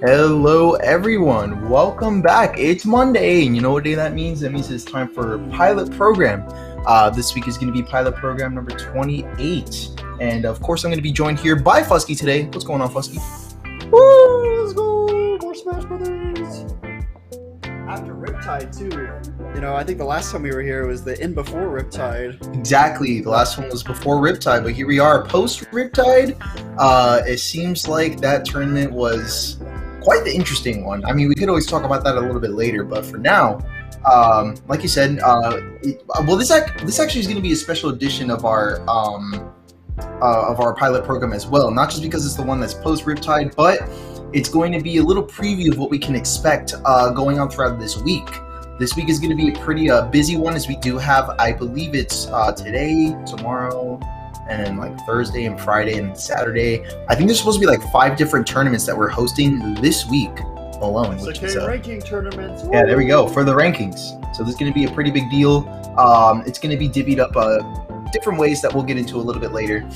Hello everyone, welcome back. It's Monday, and you know what day that means? That means it's time for pilot program. This week is going to be pilot program number 28, and of course I'm going to be joined here by Fusky today. What's going on, Fusky? Woo! Let's go! More Smash Brothers! After Riptide, too. You know, I think the last time we were here was the before Riptide. Exactly, the last one was before Riptide, but here we are post Riptide. It seems like that tournament was quite the interesting one. I mean, we could always talk about that a little bit later, but for now, like you said, this actually is going to be a special edition of our pilot program as well. Not just because it's the one that's post Riptide, but it's going to be a little preview of what we can expect going on throughout this week. This week is going to be a pretty busy one, as we do have, I believe it's today, tomorrow, and then like Thursday and Friday and Saturday. I think there's supposed to be like 5 different tournaments that we're hosting this week alone. SAK ranking tournaments. Yeah, there we go, for the rankings. So this is going to be a pretty big deal. It's going to be divvied up different ways that we'll get into a little bit later.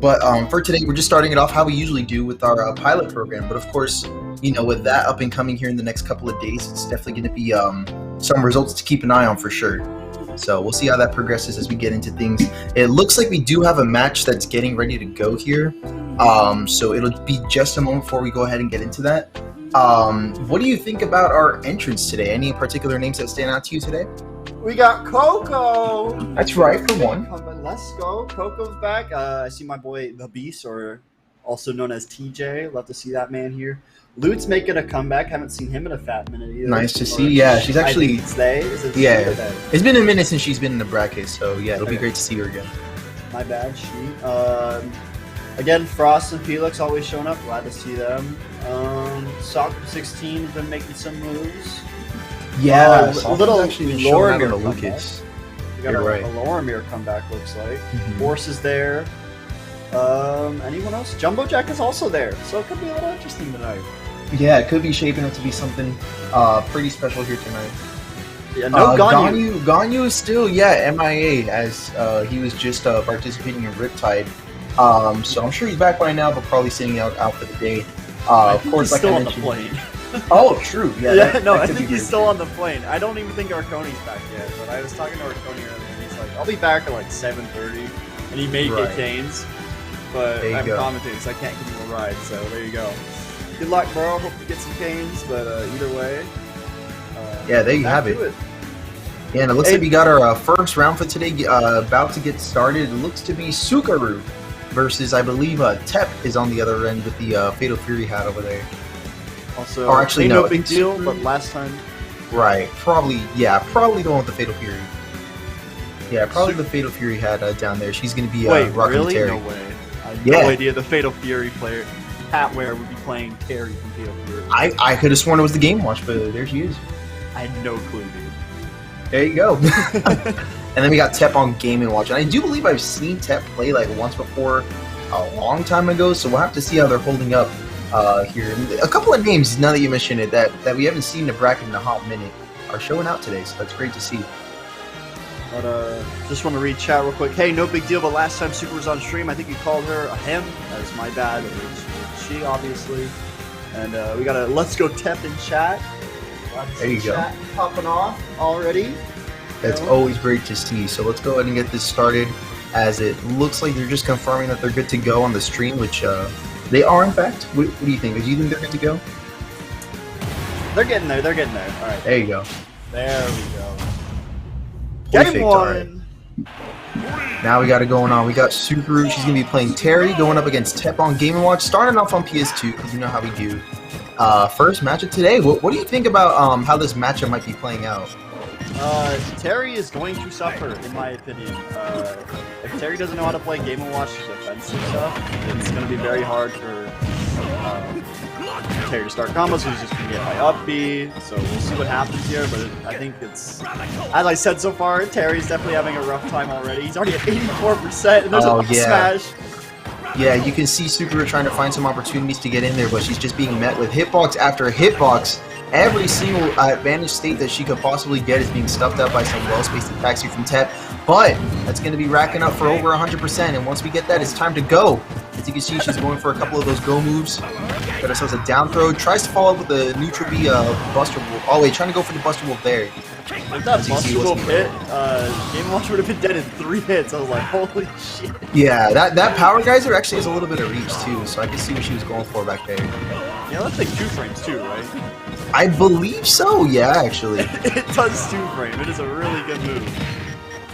But for today, we're just starting it off how we usually do with our pilot program. But of course, you know, with that up and coming here in the next couple of days, it's definitely going to be some results to keep an eye on for sure. So we'll see how that progresses as we get into things. It looks like we do have a match that's getting ready to go here. So it'll be just a moment before we go ahead and get into that. What do you think about our entrants today? Any particular names that stand out to you today? We got Coco! That's right, for one. Let's go. Coco's back. I see my boy The Beast, or also known as TJ. Love to see that man here. Loot's making a comeback. Haven't seen him in a fat minute either. Nice to see. Yeah, she's actually. Yeah, it's been a minute since she's been in the bracket, so yeah, it'll be great to see her again. My bad. Again, Frost and Felix always showing up. Glad to see them. SAK 16 has been making some moves. Yeah, a little Loremir Lucas. We got a Loremir comeback, looks like. Force is there. Anyone else? Jumbo Jack is also there, so it could be a little interesting tonight. Yeah, it could be shaping up to be something pretty special here tonight. Yeah, no Ganyu. Ganyu is still, MIA, as he was just participating in Riptide. So I'm sure he's back by now, but probably sitting out for the day. Of course, he's like still I on mentioned. the plane. Oh, true. Yeah, I think he's still on the plane. I don't even think Arconi's back yet, but I was talking to Arconi earlier, and he's like, I'll be back at like 7:30, and he may get canes, but I'm commentating, so I can't give him a ride, so there you go. Good luck, bro. Hope you get some canes, but either way. There you have it. Yeah, and it looks like we got our first round for today about to get started. It looks to be Sukaru versus, I believe, Tep is on the other end with the Fatal Fury hat over there. Also, or actually, no big deal, but last time. Right, probably the one with the Fatal Fury. Yeah, probably the Fatal Fury hat down there. She's going to be rocking really? Terry. No way. I had no idea the Fatal Fury player hat wearer would be playing Terry from Fatal Fury. I could have sworn it was the Game Watch, but there she is. I had no clue, dude. There you go. And then we got Tep on Game & Watch. And I do believe I've seen Tep play like once before a long time ago, so we'll have to see how they're holding up here. A couple of names, now that you mention it, that we haven't seen in the bracket in a hot minute are showing out today, so that's great to see. But just want to read chat real quick. Hey, no big deal, but last time Super was on stream, I think you called her a him. That was my bad. It was she, obviously. And we got a Let's Go Tep in chat. There you go. Chat popping off already. That's always great to see. So let's go ahead and get this started, as it looks like they're just confirming that they're good to go on the stream, which they are, in fact. What do you think? Do you think they're good to go? They're getting there. They're getting there. All right. There you go. There we go. Game one. Right. Now we got it going on. We got Subaru. She's going to be playing Terry, going up against Tep on Game & Watch, starting off on PS2, because you know how we do. First matchup today. What do you think about how this matchup might be playing out? Terry is going to suffer, in my opinion. If Terry doesn't know how to play Game & Watch defensive stuff, it's going to be very hard for Terry to start combos. He's just going to get by up B, so we'll see what happens here, but I think it's, as I said so far, Terry's definitely having a rough time already. He's already at 84%, and there's a smash. Yeah, you can see Subaru trying to find some opportunities to get in there, but she's just being met with hitbox after hitbox. Every single advantage state that she could possibly get is being stuffed up by some well-spaced attacks here from Tep. But that's going to be racking up for over 100%, and once we get that, it's time to go. As you can see, she's going for a couple of those go moves. Got ourselves a down throw. Tries to follow up with the neutral B Buster Wolf. Oh wait, trying to go for the Buster Wolf there. If that Buster Wolf hit, Game & Watch would have been dead in 3 hits. I was like, holy shit. Yeah, that Power Geyser actually has a little bit of reach too, so I can see what she was going for back there. Yeah, that's like 2 frames too, right? I believe so, yeah, actually. It does 2 frame. It is a really good move.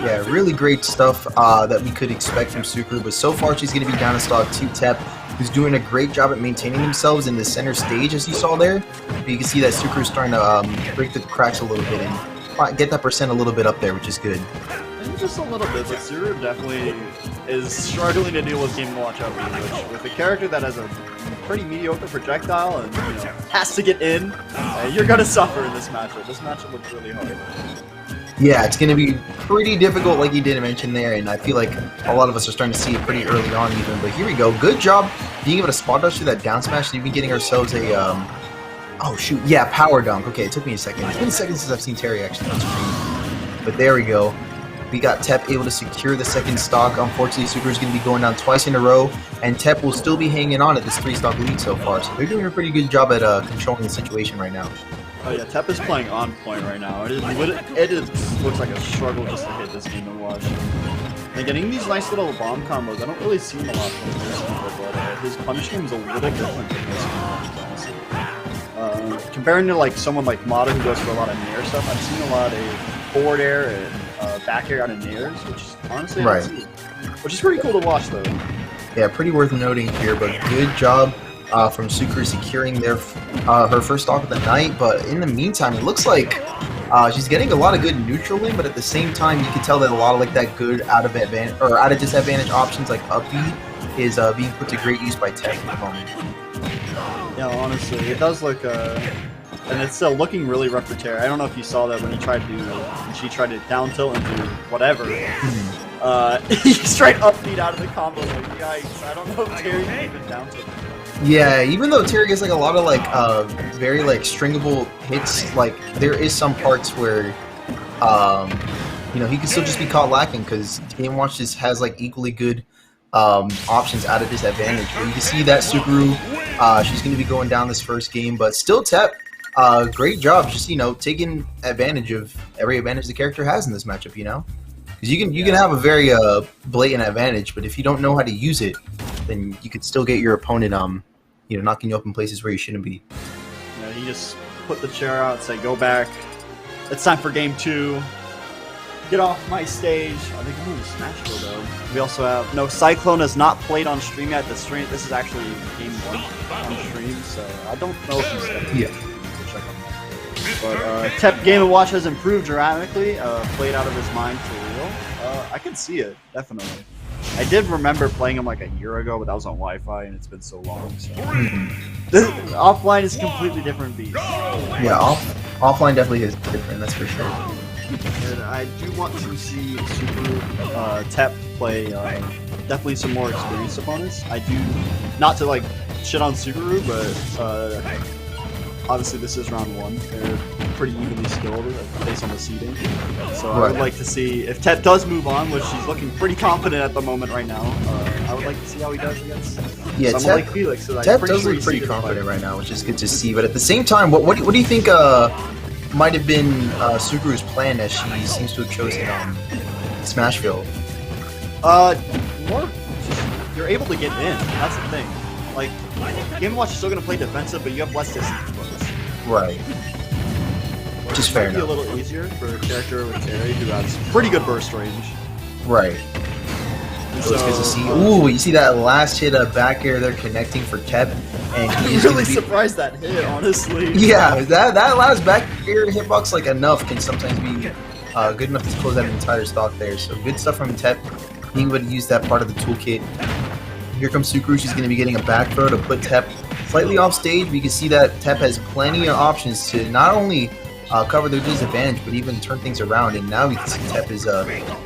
Yeah, really great stuff that we could expect from Sucru, but so far she's going to be down to stock 2 Tep, who's doing a great job at maintaining themselves in the center stage, as you saw there. But you can see that Sucru's starting to break the cracks a little bit and get that percent a little bit up there, which is good. And just a little bit, but Sucru definitely is struggling to deal with Game & Watch up, which with a character that has a pretty mediocre projectile and has to get in, you're going to suffer in this matchup. This matchup looks really hard. Yeah, it's going to be pretty difficult, like you did mention there, and I feel like a lot of us are starting to see it pretty early on even, but here we go. Good job being able to spot dodge through that down smash and even getting ourselves a, oh shoot, yeah, power dunk. Okay, it took me a second. It's been a second since I've seen Terry actually on screen, but there we go. We got Tep able to secure the second stock. Unfortunately, Sucru is going to be going down twice in a row, and Tep will still be hanging on at this 3-stock lead so far, so they're doing a pretty good job at controlling the situation right now. Oh yeah, Tep is playing on point right now. It looks like a struggle just to hit this Game & Watch. And getting these nice little bomb combos, I don't really see him a lot from this people, but his punish game is a little different than this one, honestly. Comparing to like someone like Mata who goes for a lot of nair stuff, I've seen a lot of forward air and back air out of nairs, which is honestly which is pretty cool to watch though. Yeah, pretty worth noting here, but good job from Sucru securing their her first stock of the night, but in the meantime, it looks like she's getting a lot of good neutral in, but at the same time, you can tell that a lot of like that good out of disadvantage options like up B is being put to great use by Tep at the moment. Yeah, honestly, it does look, and it's still looking really rough for Terry. I don't know if you saw that when she tried to down tilt and do whatever. He straight up beat out of the combo. Like, yikes! I don't know if Terry can even down tilt. Yeah, even though Terry gets like a lot of like very like stringable hits, like there is some parts where he can still just be caught lacking because Game & Watch just has like equally good options out of disadvantage. But you can see that Sucru, she's going to be going down this first game, but still Tep, great job, just taking advantage of every advantage the character has in this matchup. Because you can have a very blatant advantage, but if you don't know how to use it, then you could still get your opponent knocking you up in places where you shouldn't be. Yeah, he just put the chair out, say go back. It's time for game 2. Get off my stage. I think I'm going to Smash though. We also have Cyclone has not played on stream yet. This is actually game 1 on stream, so I don't know if he's check on that. But Tep Game & Watch has improved dramatically. Played out of his mind for real. I can see it definitely. I did remember playing him like a year ago, but that was on Wi-Fi, and it's been so long. So. Offline is a completely different beast. Yeah, offline definitely is different, that's for sure. And I do want to see Sucru Tep play definitely some more experienced opponents. I do, not to like shit on Sucru, but obviously this is round 1. They're pretty evenly skilled based on the seeding. So I would like to see, if Tep does move on, which she's looking pretty confident at the moment right now, I would like to see how he does against someone like Felix. So Tep does look pretty confident right now, which is good to see. But at the same time, what do you think might have been Sucru's plan as she seems to have chosen Smashville? You're able to get in. That's the thing. Like, Game & Watch is still going to play defensive, but you have less distance. Right. Which is fair enough. It'll be a little easier for a character with Terry who has pretty good burst range. Right. So it's good to see. Ooh, you see that last hit of back air there connecting for Tep, and I'm really surprised that hit, honestly. Yeah, that last back air hitbox like enough can sometimes be good enough to close that entire stock there. So good stuff from Tep, being able to use that part of the toolkit. Here comes Sucru. She's going to be getting a back throw to put Tep slightly off stage. We can see that Tep has plenty of options to not only cover their disadvantage, but even turn things around. And now we can see Tep is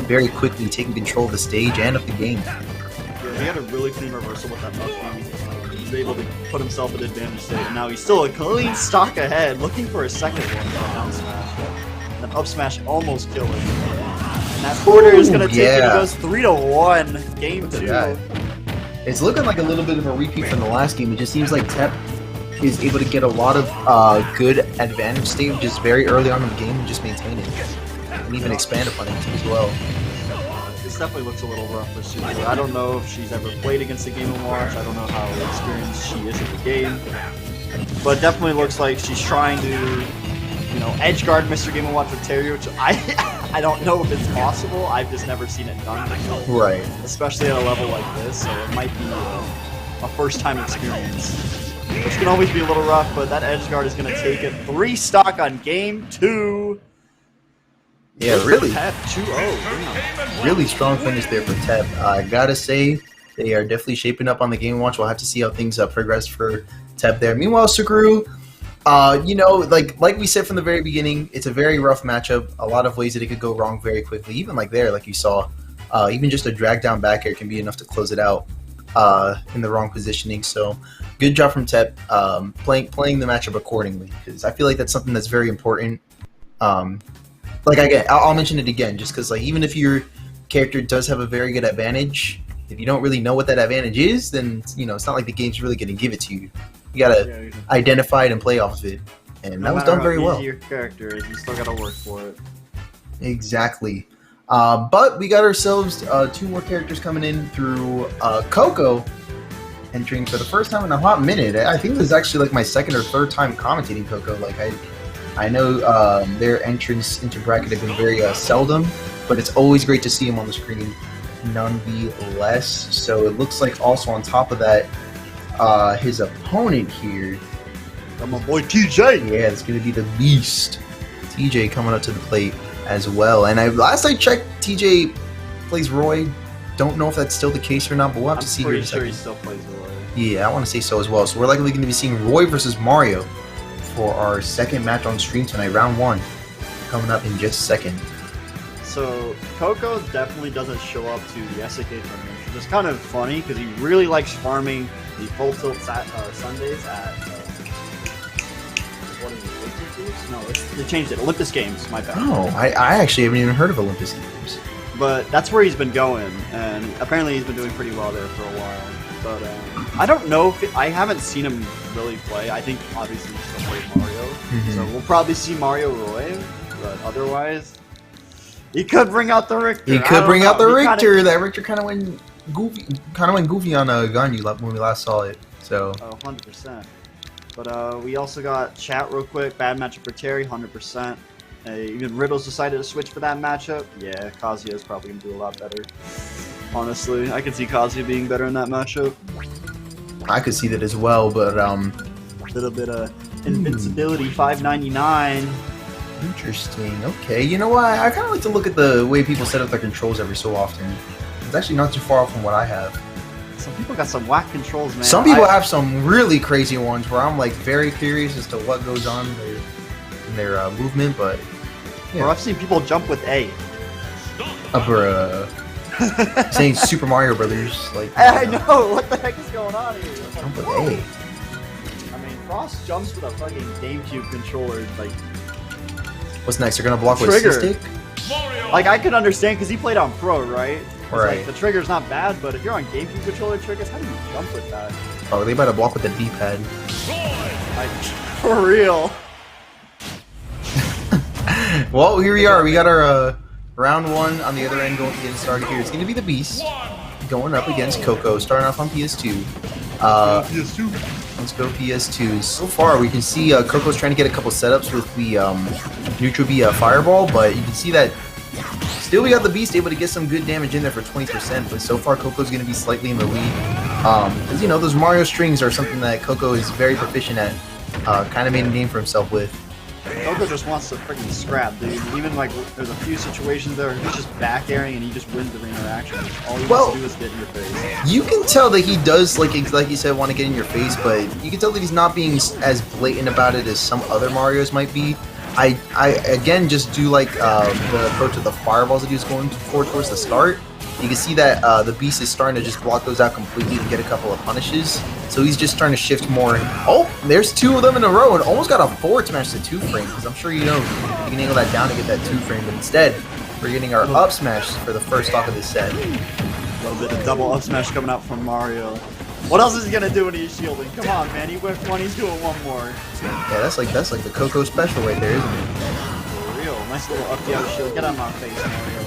very quickly taking control of the stage and of the game. Yeah, he had a really clean reversal with that up. He was able to put himself at advantage state. And now he's still a clean stock ahead, looking for a second one. Down smash. And up smash almost killed him. And that quarter is going to take it. It goes 3-1. Game 2. It's looking like a little bit of a repeat from the last game. It just seems like Tep is able to get a lot of good advantage stages very early on in the game and just maintain it. And even expand upon it as well. This definitely looks a little rough for Sukuru. I don't know if she's ever played against the Game & Watch. I don't know how experienced she is at the game. But definitely looks like she's trying to, you know, edge guard Mr. Game & Watch with Terry, which I don't know if it's possible. I've just never seen it done. Right. Especially at a level like this, so it might be a first-time experience. Which can always be a little rough, but that edge guard is going to take it 3 stock on game 2. Yeah, really. Tep 2-0. Really strong finish there for Tep. I gotta say, they are definitely shaping up on the Game & Watch. We'll have to see how things progress for Tep there. Meanwhile, Sukuru, you know, like we said from the very beginning, it's a very rough matchup. A lot of ways that it could go wrong very quickly. Even like there, like you saw, even just a drag down back air can be enough to close it out in the wrong positioning. So good job from Tep playing the matchup accordingly, because I feel like that's something that's very important. Like I'll mention it again, just because like even if your character does have a very good advantage, if you don't really know what that advantage is, then you know it's not like the game's really going to give it to you. You gotta identify it and play off of it, and that was done very well. Your character, you still gotta work for it. Exactly. But we got ourselves 2 more characters coming in through Coco, entering for the first time in a hot minute. I think this is actually like my 2nd or 3rd time commentating Coco. Like I know their entrance into bracket have been very seldom, but it's always great to see him on the screen nonetheless. So it looks like also on top of that, his opponent here, my boy TJ. Yeah, it's going to be the Beast. TJ coming up to the plate as well. And last I checked, TJ plays Roy. Don't know if that's still the case or not, but we'll have to see here in a second. I'm pretty sure he still plays Roy. Yeah, I want to say so as well. So we're likely going to be seeing Roy versus Mario for our 2nd match on stream tonight, round 1, coming up in just a second. So Coco definitely doesn't show up to the SAK tournament, which is kind of funny because he really likes farming the full tilt Sundays at what is it, Olympus? No, they changed it. Olympus Games. My bad. Oh, I actually haven't even heard of Olympus Games. But that's where he's been going, and apparently he's been doing pretty well there for a while. But I don't know if I haven't seen him really play. I think obviously he still plays Mario, so we'll probably see Mario Roy. But otherwise, he could bring out the Richter. He could bring out the Richter. That Richter kind of went goofy on Ganyu when we last saw it. So 100%. But we also got chat real quick. Bad matchup for Terry, 100%. Even Riddles decided to switch for that matchup. Yeah, Kazuya is probably going to do a lot better. Honestly, I could see Kazuya being better in that matchup. I could see that as well, but a little bit of invincibility, 599. Interesting. Okay, you know what? I kind of like to look at the way people set up their controls every so often. It's actually not too far off from what I have. Some people got some whack controls, man. Some people have some really crazy ones where I'm like very curious as to what goes on in their movement, but yeah. Or I've seen people jump with A. Saying Super Mario Brothers, like I know what the heck is going on here. Jump with A. I mean, Frost jumps with a fucking GameCube controller, like. What's next? They're gonna block with a stick? Like I could understand because he played on Pro, right? Right. Like, the trigger's not bad, but if you're on GameCube controller triggers, how do you jump with that? Oh, they better block with the D-pad. Like, for real. Well, here we are. We got our round 1 on the other end getting started here. It's going to be the Beast going up against Coco, starting off on PS2. Let's go PS2. So far, we can see Coco's trying to get a couple setups with the Neutral B Fireball, but you can see that still we got the Beast able to get some good damage in there for 20%, but so far Coco's going to be slightly in the lead. Because, you know, those Mario strings are something that Coco is very proficient at, kind of made a name for himself with. Coco just wants to freaking scrap, dude. Even like there's a few situations there he's just back airing and he just wins the interaction. All he wants to do is get in your face. You can tell that he does, like you said, want to get in your face, but you can tell that he's not being as blatant about it as some other Marios might be. I again just do like the approach of the fireballs that he was going for towards the start. You can see that the Beast is starting to just block those out completely and get a couple of punishes. So he's just starting to shift more. Oh, there's 2 of them in a row and almost got a forward smash to 2 frame. Because I'm sure you know you can angle that down to get that 2 frame. But instead, we're getting our up smash for the first stock of this set. A little bit of double up smash coming out from Mario. What else is he gonna do when he's shielding? Come on, man. He whiffed one. He's doing one more. Yeah, that's like the Coco special right there, isn't it? For real. Nice little up the other shield. Get on my face, Mario.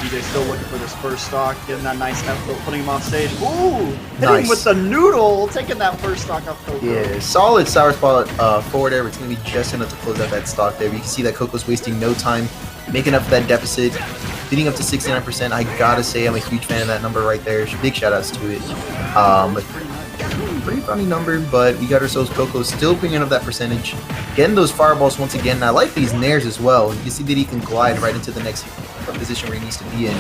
DJ's still looking for this first stock, getting that nice F-tilt, putting him off stage. Ooh! Hitting with the noodle, taking that first stock off Coco. Yeah, solid sour spot forward air. It's going to be just enough to close out that stock there. But you can see that Coco's wasting no time, making up for that deficit, getting up to 69%. I gotta say, I'm a huge fan of that number right there. Big shout outs to it. Pretty funny number, but we got ourselves Coco still bringing up that percentage, getting those fireballs once again. And I like these nairs as well. You can see that he can glide right into the next position where he needs to be in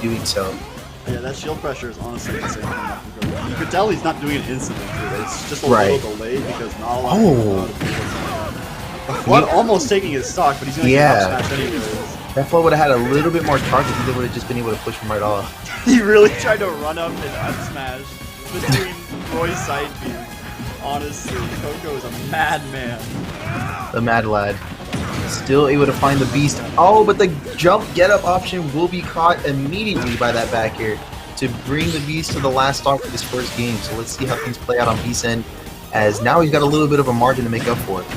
doing so. Yeah, that shield pressure is honestly insane. You could tell he's not doing it instantly. It's just a little delayed because not a lot of Flood almost taking his stock, but he's going to get up smash anyways. That Flood would have had a little bit more charge if he would have just been able to push him right off. He really tried to run up and up smash between Roy's side beam. Honestly, Coco is a madman. The mad lad. Still able to find the beast. Oh, but the jump get up option will be caught immediately by that back air to bring the beast to the last stock for this first game. So let's see how things play out on beast end, as now he's got a little bit of a margin to make up for it.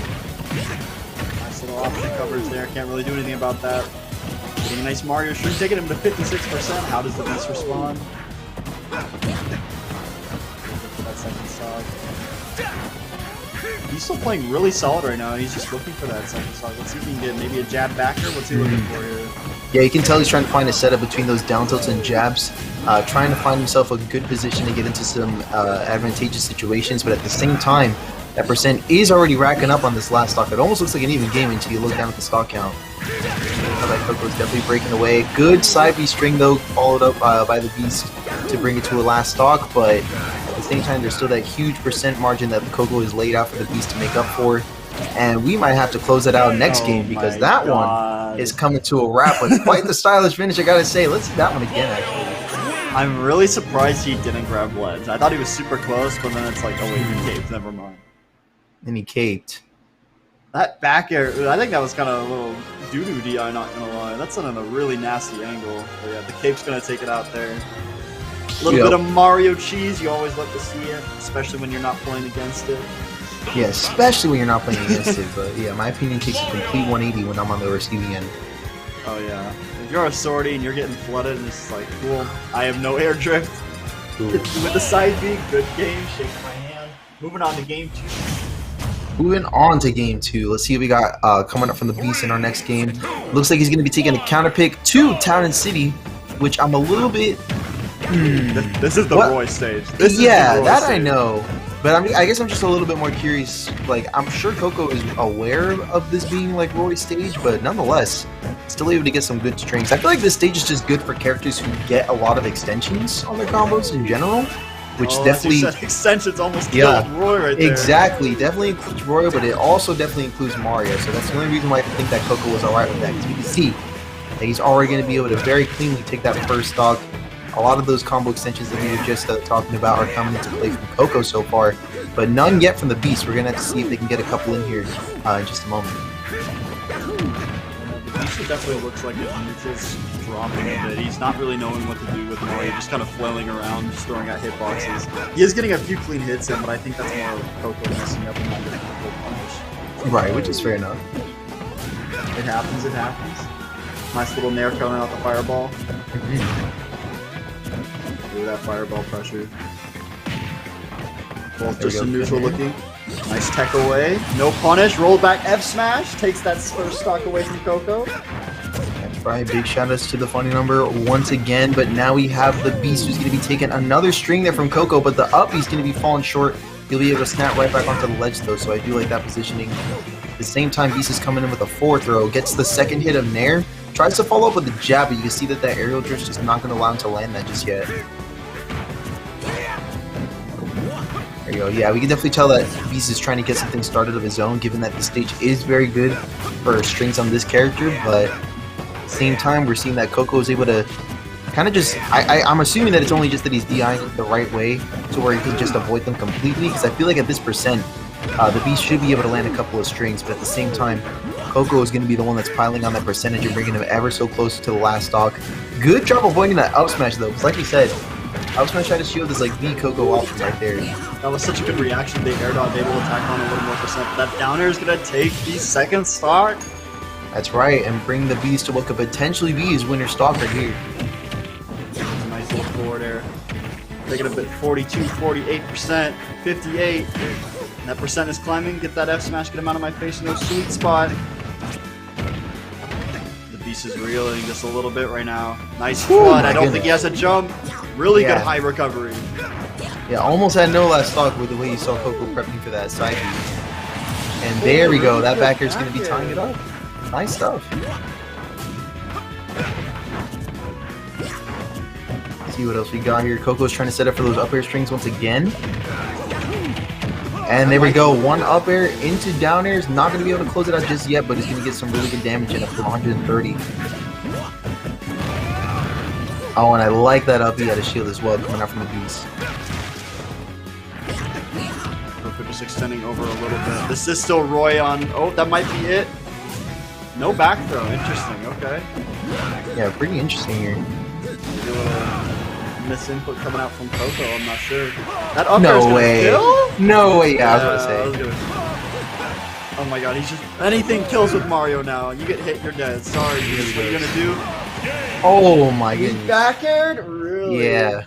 Nice little option coverage there. Can't really do anything about that. Getting a nice Mario string, taking him to 56%. How does the beast respond? That second stock. He's still playing really solid right now. He's just looking for that second stock. Let's see if he can get maybe a jab backer. What's he looking for here? Yeah, you can tell he's trying to find a setup between those down tilts and jabs, trying to find himself a good position to get into some advantageous situations, but at the same time, that percent is already racking up on this last stock. It almost looks like an even game until you look down at the stock count. That Coco's definitely breaking away. Good side B string though, followed up by the beast to bring it to a last stock, but at the same time, there's still that huge percent margin that the Coco has laid out for the beast to make up for. And we might have to close it out next game because that one is coming to a wrap. But quite the stylish finish, I gotta say. Let's see that one again, actually. I'm really surprised he didn't grab ledge. I thought he was super close, but then it's like, oh wait, he caped. Never mind. And he caped. That back air, I think that was kind of a little doo-doo DI, not gonna lie. That's on a really nasty angle. But yeah, the cape's gonna take it out there. A little bit of Mario cheese, you always love to see it, especially when you're not playing against it. Yeah, especially when you're not playing against it. But yeah, my opinion takes a complete 180 when I'm on the receiving end. Oh yeah. If you're a sortie and you're getting flooded and it's like, cool, I have no air drift. With the side B, good game, shaking my hand. Moving on to game 2. Moving on to game 2. Let's see what we got coming up from the beast in our next game. Looks like he's going to be taking a counter pick to Town and City, which I'm a little bit... This is the Roy stage. This is the Roy stage. I know. But I mean, I guess I'm just a little bit more curious. Like, I'm sure Coco is aware of this being like Roy's stage, but nonetheless, still able to get some good strings. I feel like this stage is just good for characters who get a lot of extensions on their combos in general, which definitely extensions almost killed Roy right there. Exactly, definitely includes Roy, but it also definitely includes Mario. So that's the only reason why I think that Coco was alright with that, because we can see that he's already going to be able to very cleanly take that first stock. A lot of those combo extensions that we were just talking about are coming into play from Coco so far, but none yet from the Beast. We're going to have to see if they can get a couple in here in just a moment. The Beast definitely looks like his neutral's dropping a bit. He's not really knowing what to do with Mario, just kind of flailing around, just throwing out hitboxes. He is getting a few clean hits in, but I think that's more of Coco messing up and not getting a full punish. Right, which is fair enough. It happens, it happens. Nice little nair coming out the fireball. That fireball pressure. Both just in neutral looking. Nice tech away. No punish. Roll back F smash. Takes that first stock away from Coco. That's right. Big shout outs to the funny number once again. But now we have the Beast who's going to be taking another string there from Coco. But the up B's going to be falling short. He'll be able to snap right back onto the ledge though. So I do like that positioning. At the same time, Beast is coming in with a forward throw. Gets the second hit of Nair. Tries to follow up with a jab, but you can see that aerial drift's just not going to allow him to land that just yet. There you go. Yeah, we can definitely tell that Beast is trying to get something started of his own, given that the stage is very good for strings on this character, but at the same time, we're seeing that Coco is able to kind of just... I'm assuming that it's only just that he's DIing the right way to where he can just avoid them completely, because I feel like at this percent, the Beast should be able to land a couple of strings, but at the same time, Coco is going to be the one that's piling on that percentage and bringing him ever so close to the last stock. Good job avoiding that up smash, though, because like you said, Up smash out of shield is like the Coco option right there. That was such a good reaction. They air dodge, able to attack on a little more percent. That down air is gonna take the second stock. That's right, and bring the beast to what could potentially be his winner stock right here. Nice little forward air. Taking a bit 42, 48%, 58. And that percent is climbing. Get that F smash, get him out of my face. No sweet spot. The beast is reeling just a little bit right now. Nice flood. I don't think he has a jump. Really good high recovery. Yeah, almost had no last stock with the way you saw Coco prepping for that side beat. And there we go. That back air is going to be tying it up. Nice stuff. See what else we got here. Coco's trying to set up for those up air strings once again. And there we go. One up air into down air. Is not going to be able to close it out just yet, but it's going to get some really good damage in up to 130. Oh, and I like that up B out of shield as well, coming out from the beast. Coco just extending over a little bit. This is still Roy on. Oh, that might be it. No back throw. Interesting. Okay. Yeah, pretty interesting here. Maybe a little misinput coming out from Coco. I'm not sure. That up no way. Kill? No way. Yeah, I was gonna say. Oh my god, he's just anything kills with Mario now. You get hit, you're dead. Sorry, what are you gonna do? Oh my goodness. Back aired? Really? Yeah.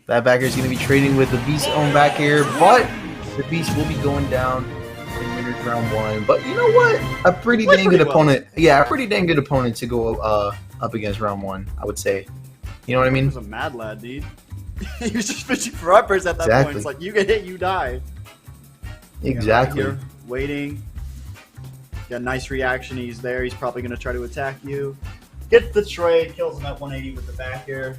That back air is gonna be trading with the beast's own back air, but the beast will be going down in winners round 1. But you know what? A pretty dang good opponent. Yeah, a pretty dang good opponent to go up against round 1, I would say. You know what I mean? He was a mad lad, dude. He was just fishing for uppers at that point. It's like, you get hit, you die. Exactly. Right here, waiting. Got a nice reaction. He's there. He's probably going to try to attack you. Gets the trade. Kills him at 180 with the back air.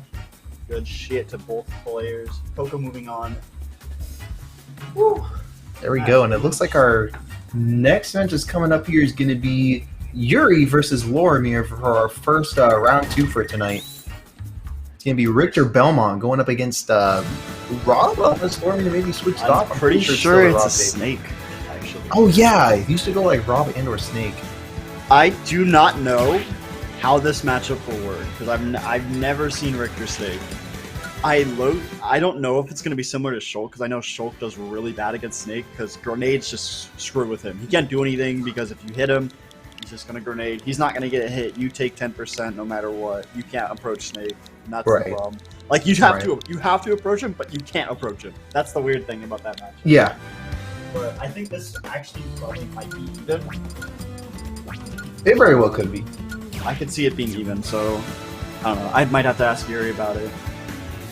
Good shit to both players. Coco moving on. Woo. There we go. And it looks like our next match is coming up here is going to be Yuri versus Lorimier for our first round 2 for tonight. It's going to be Richter Belmont going up against Rob. Unless Lorimier maybe switched off. I'm pretty sure it's a Snake. Oh yeah, it used to go like Rob and or Snake. I do not know how this matchup will work because I've never seen Richter Snake. I don't know if it's going to be similar to Shulk because I know Shulk does really bad against Snake because grenades just screw with him. He can't do anything because if you hit him, he's just going to grenade. He's not going to get hit. You take 10% no matter what. You can't approach Snake. And that's the problem. Like you have to approach him, but you can't approach him. That's the weird thing about that match. Yeah. But I think this actually probably might be even. It very well could be. I could see it being even, so I don't know. I might have to ask Yuri about it.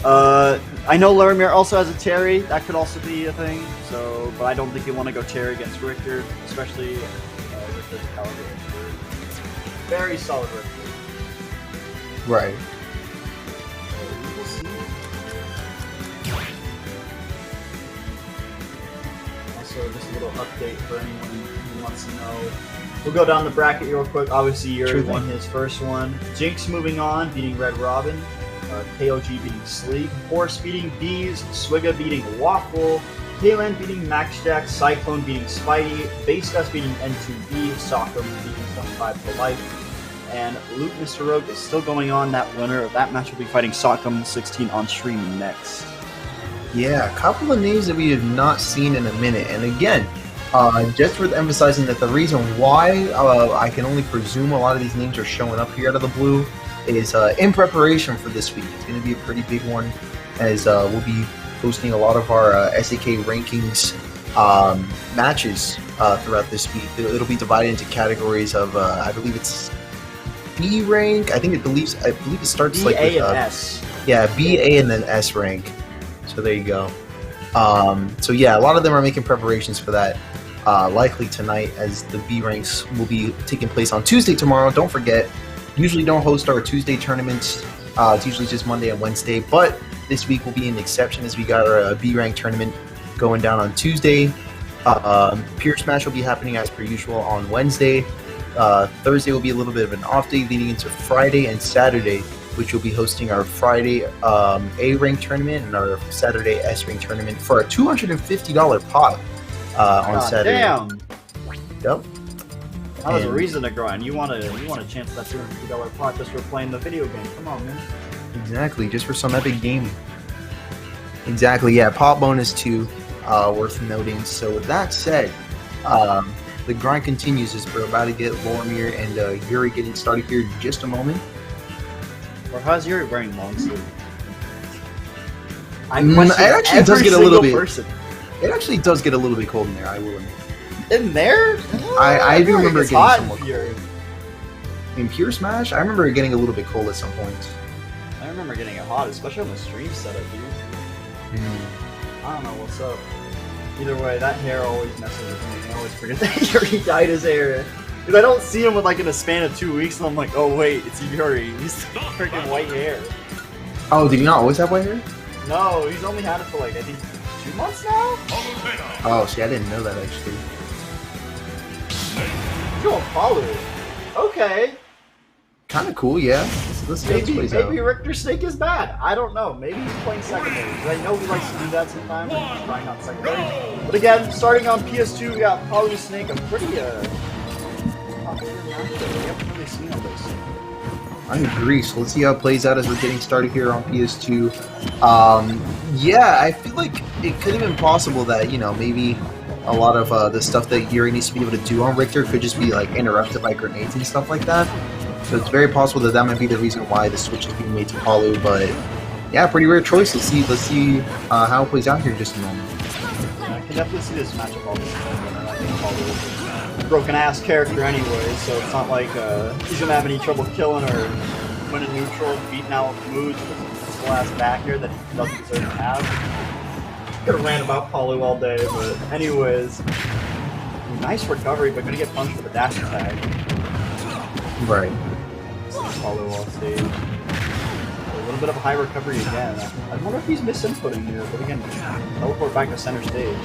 I know Lorimier also has a Terry. That could also be a thing. So, but I don't think you want to go Terry against Richter, especially Richter's caliber. Very solid Richter. Right. So just a little update for anyone who wants to know. We'll go down the bracket real quick. Obviously, Yuri won his first one. Jinx moving on, beating Red Robin. KOG beating Sleep. Horse beating Bees. Swigga beating Waffle. Kalen beating Max Jack. Cyclone beating Spidey. Basegus beating N2B. Soccer beating 25 for life. And Luke Mr. Rogue is still going on. That winner of that match will be fighting Sock'em 16 on stream next. Yeah, a couple of names that we have not seen in a minute. And again, just worth emphasizing that the reason why I can only presume a lot of these names are showing up here out of the blue is in preparation for this week. It's going to be a pretty big one as we'll be hosting a lot of our SAK rankings matches throughout this week. It'll be divided into categories of, I believe it's B rank. I believe it starts B, like A, with, and S. Yeah, B, A, and then S rank. So there you go. So yeah, a lot of them are making preparations for that. Likely tonight, as the B ranks will be taking place on Tuesday tomorrow. Don't forget, usually don't host our Tuesday tournaments. It's usually just Monday and Wednesday, but this week will be an exception as we got our B rank tournament going down on Tuesday. Pure Smash will be happening as per usual on Wednesday. Thursday will be a little bit of an off day leading into Friday and Saturday, which will be hosting our Friday A rank tournament and our Saturday S rank tournament for a $250 pot on Saturday. Damn. Yep. That was a reason to grind. You want a chance at that $250 pot just for playing the video game. Come on, man. Exactly, just for some epic game. Exactly, yeah, pop bonus too, worth noting. So with that said, the grind continues as we're about to get Lormir and Yuri getting started here in just a moment. Or how's Yuri wearing long sleeve? It actually does get a little bit. It actually does get a little bit cold in there, I will admit. In there? I do remember it getting somewhat cold. In Pure Smash, I remember it getting a little bit cold at some points. I remember getting it hot, especially on the stream setup, dude. I don't know what's up. Either way, that hair always messes with me. I always forget that Yuri dyed his hair. Because I don't see him with like in a span of 2 weeks, and I'm like, oh wait, it's Yuri. He's freaking white hair. Oh, did he not always have white hair? No, he's only had it for like, I think, 2 months now? Oh, see, I didn't know that actually. Going Palu. Okay. Kind of cool, yeah. Let's see how this plays out. Maybe Richter Snake is bad. I don't know. Maybe he's playing secondary. I know he likes to do that sometimes. He's trying out secondary. But again, starting on PS2, we got Palu Snake, a pretty popular matchup. We haven't really seen all this. I agree. So let's see how it plays out as we're getting started here on PS2. Yeah, I feel like it could have been possible that, you know, maybe a lot of the stuff that Yuri needs to be able to do on Richter could just be like interrupted by grenades and stuff like that. So it's very possible that that might be the reason why the switch is being made to Palu. But yeah, pretty rare choice. Let's see how it plays out here in just a moment. I can definitely see this matchup all the time. I think Palu is a broken ass character anyway, so it's not like he's gonna have any trouble killing or winning neutral, beating out moods with his last back here that he doesn't deserve to have. Could have ran about Palu all day, but anyways, nice recovery, but gonna get punched with a dash attack. Right. Palu off stage. A little bit of a high recovery again. I wonder if he's misinputting here, but again, teleport back to center stage.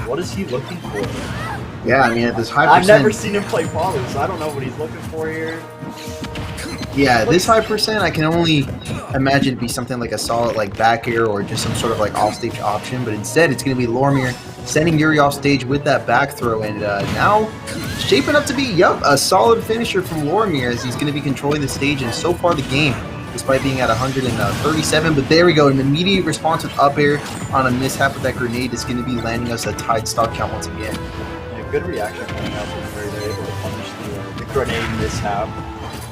What is he looking for? Yeah, I mean, at this high I've never seen him play Palu, so I don't know what he's looking for here. Yeah, this high percent, I can only imagine be something like a solid like back air or just some sort of like off-stage option, but instead it's going to be Lormir sending Yuri off stage with that back throw, and now shaping up to be, a solid finisher from Lormir as he's going to be controlling the stage, and so far the game, despite being at 137, but there we go, an immediate response with up air on a mishap with that grenade is going to be landing us a tied stock count once again. Yeah, good reaction coming out from Yuri. They're able to punish the grenade mishap.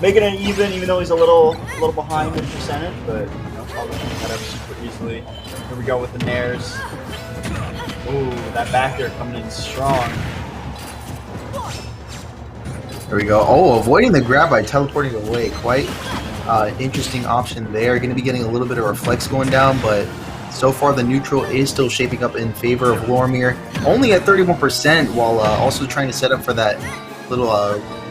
Making it even though he's a little behind in percentage, but you know, probably that up super easily. Here we go with the nairs. Ooh, that back there coming in strong. There we go. Oh, avoiding the grab by teleporting away. Quite interesting option there. Going to be getting a little bit of reflex going down, but so far the neutral is still shaping up in favor of Lormir. Only at 31%, while also trying to set up for that little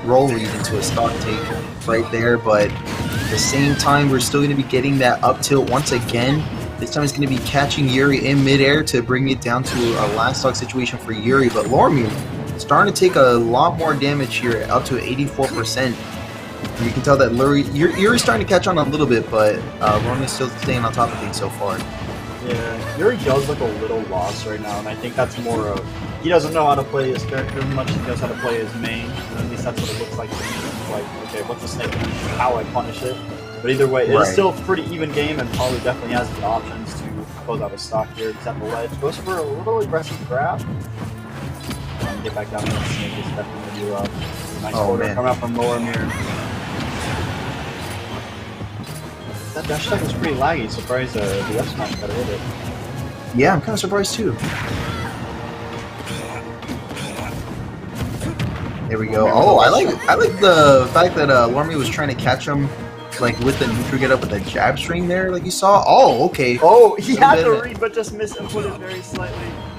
roll read into a stock take right there, but at the same time we're still going to be getting that up tilt once again. This time it's going to be catching Yuri in midair to bring it down to a last stock situation for Yuri, but Lormir starting to take a lot more damage here, up to 84%. And you can tell that Yuri's starting to catch on a little bit, but Lormir's still staying on top of things so far. Yeah, Yuri does look a little lost right now, and I think that's more of he doesn't know how to play his character as much as he knows how to play his main. At least that's what it looks like to me. It's like, okay, what's the snake and how I punish it? But either way, it's still a pretty even game, and Palu definitely has the options to close out a stock here. He's at the ledge, goes for a little aggressive grab. Get back down to the snake is definitely going to do nice order coming out from Lormir. That dash attack was pretty laggy. Surprised the F smash got rid of it. Yeah, I'm kind of surprised too. There we go. Oh, I like the fact that Lormir was trying to catch him, like with the neutral get up with the jab string there, like you saw. Oh, okay. Oh, he had to read, but just missed and put it very slightly.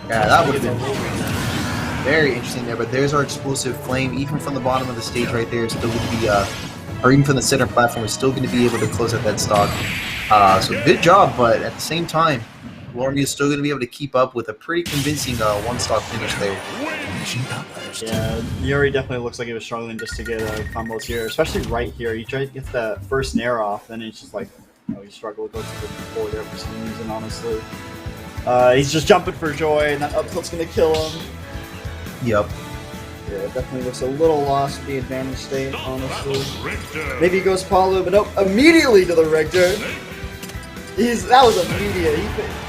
Yeah, that would have been very interesting there. But there's our explosive flame, even from the bottom of the stage right there. Still going to be, or even from the center platform, is still going to be able to close out that stock. So good job, but at the same time, Lormir is still going to be able to keep up with a pretty convincing one-stock finish there. Yeah, Yuri definitely looks like he was struggling just to get combos here, especially right here. He tried to get that first nair off, and it's just like, he struggled to go to the floor there for some reason, honestly. He's just jumping for joy, and that up tilt's going to kill him. Yep. Yeah, it definitely looks a little lost to the advantage state, honestly. Maybe he goes Palu, but nope, immediately to the Richter. That was immediate.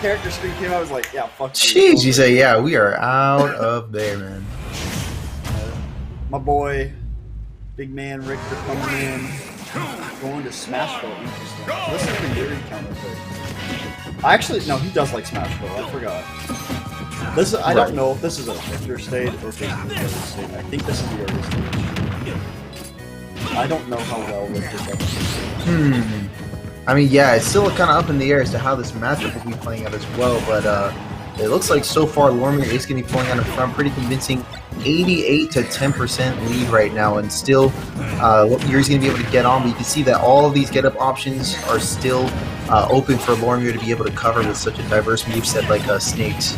Character screen came out. I was like, yeah, fuck. Jeez, you say, yeah, we are out of there, man. My boy, big man Richter coming in, going to Smashville. Interesting. So this is the Yuri counter pick. Actually, no, he does like Smashville. I forgot. This I don't know if this is a Richter stage or if this is a Yuri stage. I think this is the Yuri stage. I don't know how well Richter does. I mean, yeah, it's still kind of up in the air as to how this matchup will be playing out as well, but it looks like so far Lormier is going to be pulling out in front pretty convincing. 88 to 10% lead right now, and still Yuri's going to be able to get on, but you can see that all of these get-up options are still open for Lormier to be able to cover with such a diverse moveset like Snakes.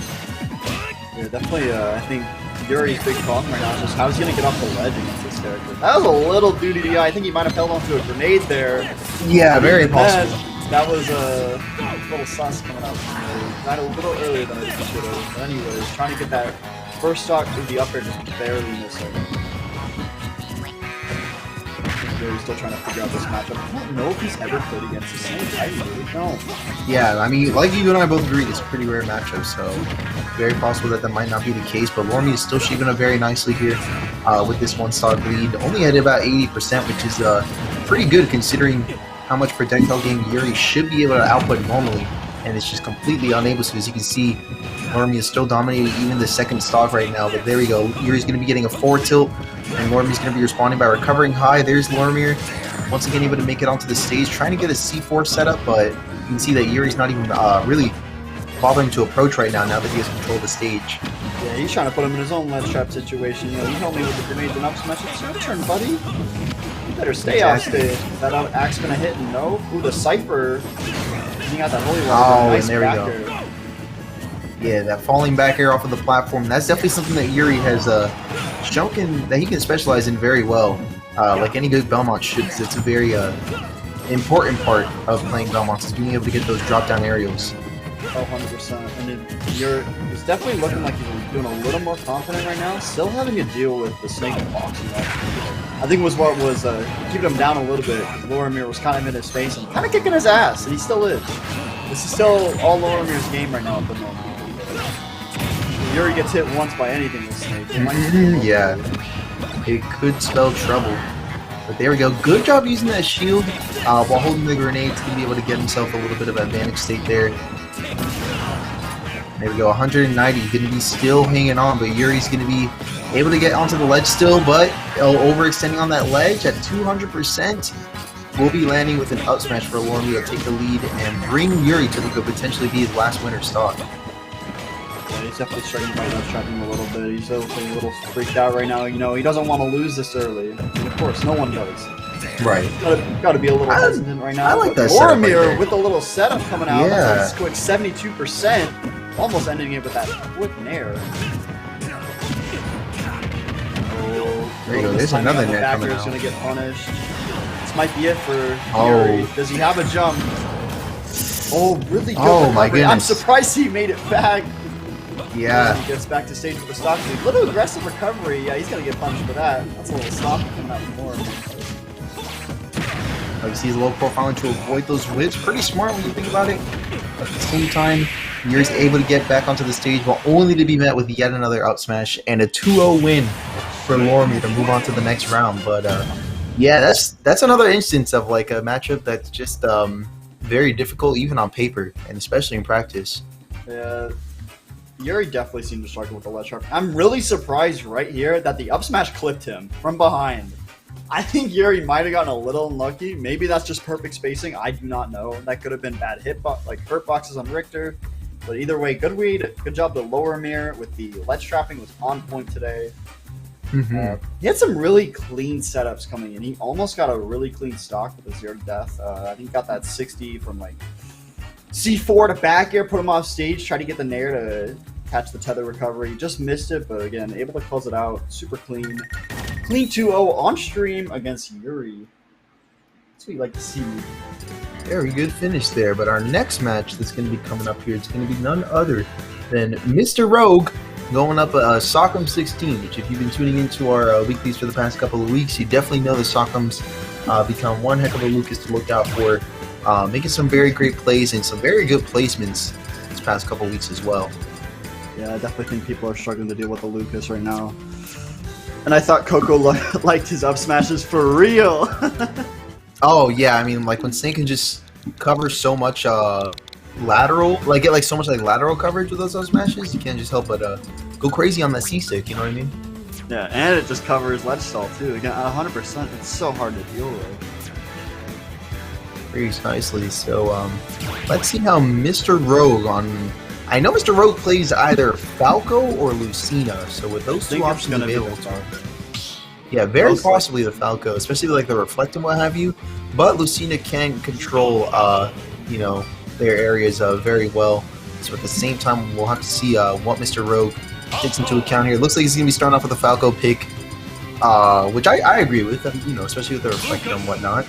Yeah, definitely, I think Yuri's big problem right now is just how he's going to get off the ledge against this character. That was a little doo-doo. I think he might have held onto a grenade there. Yeah, very possible. That was a little sus coming out. Not a little earlier than I think he should have. But anyways, trying to get that first stock through the up air, just barely missing. He's still trying to figure out this matchup. I don't know if he's ever played against the same. I really don't. Yeah, I mean, like you and I both agree, it's a pretty rare matchup, so very possible that might not be the case. But Lormier is still shaping up very nicely here with this one-stock lead. Only at about 80%, which is pretty good considering how much projectile game Yuri should be able to output normally, and it's just completely unable to. As you can see, Lormier is still dominating even the second stock right now, but there we go. Yuri's going to be getting a forward tilt, and Lormier's going to be responding by recovering high. There's Lormier, once again able to make it onto the stage, trying to get a C4 setup, but you can see that Yuri's not even really bothering to approach right now that he has control of the stage. Yeah, he's trying to put him in his own ledge trap situation. You know, you help me with the grenades and up smash. It's your turn, buddy. You better stay off stage. That axe gonna hit and no. Ooh, the Cypher. He got that holy one. Oh, nice and there we go. Yeah, that falling back air off of the platform. That's definitely something that Yuri has shown that he can specialize in very well. Like any good Belmont should. It's a very important part of playing Belmonts is being able to get those drop-down aerials. Oh, 100%. And it's definitely looking like he's doing a little more confident right now. Still having to deal with the snake box. I think was what was keeping him down a little bit. Lormier was kind of in his face and kind of kicking his ass, and he still is. This is still all Lormier's game right now at the moment. Yuri gets hit once by anything with Snake. Yeah, it could spell trouble. But there we go. Good job using that shield while holding the grenades to be able to get himself a little bit of advantage state there. There we go, 190, going to be still hanging on, but Yuri's going to be able to get onto the ledge still, but overextending on that ledge at 200%. Will be landing with an up smash for Lormier to take the lead and bring Yuri to what could potentially be his last winner stock. Yeah, he's definitely starting by ledge trapping a little bit. He's a little freaked out right now. You know, he doesn't want to lose this early. And of course, no one does. Right. Got to be a little hesitant right now. I like that Lormier right with a little setup coming out. Yeah. That's a quick 72%. Almost ending it with that quick nair. Oh, there you go. There's another nair coming out. Is going to get punished. This might be it for Yuri. Does he have a jump? Oh, really good. Oh, my goodness. I'm surprised he made it back. Yeah. He gets back to stage with the stock. A little aggressive recovery. Yeah, he's going to get punished for that. That's a little stock coming out more. Like, he's low profile to avoid those whips. Pretty smart when you think about it. At the same time, Yuri's able to get back onto the stage, but only to be met with yet another up smash and a 2-0 win for Lormier to move on to the next round. But yeah, that's another instance of like a matchup that's just very difficult, even on paper, and especially in practice. Yeah, Yuri definitely seemed to struggle with the ledge trap. I'm really surprised right here that the up smash clipped him from behind. I think Yuri might have gotten a little unlucky. Maybe that's just perfect spacing. I do not know. That could have been bad hurt boxes on Richter. But either way, good job to Lormier with the ledge trapping. Was on point today. He had some really clean setups coming in. He almost got a really clean stock with a 0 to death. I think he got that 60 from like C4 to back air, put him off stage, try to get the nair to catch the tether recovery. Just missed it, but again, able to close it out. Super clean. Clean 2-0 on stream against Yuri. That's what you like to see. Very good finish there, but our next match that's going to be coming up here is going to be none other than Mr. Rogue going up SAK 16, which if you've been tuning into our weeklies for the past couple of weeks, you definitely know the SAKs become one heck of a Lucas to look out for. making some very great plays and some very good placements this past couple weeks as well. Yeah, I definitely think people are struggling to deal with the Lucas right now. And I thought Coco liked his up smashes for real. Oh yeah, I mean, like when Snake can just cover so much lateral, like get like so much like lateral coverage with those up smashes, you can't just help but go crazy on that C stick. You know what I mean? Yeah, and it just covers ledge stall too. Again, 100%. It's so hard to deal with. Very nicely. So let's see how Mr. Rogue on. I know Mr. Rogue plays either Falco or Lucina, so with those two options available, yeah, very possibly the Falco, especially like the Reflect and what have you. But Lucina can control, you know, their areas very well. So at the same time, we'll have to see what Mr. Rogue takes into account here. It looks like he's gonna be starting off with a Falco pick, which I agree with, you know, especially with the Reflect and whatnot.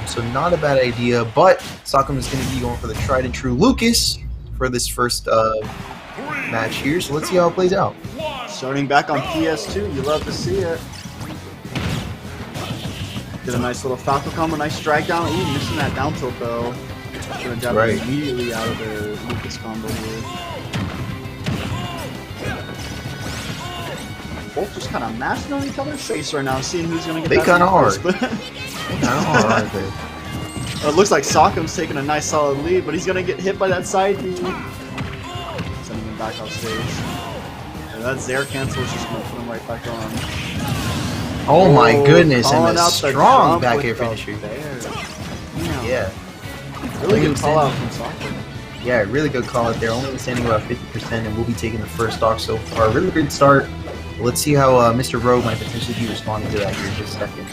So not a bad idea. But SAK is gonna be going for the tried and true Lucas for this first match here, so let's see how it plays out. Starting back on PS2, you love to see it. Get a nice little Falco combo, nice drag down. Ooh, missing that down tilt though. Should have jumped immediately out of the Lucas combo here. Both just kind of mashing on each other's face right now, seeing who's going to get that. They kind of hard. They kind of hard, aren't they? It looks like SAK's taking a nice solid lead, but he's going to get hit by that side B. Sending him back off stage. And that Zair cancel is just going to put him right back on. Oh my goodness, and a strong back air finisher. Yeah. Really good call out from SAK. Yeah, really good call out there. Only standing about 50%, and we'll be taking the first stock so far. Really good start. Let's see how Mr. Rogue might potentially be responding to that here in just a second.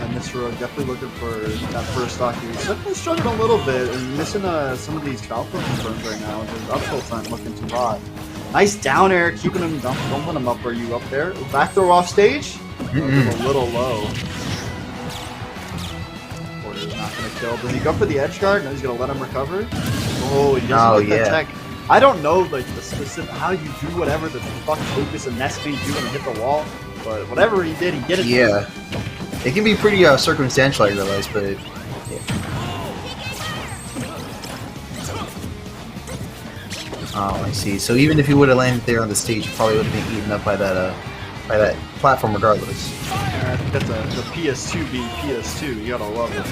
Mr. Rogue definitely looking for that first stock here. He's definitely struggling a little bit and missing some of these Falco confirms right now. His up tilt aren't looking too hot. Nice down air, keeping him, don't let him up. Are you up there? Back throw off stage? A little low. Porter's not going to kill. Does he go for the edge guard? No, he's going to let him recover. Oh, he doesn't get that tech. I don't know like the specific how you do whatever the fuck Lucas and Nesby do when they hit the wall, but whatever he did, he did it. Yeah. It can be pretty circumstantial, I realize, but yeah. Oh, I see. So even if he would have landed there on the stage, he probably would have been eaten up by that platform regardless. Yeah, I think that's the PS2 being PS2. You gotta love it.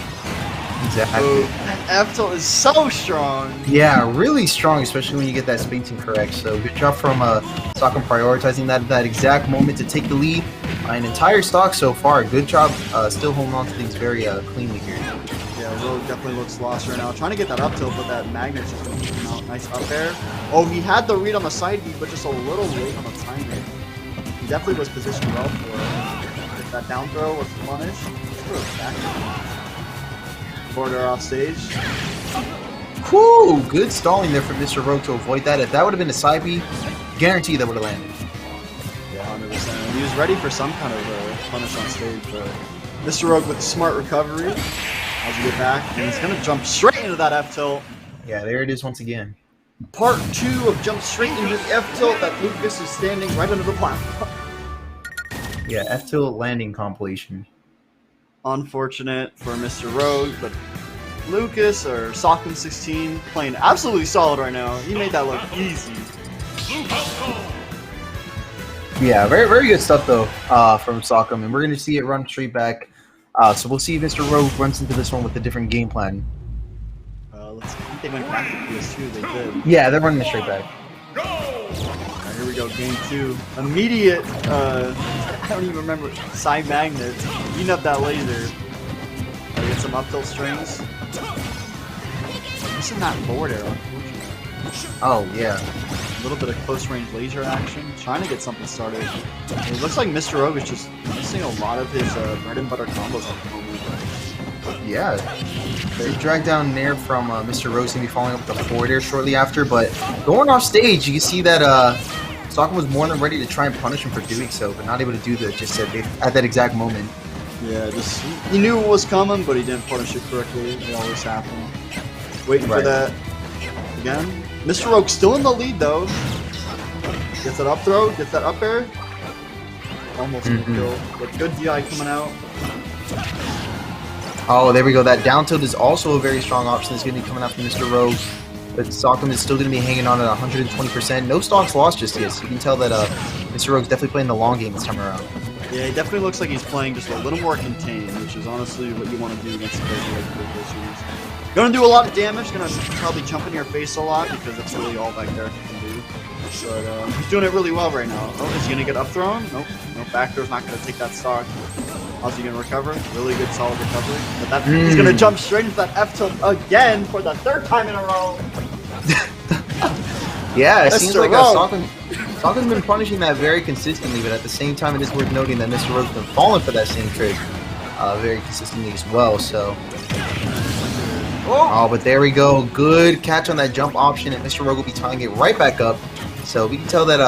Exactly. So, F tilt is so strong. Yeah, really strong, especially when you get that spacing correct. So good job from SAK prioritizing that exact moment to take the lead. An entire stock so far. Good job still holding on to things very cleanly here. Yeah, Rogue definitely looks lost right now. Trying to get that up tilt, but that magnet's just going to keep him out. Nice up air. Oh, he had the read on the side beat, but just a little late on the timing. He definitely was positioned well for it. If that down throw was punished, border off stage. Whew, good stalling there from Mr. Rogue to avoid that. If that would have been a side B, guaranteed that would have landed. Yeah, 100%. He was ready for some kind of punish on stage, but Mr. Rogue with smart recovery as you get back, and he's going to jump straight into that F tilt. Yeah, there it is once again. Part 2 of jump straight into the F tilt that Lucas is standing right under the platform. Yeah, F tilt landing compilation. Unfortunate for Mr. Rogue, but Lucas or SAK 16 playing absolutely solid right now. He made that look easy. Yeah, very very good stuff though from SAK, and we're going to see it run straight back. So we'll see if Mr. Rogue runs into this one with a different game plan. I think they went back to PS2. They did. Yeah, they're running it straight back. Right, here we go, game 2. Immediate. I don't even remember side magnet. Eating up that laser. Get some up tilt strings. Missing that forward arrow. Oh yeah. A little bit of close range laser action. Trying to get something started. It looks like Mr. Rogue is just missing a lot of his bread and butter combos at the moment. Yeah. They drag down Nair from Mr. Rogue's going to be following up with the forward air shortly after, but going off stage, you can see that SAK was more than ready to try and punish him for doing so, but not able to do that just at that exact moment. Yeah, just he knew it was coming, but he didn't punish it correctly. It always happens. Waiting for that again. Mr. Rogue still in the lead though. Gets that up throw, gets that up air. Almost a kill, but good DI coming out. Oh, there we go. That down tilt is also a very strong option that's going to be coming out from Mr. Rogue. But Sockum is still going to be hanging on at 120%. No stocks lost just yet, so you can tell that Mr. Rogue's definitely playing the long game this time around. Yeah, he definitely looks like he's playing just a little more contained, which is honestly what you want to do against the player like Coco series. Gonna do a lot of damage, gonna probably jump in your face a lot because that's really all that character can do. But he's doing it really well right now. Oh, is he gonna get up thrown? Nope. Nope, back throw's not gonna take that stock. How's he gonna recover? Really good solid recovery. But that he's gonna jump straight into that F tilt again for the 3rd time in a row. Yeah, it seems like Sockum's been punishing that very consistently, but at the same time it is worth noting that Mr. Rogue's been falling for that same trick very consistently as well, so... Oh, but there we go. Good catch on that jump option, and Mr. Rogue will be tying it right back up. So we can tell that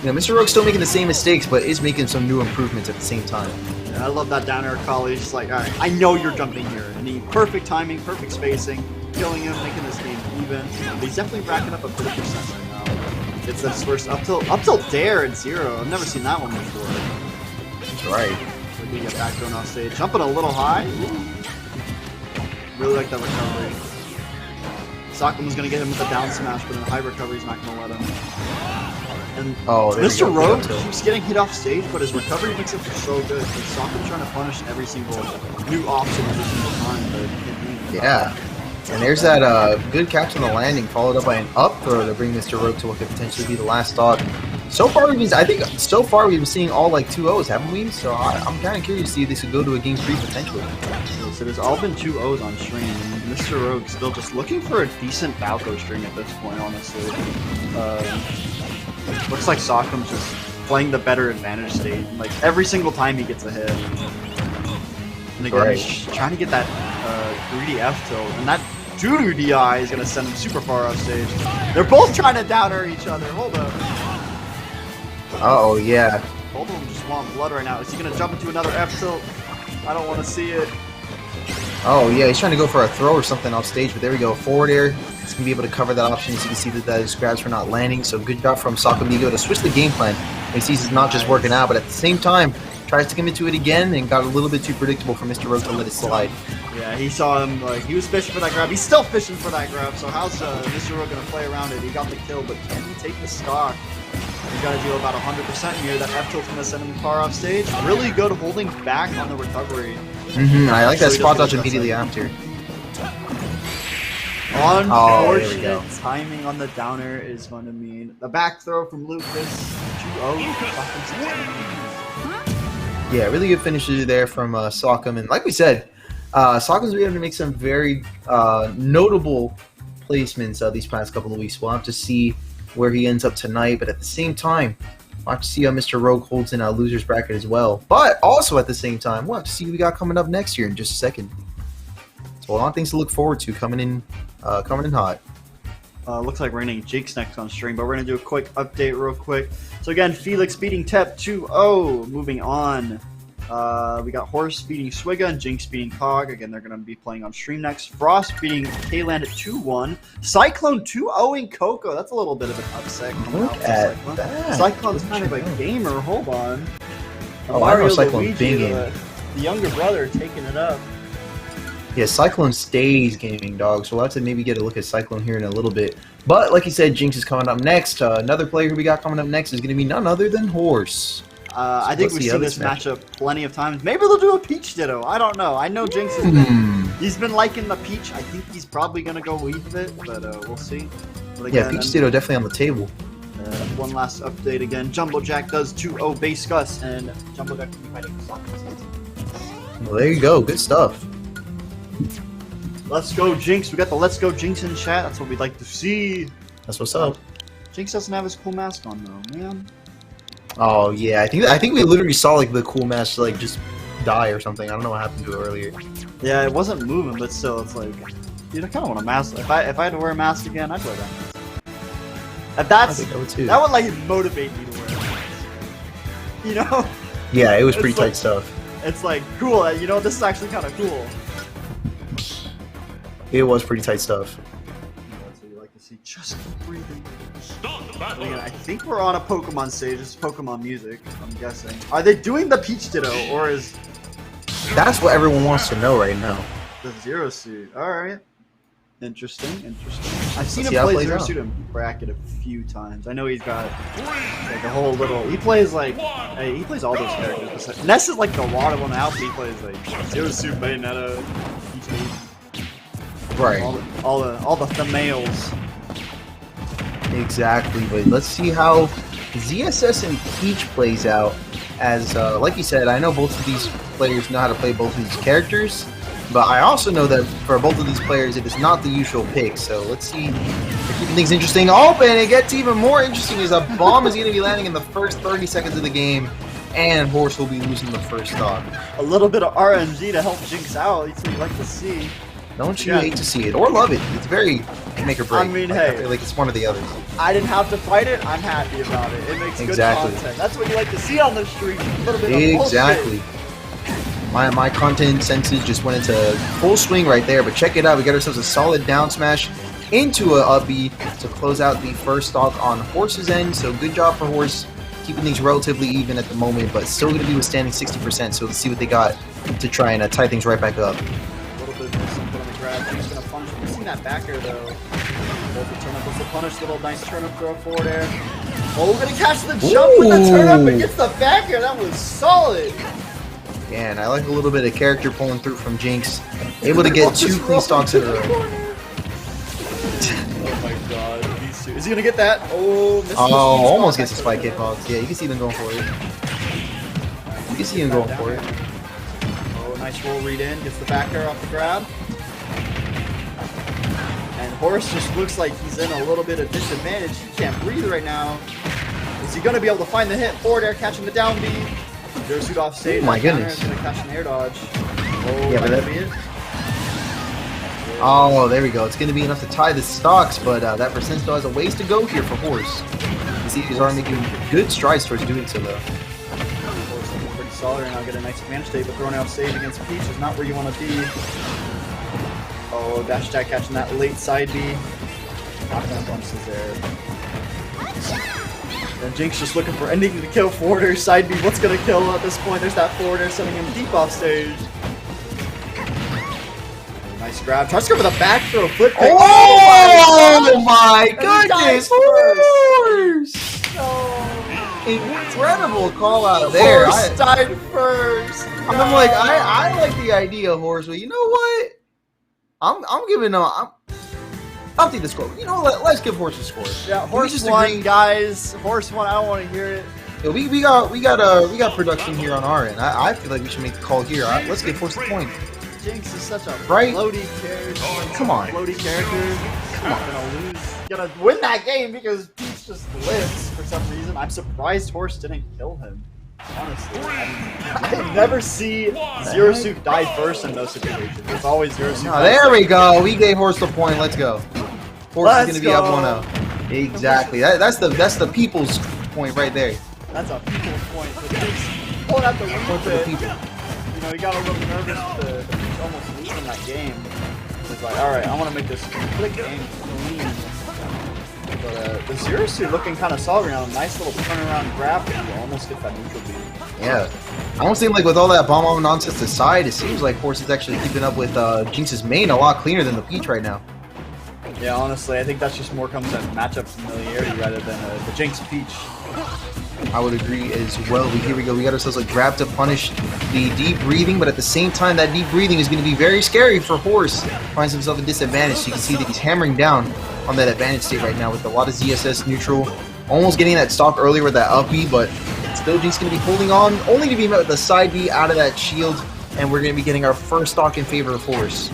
Mr. Rogue's still making the same mistakes, but is making some new improvements at the same time. Yeah, I love that down air call. He's just like, all right, I know you're jumping here. And he perfect timing, perfect spacing, killing him, making this game even. But he's definitely racking up a 50% right now. It's his first up tilt dare at 0. I've never seen that one before. That's right. So we get back going off stage, jumping a little high. Ooh. Really like that recovery. Sockum was going to get him with a down smash, but in high recovery, he's not going to let him. And Mr. Rogue keeps getting hit off stage, but his recovery makes it so good. Sockum's trying to punish every single new option every single time. But yeah. And there's that good catch on the landing, followed up by an up throw to bring Mr. Rogue to what could potentially be the last stock. So far, we've been seeing all like 2-0s, haven't we? So I'm kind of curious to see if this could go to a game 3 potentially. So there's all been 2-0s on stream, and Mr. Rogue's still just looking for a decent Valko stream at this point, honestly. Looks like Sockum's just playing the better advantage state. Like every single time he gets a hit. And again, he's trying to get that greedy F tilt, and that doo-doo DI is going to send him super far off stage. They're both trying to down air each other. Hold up. Uh-oh, yeah. Both of them just want blood right now. Is he going to jump into another F tilt? I don't want to see it. Oh, yeah, he's trying to go for a throw or something off stage, but there we go. Forward air. He's going to be able to cover that option. As you can see that his grabs for not landing, so good job from Sockum to be able to switch the game plan. He sees it's not just working out, but at the same time, tries to commit to it again and got a little bit too predictable for Mr. Rogue to let it slide. Yeah, he saw him, like, he was fishing for that grab. He's still fishing for that grab, so how's Mr. Rogue going to play around it? He got the kill, but can he take the stock? He's got to deal about 100% here. That F tilt's going to send him far off stage. Really good holding back on the recovery. I like that spot dodge immediately after. Unfortunate timing on the downer is going to mean the back throw from Lucas. 2-0. Yeah, really good finishes there from Sockum. And like we said, Sockum's been able to make some very notable placements these past couple of weeks. We'll have to see where he ends up tonight, but at the same time, we'll have to see how Mr. Rogue holds in a loser's bracket as well. But also at the same time, we'll have to see who we got coming up next year in just a second. So a lot of things to look forward to coming in hot. Looks like we're getting Jinx next on stream, but we're going to do a quick update real quick. So again, Felix beating Tep 2-0. Moving on. We got Horse beating Swigga and Jinx beating Cog. Again, they're going to be playing on stream next. Frost beating K-Land at 2-1. Cyclone 2-0ing Coco. That's a little bit of an upset. Look at that. Cyclone's kind of a gamer. Hold on. Oh, I know Cyclone's banging. The younger brother taking it up. Yeah, Cyclone stays gaming, dog. So we'll have to maybe get a look at Cyclone here in a little bit. But like you said, Jinx is coming up next. Another player who we got coming up next is going to be none other than Horse. I think we've seen this matchup plenty of times. Maybe they'll do a Peach Ditto. I don't know. I know Jinx has been liking the Peach. I think he's probably going to go with it, but we'll see. But again, yeah, Peach Ditto definitely on the table. One last update again. Jumbo Jack does 2-0 base Gus, and Jumbo Jack will be fighting Soccer. Well, there you go. Good stuff. Let's go, Jinx. We got the Let's Go Jinx in chat. That's what we'd like to see. That's what's up. Jinx doesn't have his cool mask on, though, man. Oh, yeah. I think we literally saw, like, the cool mask, like, just die or something. I don't know what happened to it earlier. Yeah, it wasn't moving, but still, it's like... Dude, I kind of want a mask. If I had to wear a mask again, I'd wear that mask. If that's... I think I would too. That would, like, motivate me to wear a mask. You know? Yeah, it was pretty tight stuff. It's like, cool, you know, this is actually kind of cool. It was pretty tight stuff. That's what you like to see. Just keep breathing. I think we're on a Pokemon stage. This is Pokemon music, I'm guessing. Are they doing the Peach Ditto, or is... That's what everyone wants to know right now. The Zero Suit. All right. Interesting. I've seen him play Zero Suit in bracket a few times. I know he's got like a whole little. He plays like he plays all those characters. Ness is like the water one out. He plays like Zero Suit, Bayonetta, right. All the males. Exactly. But let's see how ZSS and Peach plays out. As like you said, I know both of these players know how to play both of these characters. But I also know that for both of these players, it is not the usual pick. So let's see. They're keeping things interesting. Oh, and it gets even more interesting as a bomb is going to be landing in the first 30 seconds of the game. And Horse will be losing the first stock. A little bit of RNG to help Jinx out. That's what you like to see. Don't you hate to see it. Or love it. It's very make or break. I mean, like, hey. I feel like it's one of the others. I didn't have to fight it. I'm happy about it. It makes good content. That's what you like to see on the street. A little bit of bullshit. My content senses just went into full swing right there, but check it out. We got ourselves a solid down smash into a up B to close out the first stock on Horse's end. So good job for Horse, keeping things relatively even at the moment, but still going to be withstanding 60%. So let's see what they got to try and tie things right back up. A little bit of something on the grab. He's going to punish. We've seen that back air though. Both the turnip was the punish. Little nice turnip throw forward air. Oh, we're going to catch the jump with the turnip and gets the back air. That was solid. Yeah, and I like a little bit of character pulling through from Jinx. Able to get 2 clean stocks in a row. Oh my god. Is he going to get that? Oh, almost gets a spike hitbox. Yeah, you can see them going for it. You can see him going for it. Oh, nice roll read in. Gets the back air off the grab. And Horse just looks like he's in a little bit of disadvantage. He can't breathe right now. Is he going to be able to find the hit? Forward air catching the down B. Zero Suit off stage. Oh my goodness. Gonna catch an air dodge. Oh, yeah, but that... Oh, there we go. It's going to be enough to tie the stocks, but that percent still has a ways to go here for Horse. You see, he's already making good strides towards doing so, though. Horse looking pretty solid, and I'll get a nice advantage state, but throwing out stage against Peach is not where you want to be. Oh, dash attack catching that late side B. Not gonna bunches there. And Jinx just looking for anything to kill forward air, side B. What's gonna kill at this point? There's that forward air sending him deep off stage. Nice grab. Tries to go for the back throw, flip pick. Oh my goodness! Horse! No. Incredible call out there. Horse died first. I'm like, I like the idea of Horse, but you know what? I'm giving I'll take the score. You know what? Let's give Horse a score. Yeah, Horse won, guys. Horse won. I don't want to hear it. Yeah, we got production here on our end. I feel like we should make the call here. Let's give Horse the point. Jinx is such a floaty character. Come on. Floaty character. Come on. Gonna lose. Gonna win that game because Peach just lives for some reason. I'm surprised Horse didn't kill him. Honestly, I never see Zero Suit die first in those situations. It's always Zero Suit. Oh, there we go. We gave Horse the point. Let's go. Horse is gonna be up 1-0. Exactly. That's the people's point right there. That's a people's point. But Jinx pulling out the lead for the people. You know, he got a little nervous with the Peach almost losing that game. He's like, all right, I want to make this quick game clean. But the Zero Suit looking kind of solid right now. Nice little turnaround grab. You almost get that neutral beat. Yeah. I almost think like with all that bomb nonsense aside, it seems like Horse is actually keeping up with Jinx's main a lot cleaner than the Peach right now. Yeah, honestly, I think that's just more comes at matchup familiarity rather than the Jinx Peach. I would agree as well. But here we go. We got ourselves a grab to punish the deep breathing, but at the same time, that deep breathing is going to be very scary for Horse. Finds himself a disadvantage. So you can see that he's hammering down on that advantage state right now with a lot of ZSS neutral. Almost getting that stock earlier with that up B, but still Jinx going to be holding on, only to be met with the side B out of that shield, and we're going to be getting our first stock in favor of Horse.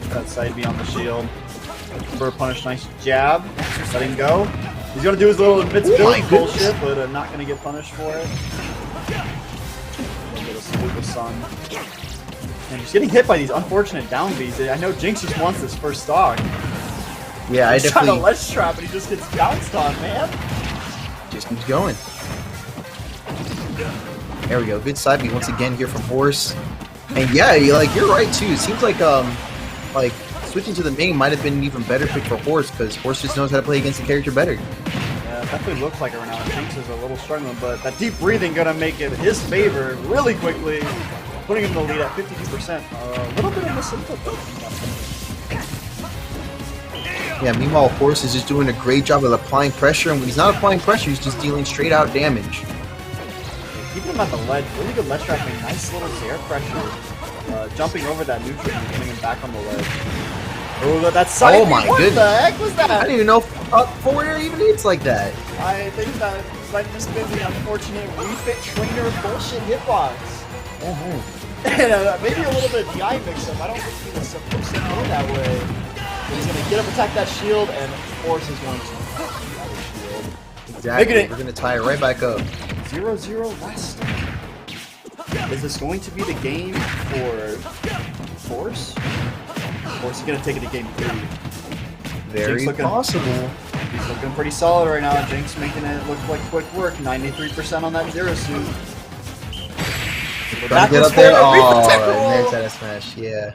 That side B on the shield. For punish, nice jab. Let him go. He's gonna do his little invincibility bullshit, but not gonna get punished for it. A little bit of salute the sun. And he's getting hit by these unfortunate down Bs. I know Jinx just wants this first stock. Yeah, he's trying to ledge trap, and he just gets bounced on, man. Just keeps going. There we go. Good side B once again here from Horse. And yeah, you're right too. It seems like switching to the main might have been an even better pick for Horse because Horse just knows how to play against the character better. Yeah, Yeah, it definitely looks like it right now. Jinx is a little struggling, but that deep breathing gonna make it his favor really quickly, putting him in the lead at 52%. A little bit of misinput though. Yeah, meanwhile, Horse is just doing a great job of applying pressure, and when he's not applying pressure, he's just dealing straight out damage. Keeping him at the ledge, really good ledge tracking, nice little air pressure. Jumping over that neutral and getting him back on the ledge. Oh, that's side. Oh my goodness. What the heck was that? I didn't even know forward air even hits like that. I think that might have just been the unfortunate refit trainer bullshit hitbox. And maybe a little bit of DI mix-up. I don't think he was supposed to go that way. But he's going to get up, attack that shield, and Force is going to attack the other shield. Exactly. We're going to tie it right back up. 0-0 last. Is this going to be the game for Force? Or is he going to take it to game 3? Very possible. He's looking pretty solid right now. Jinx making it look like quick work. 93% on that Zero suit. Trying to get up there. Oh, there's that smash. Yeah.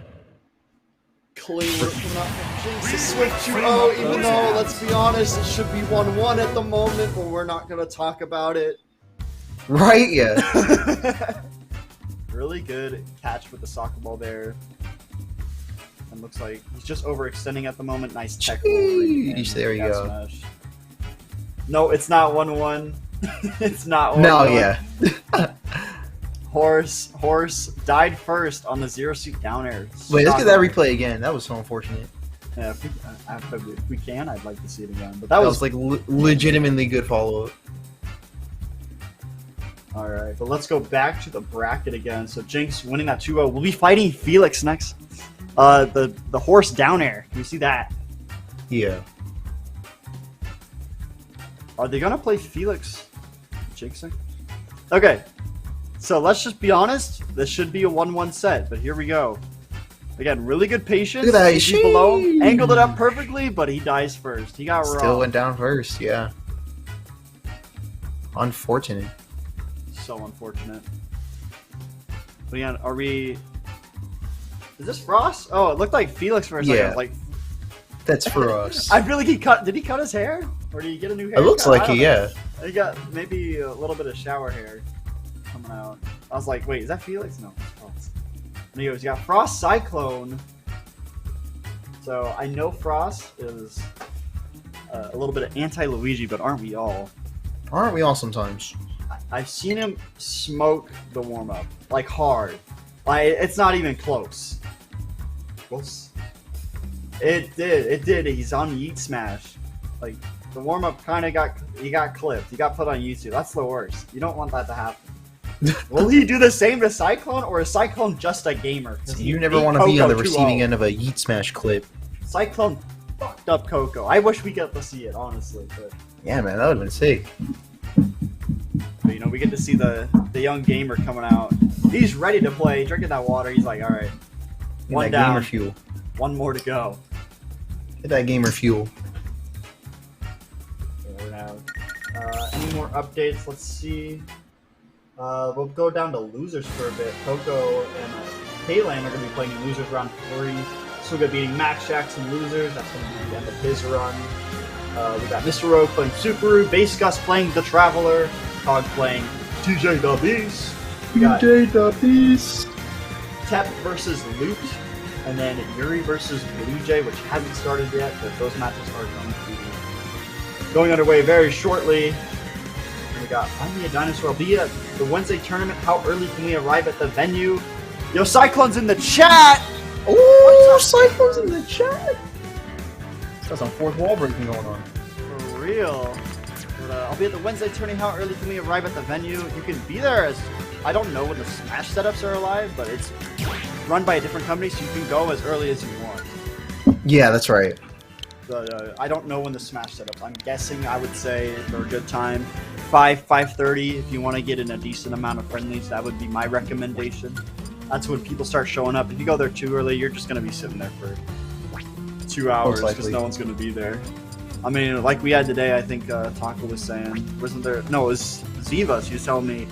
Clean work from that Jinx. A swift 2-0, even though, let's be honest, it should be 1-1 at the moment, but we're not going to talk about it. Right, yeah. Really good catch with the soccer ball there. And looks like he's just overextending at the moment. Nice tech. There you go. Smash. No, it's not 1-1. It's not 1-1. No, yeah. Horse died first on the Zero suit down air. Wait, let's get that replay again. That was so unfortunate. Yeah, if we can, I'd like to see it again. But that was like legitimately good follow-up. Alright, but let's go back to the bracket again. So Jinx winning that 2-0. We'll be fighting Felix next. The horse down air. Can you see that? Yeah. Are they gonna play Felix Jinxing? Okay. So let's just be honest. This should be a 1-1 set, but here we go. Again, really good patience. Look at that. He's below, angled it up perfectly, but he dies first. He got robbed. Still went down first, yeah. Unfortunate. So unfortunate. But yeah, are we... Is this Frost? Oh, it looked like Felix for a second. Yeah. Like... That's for us. I feel like he cut... Did he cut his hair? Or did he get a new hair? It looks like he, yeah. He got maybe a little bit of shower hair coming out. I was like, wait, is that Felix? No, it's Frost. Anyways, you got Frost Cyclone. So I know Frost is a little bit of anti-Luigi, but aren't we all? Aren't we all sometimes? I've seen him smoke the warm-up, like hard. Like, it's not even close. Close? It did. He's on Yeet Smash. Like, the warm-up kind of got clipped. He got put on YouTube. That's the worst. You don't want that to happen. Will he do the same to Cyclone, or is Cyclone just a gamer? You never want to be on the receiving end of a Yeet Smash clip. Cyclone fucked up Coco. I wish we got to see it, honestly. But... yeah, man, that would have been sick. But, you know, we get to see the young gamer coming out. He's ready to play, drinking that water. He's like, all right, one down, gamer fuel. One more to go. Get that gamer fuel. Any more updates? Let's see. We'll go down to losers for a bit. Coco and Kaylan are going to be playing in losers round 3. Suga beating Max Jackson losers. That's going to be the end of his run. We got Mr. Rogue playing Subaru, Base Gus playing The Traveler, Cog playing TJ the Beast. TJ the Beast. Tep versus Loot, and then Yuri versus Blue Jay, which hasn't started yet, but those matches are going to be going underway very shortly. And we got Find Me a Dinosaur. I'll be at the Wednesday tournament. How early can we arrive at the venue? Yo, Cyclone's in the chat! Ooh, Cyclone's in the chat! Got some fourth wall breaking going on. For real. But, I'll be at the Wednesday tourney. How early can we arrive at the venue? You can be there as... I don't know when the Smash setups are alive, but it's run by a different company, so you can go as early as you want. Yeah, that's right. But, I don't know when the Smash setups. I'm guessing I would say for a good time 5:30 if you want to get in a decent amount of friendlies. That would be my recommendation. That's when people start showing up. If you go there too early, you're just going to be sitting there for 2 hours because no one's going to be there. I mean, like we had today, I think Taco was saying, wasn't there? No, it was Ziva. She was telling me,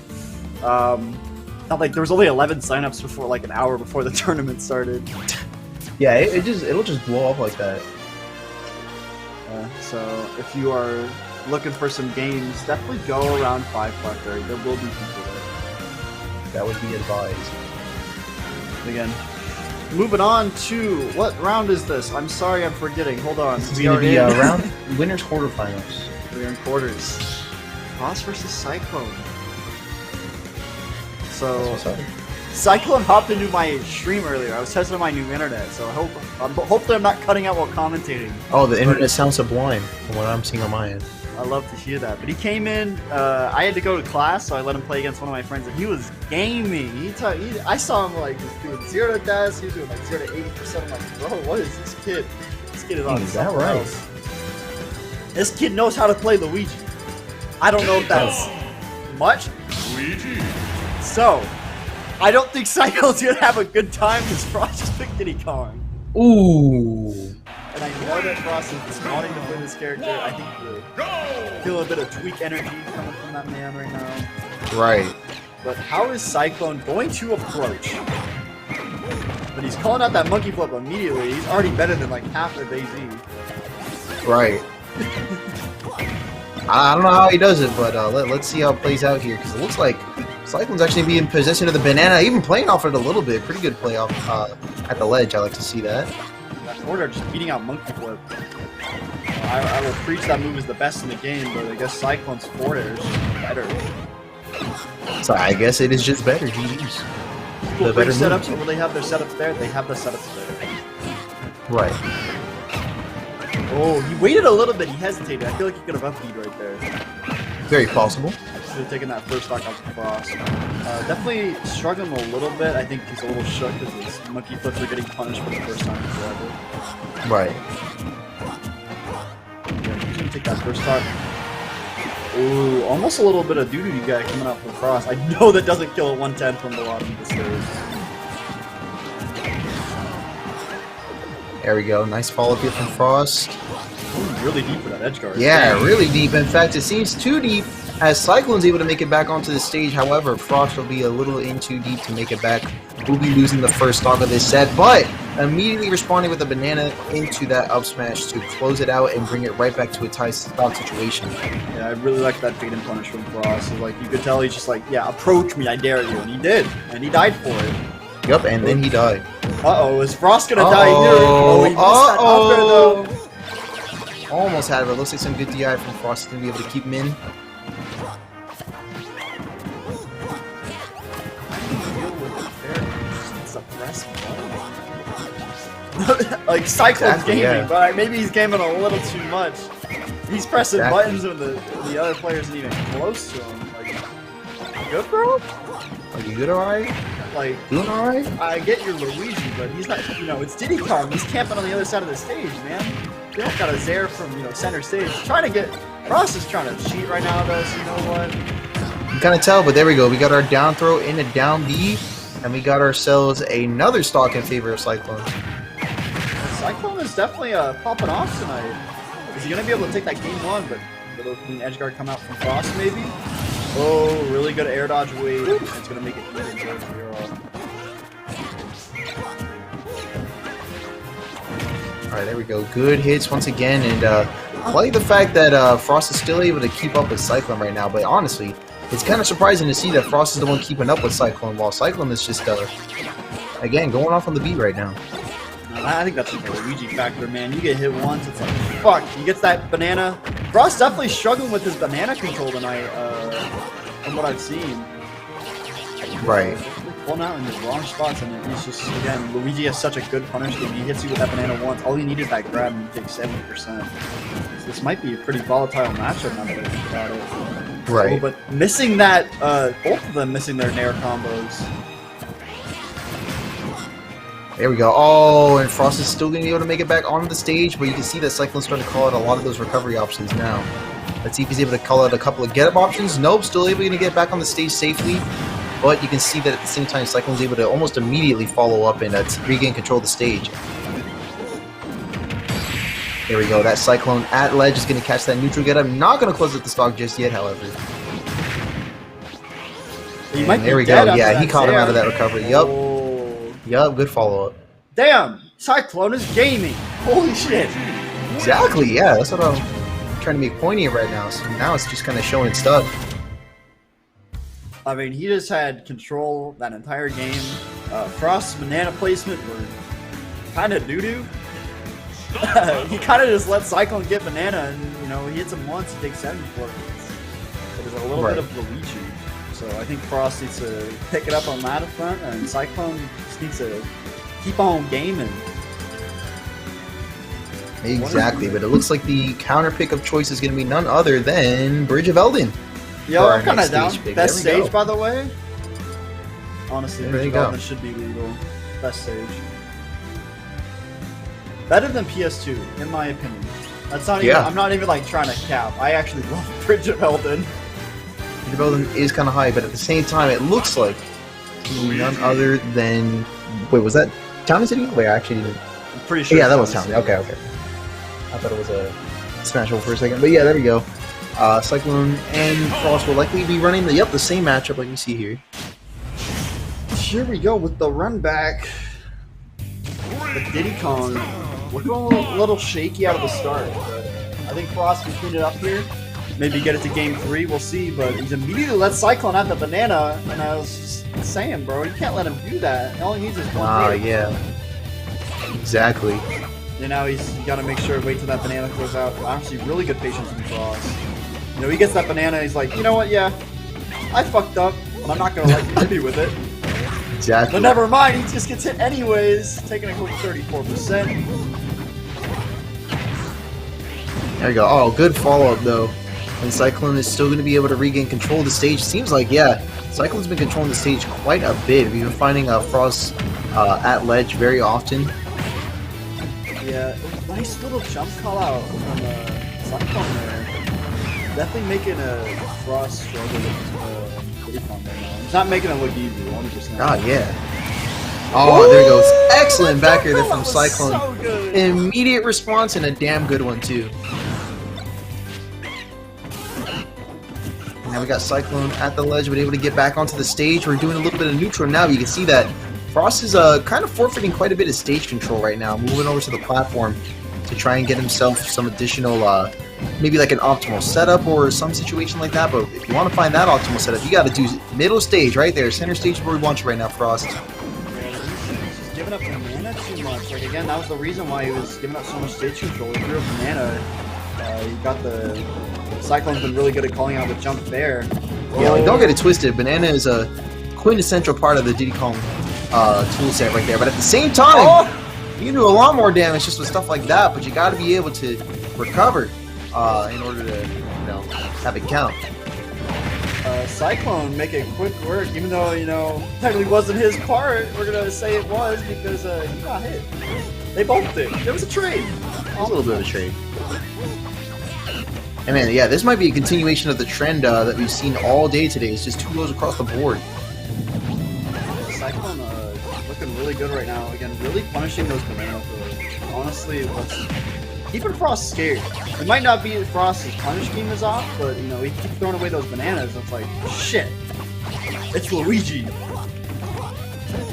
not like there was only 11 signups before, like an hour before the tournament started. Yeah, it'll just blow up like that. So if you are looking for some games, definitely go around 5 Blackberry. There will be people there. That would be advised. Again, moving on to what round is this? I'm sorry, I'm forgetting. Hold on. This is going to be round winners quarterfinals. We're in quarters. Frost versus Cyclone. So, Cyclone hopped into my stream earlier. I was testing my new internet, so hopefully I'm not cutting out while commentating. Oh, the internet sounds sublime from what I'm seeing on my end. I love to hear that. But he came in, I had to go to class, so I let him play against one of my friends, and he was gaming. I saw him like just doing 0 to deaths, he was doing like 0 to 80%. I'm like, bro, what is this kid? This kid is on something else. This kid knows how to play Luigi. I don't know if that's much. Luigi. So, I don't think Cyclone's gonna have a good time because Frost just picked Diddy Kong. Ooh. And I know that Frost is wanting to play this character. I think we're feeling a bit of tweak energy coming from that man right now. Right. But how is Cyclone going to approach? But he's calling out that monkey flip immediately. He's already better than like half of AZ. Right. I don't know how he does it, but let's see how it plays out here, because it looks like Cyclone's actually being in possession of the banana, even playing off it a little bit. Pretty good play off at the ledge. I like to see that. That order just beating out monkey flip. I will preach that move is the best in the game, but I guess Cyclone's forward air is better. So I guess it is just better. GG's. People bring setups, or will they have their setups there? They have the setups there. Right. Oh, he waited a little bit. He hesitated. I feel like he could have up-beat right there. Very possible. Should have taken that first stock out to Frost. Definitely struggling a little bit. I think he's a little shook because his monkey flips are getting punished for the first time in forever. Right. Yeah, he's going to take that first stock. Ooh, almost a little bit of doo-doo guy coming out from Frost. I know that doesn't kill a 110 from the bottom of the stairs. There we go. Nice follow-up here from Frost. Ooh, really deep for that edge guard. Yeah, really deep. In fact, it seems too deep as Cyclone's able to make it back onto the stage. However, Frost will be a little in too deep to make it back. We'll be losing the first stock of this set, but immediately responding with a banana into that up smash to close it out and bring it right back to a tie stock situation. Yeah, I really like that bait and punish from Frost. So, like, you could tell he's just like, yeah, approach me, I dare you. And he did. And he died for it. Yep, and then he died. Uh-oh, is Frost gonna die here? Oh, he missed that up there, though. Almost had it, but it looks like some good DI from Frost to be able to keep him in. Like Cyclone's gaming, but maybe he's gaming a little too much. He's pressing buttons when the other players aren't even close to him. Like, you good, bro? Are you good, alright? Like, doing alright? I get your Luigi, but he's not, you know, it's Diddy Kong. He's camping on the other side of the stage, man. You don't got a Zaire from, you know, center stage. Trying to get, Frost is trying to cheat right now, though, so you know what? You kind of tell, but there we go. We got our down throw in a down B, and we got ourselves another stock in favor of Cyclone. Cyclone is definitely popping off tonight. Is he going to be able to take that game one, but little clean edge guard come out from Frost, maybe? Oh, really good air dodge wave. It's going to make it even good for your Alright, there we go. Good hits once again, and I like the fact that Frost is still able to keep up with Cyclone right now, but honestly, it's kind of surprising to see that Frost is the one keeping up with Cyclone, while Cyclone is just, again, going off on the beat right now. I think that's like a Luigi factor, man. You get hit once, it's like, fuck. He gets that banana. Frost definitely struggling with his banana control tonight, from what I've seen. Right. Pulling out in the wrong spots, and then he's just, again, Luigi has such a good punish that he hits you with that banana once. All you need is that grab, and you take 70%. So this might be a pretty volatile matchup now that I think about it. Right. Oh, but missing that, both of them missing their Nair combos. There we go. Oh, and Frost is still going to be able to make it back onto the stage, but you can see that Cyclone's starting to call out a lot of those recovery options now. Let's see if he's able to call out a couple of get-up options. Nope, still able to get back on the stage safely. But you can see that at the same time, Cyclone's able to almost immediately follow up and regain control of the stage. There we go. That Cyclone at ledge is going to catch that neutral get-up. Not going to close out the stock just yet, however. There we go. Yeah, he caught him out of that recovery. Yup. Yup, good follow-up. Damn! Cyclone is gaming! Holy shit! Exactly, yeah, that's what I'm trying to make pointy right now, so now it's just kind of showing stuff. I mean, he just had control that entire game. Frost's banana placement were kind of doo-doo. He kind of just let Cyclone get banana, and you know, he hits him once, he takes 7 for it. So there's a little bit of Luigi. So I think Frost needs to pick it up on that front, and Cyclone just needs to keep on gaming. Exactly, but it looks like the counter pick of choice is going to be none other than Bridge of Elden. Yo, I'm kind of down. Best stage, by the way. Honestly, Bridge of Elden should be legal. Best stage. Better than PS2, in my opinion. That's not even. I'm not even like trying to cap. I actually love Bridge of Elden. Bridge of Elden is kind of high, but at the same time, it looks like none other than. Wait, was that Town City? Wait, I actually didn't. I'm pretty sure. Yeah, that was Town City. Okay. I thought it was a Smashville for a second, but yeah, there we go. Cyclone and Frost will likely be running the same matchup like you see here. Here we go with the run back. The Diddy Kong looking a little shaky out of the start, but I think Frost can clean it up here. Maybe get it to game 3, we'll see, but he's immediately let Cyclone have the banana, and I was just saying, bro, you can't let him do that. All he needs is one hit. Yeah. Exactly. And now you got to make sure, wait till that banana goes out. Honestly, really good patience from Frost. You know, he gets that banana, he's like, you know what, yeah, I fucked up, but I'm not going to let you hit me with it. Exactly. But never mind, he just gets hit anyways, taking a quick 34%. There you go. Oh, good follow-up, though. And Cyclone is still going to be able to regain control of the stage. Seems like, yeah, Cyclone's been controlling the stage quite a bit. We've been finding Frost at ledge very often. Yeah, nice little jump call out from Cyclone there. Definitely making a Frost struggle with Diddy Kong right now. He's not making it look easy, 100%. God, yeah. Oh, there he goes. Excellent back air there from Cyclone. So good. Immediate response and a damn good one, too. Now we got Cyclone at the ledge, but able to get back onto the stage. We're doing a little bit of neutral now. You can see that Frost is kind of forfeiting quite a bit of stage control right now, moving over to the platform to try and get himself some additional, maybe like an optimal setup or some situation like that. But if you want to find that optimal setup, you got to do middle stage right there. Center stage is where we want you right now, Frost. Yeah, he's just giving up banana too much. Like, again, that was the reason why he was giving up so much stage control. He threw up banana. He got the... Cyclone's been really good at calling out the jump there. Yeah, like, don't get it twisted. Banana is a quintessential part of the Diddy Kong tool set right there. But at the same time, you can do a lot more damage just with stuff like that. But you got to be able to recover in order to, you know, have it count. Cyclone making quick work, even though, you know, technically wasn't his part. We're gonna say it was because he got hit. They both did. It was a trade. It was a little bit of a trade. And man, yeah, this might be a continuation of the trend that we've seen all day today. It's just 2 lows across the board. Cyclone looking really good right now. Again, really punishing those banana throws. Honestly, what's keeping Frost scared. It might not be that Frost's punish scheme is off, but you know, he keeps throwing away those bananas. It's like, shit, it's Luigi.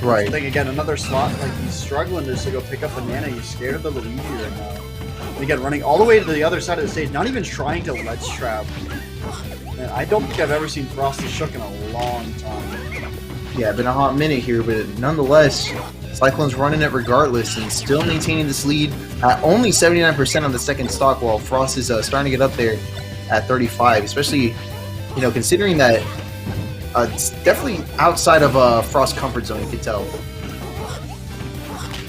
Right. I think again, another slot, like he's struggling just to go pick up banana. He's scared of the Luigi right now. And again, running all the way to the other side of the stage, not even trying to ledge trap. Man, I don't think I've ever seen Frost this shook in a long time. Yeah, been a hot minute here, but nonetheless, Cyclone's running it regardless and still maintaining this lead at only 79% on the second stock, while Frost is starting to get up there at 35, especially, you know, considering that it's definitely outside of Frost's comfort zone, you can tell.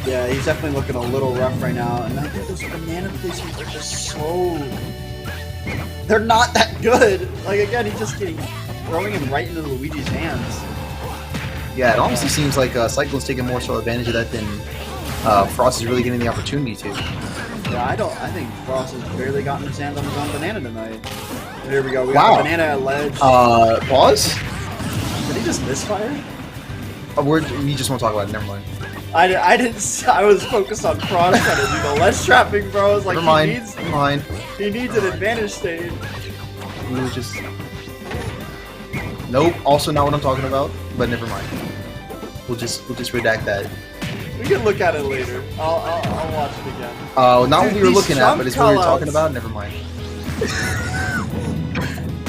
Yeah, he's definitely looking a little rough right now, and I think those banana placements are just so... They're not that good! Like, again, he's just throwing him right into Luigi's hands. Yeah, it honestly seems like Cyclone's taking more so advantage of that than Frost is really getting the opportunity to. Yeah, I think Frost has barely gotten his hands on his own banana tonight. Here we go, we got the banana at ledge. Pause? Did he just misfire? We just won't talk about it, never mind. I didn't. I was focused on Frost trying to do the ledge trapping, bro. It's like never mind. He needs an advantage stage. He was just. Nope. Also not what I'm talking about. But never mind. We'll just redact that. We can look at it later. I'll watch it again. Not what we were looking at, but it's what we were talking about. Never mind.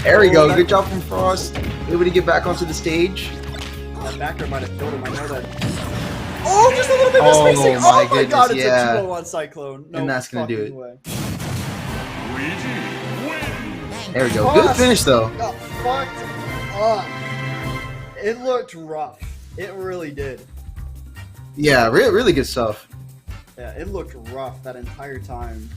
There we go. Good job from Frost. Able to get back onto the stage. That backer might have killed him. I know that. Oh, just a little bit of spacing. Oh my god, it's a 2-0-1 Cyclone. No, and that's going to do it. Way. There we go. Good finish, though. Got fucked up. It looked rough. It really did. Yeah, really good stuff. Yeah, it looked rough that entire time.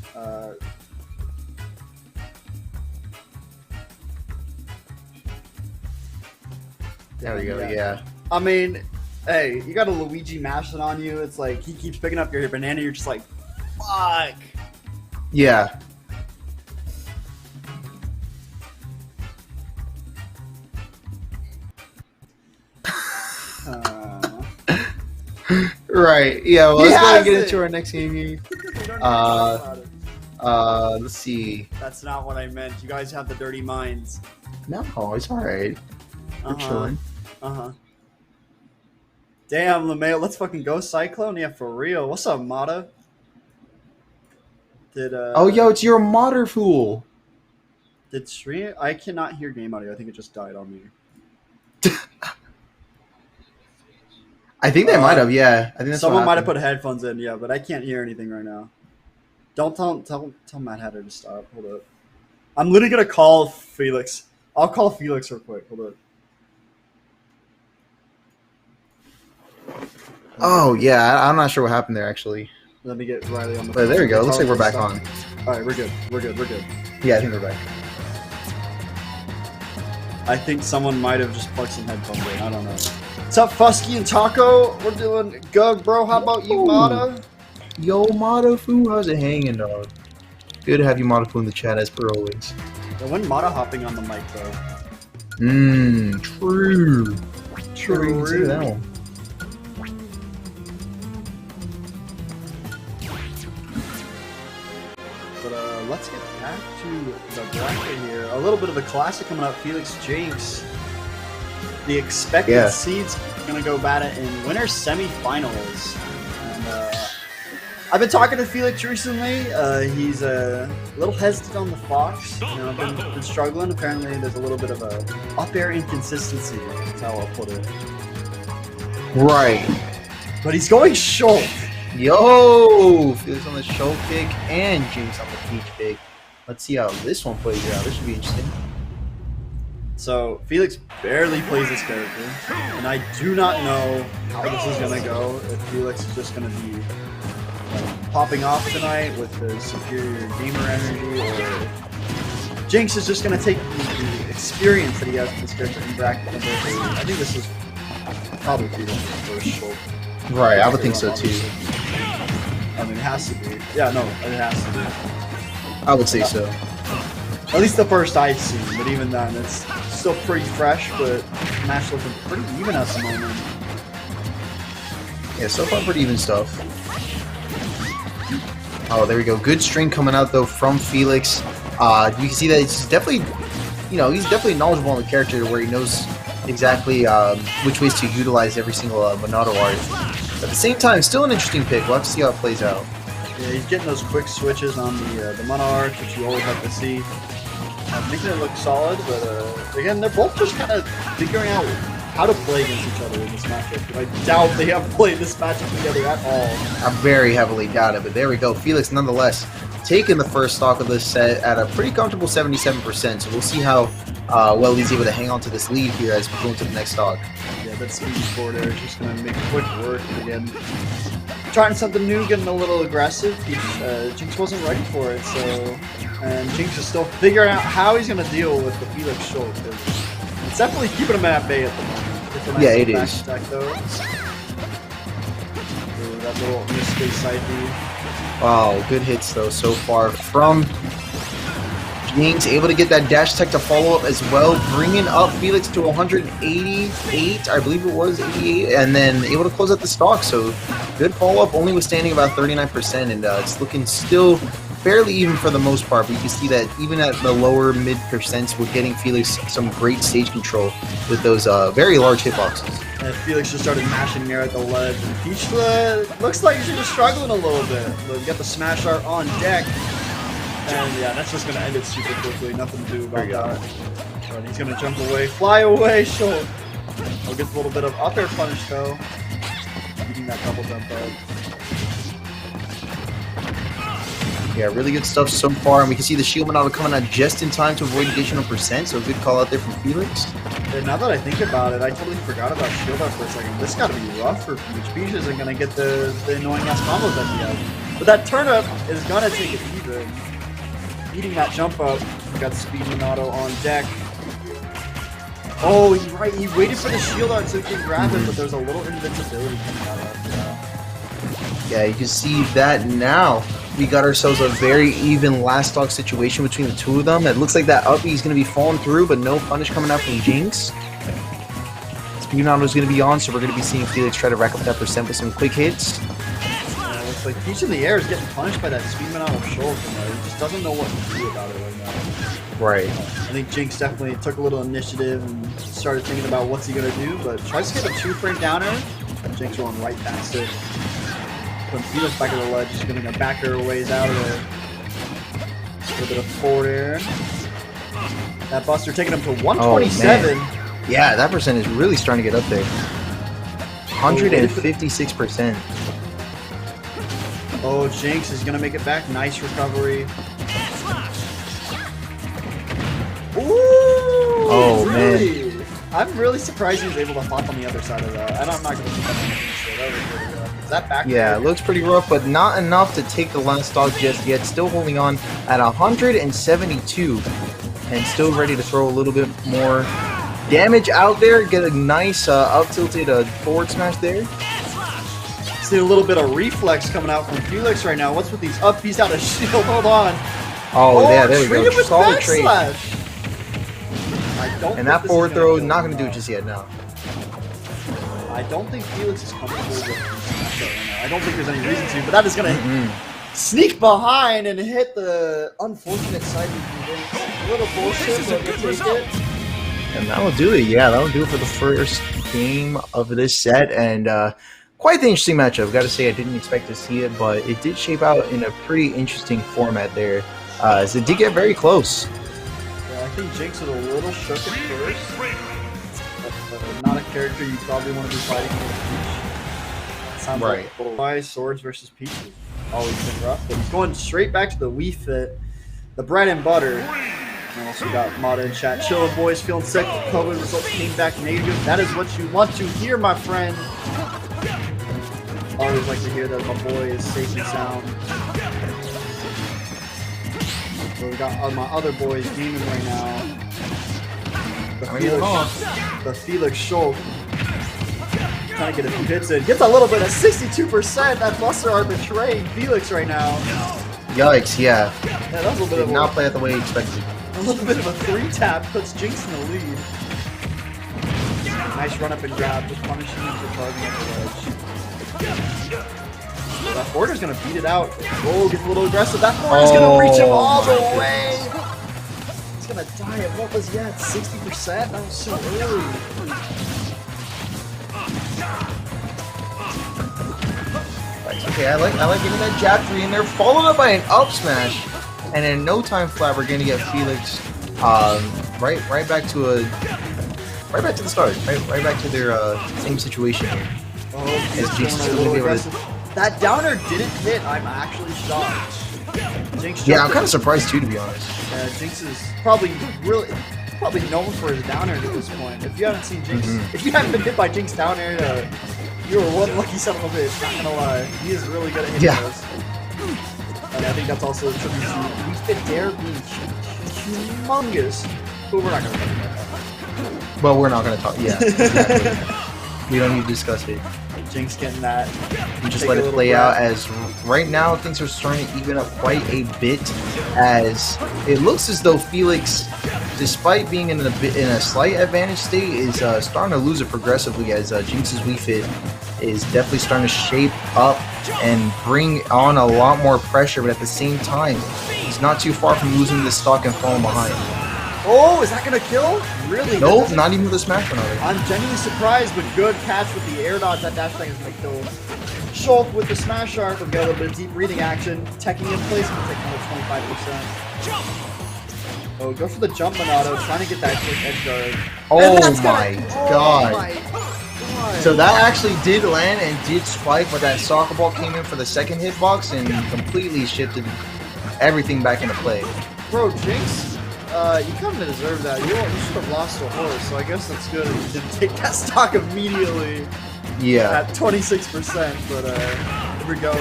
There we go, yeah. I mean, hey, you got a Luigi mashing on you. It's like he keeps picking up your banana. You're just like, fuck. Yeah. Right. Yeah. Well, let's go ahead and get into our next game here. Let's see. That's not what I meant. You guys have the dirty minds. No, it's all right. We're chilling. Damn, LeMayo, let's fucking go Cyclone. Yeah, for real. What's up, Mata? Oh, yo, it's your modder fool. Did stream? I cannot hear game audio. I think it just died on me. I think they might have. Yeah, I think that's someone might have put headphones in. Yeah, but I can't hear anything right now. Don't tell Mad Hatter to stop. Hold up. I'm literally gonna call Felix. I'll call Felix real quick. Hold up. Oh yeah, I'm not sure what happened there actually. Let me get Riley on the phone. There we go. Looks like we're back on. All right, we're good. Yeah, I think we're back. I think someone might have just plugged some headphones in. I don't know. What's up, Fusky and Taco? We're doing good, bro. How about you, Mata? Yo, Mata Fu, how's it hanging, dog? Good to have you, Mata Fu, in the chat as per always. Yeah, when Mata hopping on the mic, though. True. True. That one. But let's get back to the bracket here. A little bit of a classic coming up. Felix Jinx. The expected seeds going to go bat it in winner semifinals. And I've been talking to Felix recently. He's a little hesitant on the Fox. You know, been struggling. Apparently, there's a little bit of a up air inconsistency. That's how I'll put it. Right. But he's going short. Yo, Felix on the show pick and Jinx on the peach pick. Let's see how this one plays out. This should be interesting. So, Felix barely plays this character, and I do not know how this is going to go, if Felix is just going to be popping off tonight with the superior gamer energy, or if Jinx is just going to take the experience that he has with this character and bracket him. I think this is probably Felix's first short. Right, I would think so too. I mean, it has to be. Yeah, no, it has to be. I would say so. At least the first I've seen, but even then, it's still pretty fresh, but match looking pretty even at the moment. Yeah, so far pretty even stuff. Oh, there we go. Good string coming out, though, from Felix. You can see that it's definitely, he's definitely knowledgeable on the character where he knows exactly which ways to utilize every single Monado art. At the same time, still an interesting pick. We'll have to see how it plays out. Yeah, he's getting those quick switches on the mono arts, which you always have to see. Making it look solid, but again, they're both just kind of figuring out how to play against each other in this matchup. I doubt they have played this matchup together at all. I very heavily doubt it, but there we go. Felix, nonetheless, taking the first stock of this set at a pretty comfortable 77%, so we'll see how well he's able to hang on to this lead here as we go into the next stock. Yeah, that speed forward air is just going to make quick work again. Trying something new, getting a little aggressive. Jinx wasn't ready for it, so... And Jinx is still figuring out how he's going to deal with the Felix short. It's definitely keeping him at bay at the moment. It's a nice it is. Attack, though. Ooh, that little mid-space side B. Wow, good hits, though, so far from Jinx. Able to get that dash tech to follow up as well, bringing up Felix to 188, I believe it was, 88, and then able to close out the stock. So good follow-up, only withstanding about 39%, and it's looking still fairly even for the most part, but you can see that even at the lower mid percents, we're getting Felix some great stage control with those very large hitboxes. And Felix just started mashing here at the ledge, and Peach looks like he's just struggling a little bit. But got the smash art on deck. And yeah, that's just gonna end it super quickly. Nothing to do about that. But he's gonna jump away, fly away, Schultz. He'll get a little bit of up air punish though. Eating that double jump up. Yeah, really good stuff so far, and we can see the shield Monado coming out just in time to avoid additional percent, so a good call out there from Felix. Yeah, now that I think about it, I totally forgot about shield up for a second. This gotta be rough for Peach. Peach isn't gonna get the annoying ass combos that he has. But that turnip is gonna take it even. Eating that jump up, got speed Monado on deck. Oh, he waited for the shield art so he can grab it, but there's a little invincibility coming out of it. Yeah, you can see that now. We got ourselves a very even last stock situation between the two of them. It looks like that up is going to be falling through, but no punish coming out from Jinx. Speed Monado is going to be on, so we're going to be seeing Felix try to rack up that percent with some quick hits. Yeah, it looks like Peach in the air is getting punished by that speed Monado Schultz, and he just doesn't know what to do about it right now. Right. I think Jinx definitely took a little initiative and started thinking about what's he going to do, but tries to get a 2-frame downer. Jinx rolling right past it. When Felix back of the ledge, he's going to back her ways out of there. A little bit of forward air. That Buster taking him to 127. Oh, yeah, that percent is really starting to get up there. 156%. Oh, Jinx is going to make it back. Nice recovery. Ooh! Oh, really? man. I'm really surprised he was able to hop on the other side of that. And I'm not going to put that on the so that was pretty good. Is that back? Yeah, it looks pretty rough, but not enough to take the last stock just yet. Still holding on at 172 and still ready to throw a little bit more damage out there. Get a nice up tilted forward smash there. See a little bit of reflex coming out from Felix right now. What's with these up? He's out of shield. Hold on. Oh, yeah, there we go. With Solid trade. And that forward throw is not going to do it just yet now. I don't think Felix is comfortable with this matchup right now. I don't think there's any reason to, but that is going to sneak behind and hit the unfortunate side of a little bullshit, but we'll take it. And that'll do it. Yeah, that'll do it for the first game of this set. And quite the interesting matchup. Got to say, I didn't expect to see it, but it did shape out in a pretty interesting format there. So it did get very close. Yeah, I think Jinx was a little shook at first. Not a character you probably want to be fighting with Peach. Sounds right. Like why swords versus Peach has always been rough, but he's going straight back to the Wii Fit, the bread and butter. And also got Mata in chat. Chillin' boys, feeling sick. COVID results came back negative. That is what you want to hear, my friend. Always like to hear that my boy is safe and sound. So we got my other boys gaming right now. The Felix Schultz trying to get a few hits in. Gets a little bit of 62%. That Buster are betraying Felix right now. Yikes, yeah. Yeah, that was a little bit Did not play out the way he expected. A little bit of a 3-tap puts Jinx in the lead. Nice run up and grab, just punishing him for charging up the ledge. So that forwarder's gonna beat it out. Oh, gets a little aggressive. That forwarder's gonna reach him all the way. He's gonna die at what was at 60%? That was so early. Okay, I like getting that jab 3 in there, followed up by an up smash, and in no time flat, we're gonna get Felix right back to the start, right back to their same situation here. Oh, Jinx a little aggressive. That downer didn't hit. I'm actually shocked. Jinx I'm kind of surprised too, to be honest. Yeah, Jinx is probably known for his down air at this point. If you haven't seen Jinx, if you haven't been hit by Jinx down air, you are one lucky son of a bitch. Not gonna lie, he is really good at hitting those. And I think that's also a tribute to Wii Fit Dare being humongous. But we're not gonna talk about that. Well, we're not gonna talk. Yeah, exactly. We don't need to discuss it. Jinx getting that. We just let it play out, as right now things are starting to even up quite a bit, as it looks as though Felix, despite being in a slight advantage state, is starting to lose it progressively, as Jinx's Wii Fit is definitely starting to shape up and bring on a lot more pressure, but at the same time, he's not too far from losing this stock and falling behind. Oh, is that gonna kill? Really? Nope, not even with a smash run. I'm genuinely surprised, but good catch with the air dodge. That dash thing is gonna kill Schultz with the smash art. We'll get a little bit of deep breathing action. Teching in place, and taking 35%. Oh, go for the jump Monado, trying to get that quick edge guard. Oh my god. So that actually did land and did spike, but that soccer ball came in for the second hitbox and completely shifted everything back into play. Bro, Jinx, you kind of deserve that. You should have lost a horse, so I guess that's good if you didn't take that stock immediately. Yeah. At 26%, but here we go.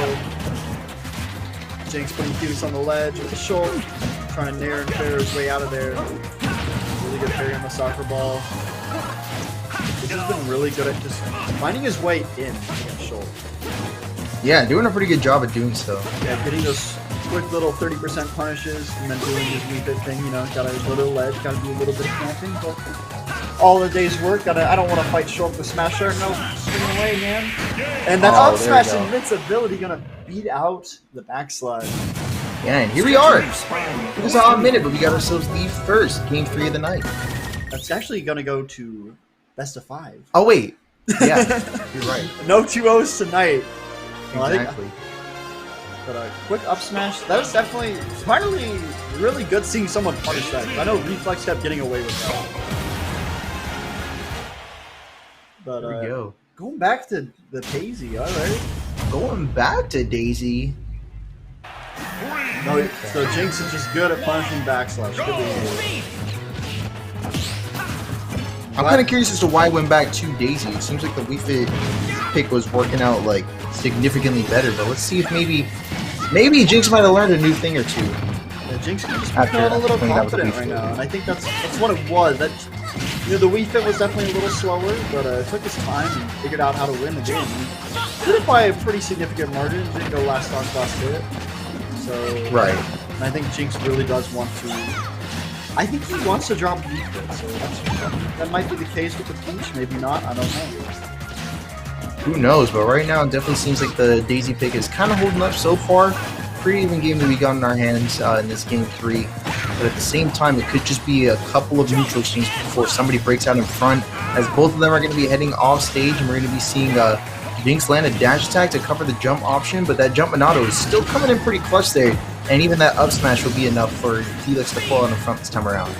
Jinx putting Felix on the ledge with the short, trying to nair and fair his way out of there. Really good parry on the soccer ball. He's just been really good at just finding his way in against Schultz. Yeah, doing a pretty good job at doing so. Yeah, getting those quick little 30% punishes and then doing his wee bit thing, you know, gotta go to the ledge, gotta do a little bit of camping, but all the day's work, I don't want to fight Schultz with Smash Art, no, swinging away, man. And that up smash invincibility gonna beat out the backslide. Yeah, and here we are. It was a hot minute, but we got ourselves the first game 3 of the night. That's actually gonna go to best of 5. Oh wait, yeah, you're right. No 2-0s tonight. Exactly. But a quick up smash, that was definitely, finally, really good seeing someone punish that. I know Reflex kept getting away with that. But there we go. Going back to the Daisy, alright. Going back to Daisy. No, so Jinx is just good at punishing backslash. Good I'm kind of curious as to why I went back to Daisy. It seems like the Wii Fit pick was working out like significantly better, but let's see if maybe Jinx might have learned a new thing or two. Yeah, Jinx is just feeling a little confident right now, and I think that's what it was. That, you know, the Wii Fit was definitely a little slower, but it took his time and figured out how to win the game. Did it by a pretty significant margin. Didn't go last hit. So right. And I think Jinx really does want to. I think he wants to drop Wii Fit, so that might be the case with the Peach. Maybe not. I don't know. Who knows? But right now, it definitely seems like the Daisy pick is kind of holding up so far. Pretty even game that we got in our hands in this game 3. But at the same time, it could just be a couple of neutral exchanges before somebody breaks out in front, as both of them are going to be heading off stage, and we're going to be seeing Jinx land a dash attack to cover the jump option, but that jump Monado is still coming in pretty clutch there, and even that up smash will be enough for Felix to pull out in front this time around.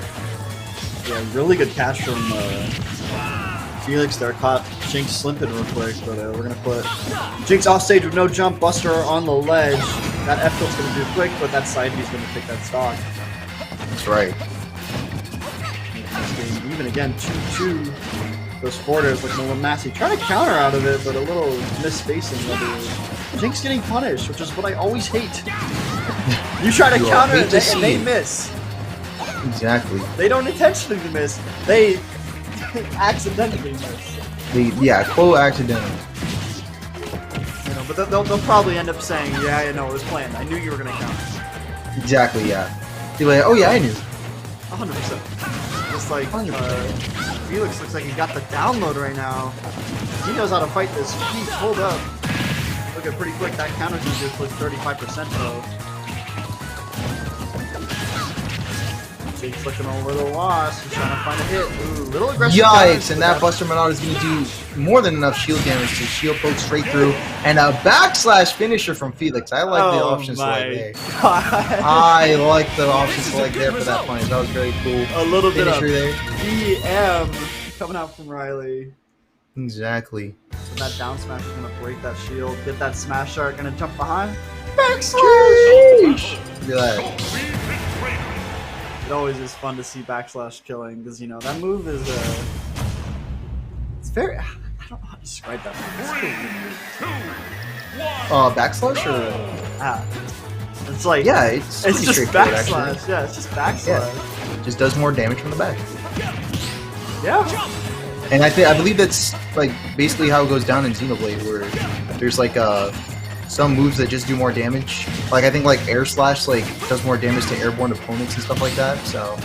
Yeah, really good catch from Felix there, caught Jinx slipping real quick, but we're going to put Jinx off stage with no jump, Buster on the ledge. That F tilt's going to do quick, but that side B's going to take that stock. That's right. Even again, 2-2. Those forwarders looking a little nasty. Trying to counter out of it, but a little misspacing. Jinx getting punished, which is what I always hate. You try to counter it and they miss. Exactly. They don't intentionally miss. They accidentally miss. Yeah, quote accidentally. You know, but they'll probably end up saying, yeah, I know, it was planned. I knew you were going to counter. Exactly, yeah. You're like, oh yeah, I knew. 100%. Just like, Felix looks like he got the download right now. He knows how to fight this. He's hold up. Look at pretty quick. That counter can just look 35% though. Jake's looking a little lost. He's trying to find a hit. Ooh, little aggressive. Yikes! And that Buster Monado is going to do more than enough shield damage to shield poke straight through. And a backslash finisher from Felix. I like the option select there. I like the option select there for that punish. That was very cool. A little bit of there. DM coming out from Riley. Exactly. So that down smash is going to break that shield. Get that smash art. Going to jump behind. Backslash! Look at that. It always is fun to see backslash killing because, you know, that move is it's very, I don't know how to describe that move. Backslash or? It's like, yeah, it's just backslash. Actually. Yeah, it's just backslash. Yeah. Just does more damage from the back. Yeah. And I believe that's like basically how it goes down in Xenoblade, where there's like some moves that just do more damage. Like I think like air slash like does more damage to airborne opponents and stuff like that. So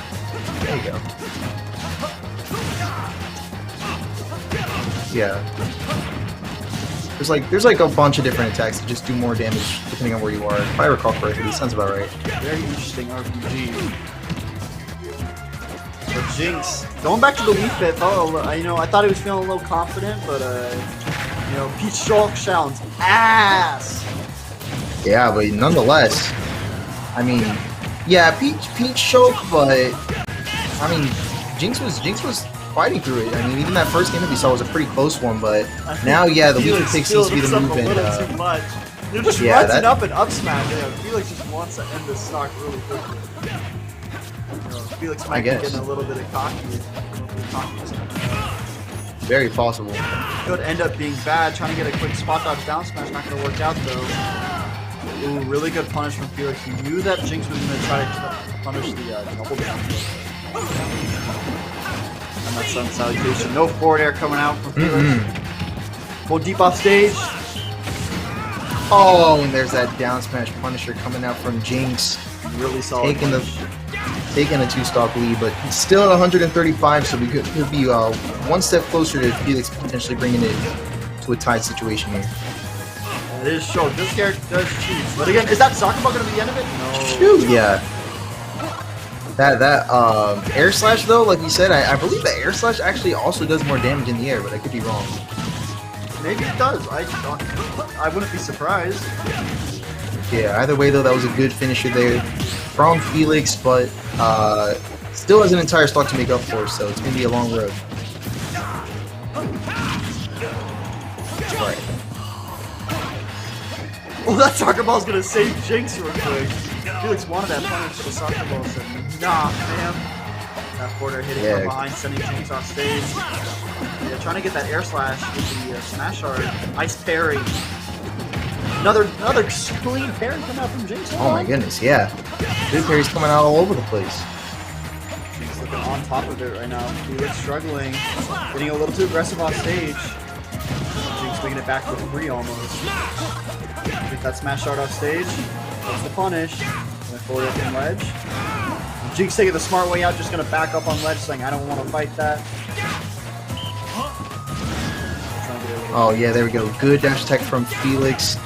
there you go. Yeah. There's like a bunch of different attacks that just do more damage depending on where you are. If I recall correctly, that sounds about right. Very interesting RPG. So Jinx, going back to the Wii Fit, you know, I thought he was feeling a little confident, but you know, Peach Shulk sounds ass. Yeah, but nonetheless, I mean, Yeah, Peach choked, but I mean, Jinx was fighting through it. I mean, even that first game that we saw was a pretty close one, but now, yeah, the weaker pick seems to be the move. A little too much. They're just runs up and up smash. Yeah, Felix just wants to end this stock really quickly. Felix might be getting a little bit of cocky. Very possible. Could end up being bad. Trying to get a quick spot dodge down smash. Not going to work out though. Ooh, really good punish from Felix. He knew that Jinx was going to try to punish the double down. And that sun salutation. No forward air coming out from Felix. Go deep off stage. Oh, and there's that down smash punisher coming out from Jinx. Really solid. Taking a 2-stock lead, but still at 135, so we could be one step closer to Felix potentially bringing it to a tied situation here. It is short. This character does cheat. But again, is that soccer ball going to be the end of it? No. Shoot, yeah. That air slash though, like you said, I believe the air slash actually also does more damage in the air, but I could be wrong. Maybe it does. I wouldn't be surprised. Yeah, either way though, that was a good finisher there from Felix, but still has an entire stock to make up for, so it's going to be a long road. Right. Well, that soccer ball's going to save Jinx real quick. Felix wanted that punish, but the soccer ball said, nah, man. That border hitting from behind, sending Jinx off stage. Yeah, trying to get that air slash with the smash art. Ice parry. Another clean parry coming out from Jinx. Oh my goodness, yeah. Good parries coming out all over the place. Jinx looking on top of it right now. Felix struggling. Getting a little too aggressive off stage. Jinx making it back with 3 almost. Get that smash art off stage. That's the punish. Gonna forward up on ledge. Jinx taking the smart way out, just gonna back up on ledge, saying I don't want to fight that. Oh yeah, there we go. Good dash attack from Felix.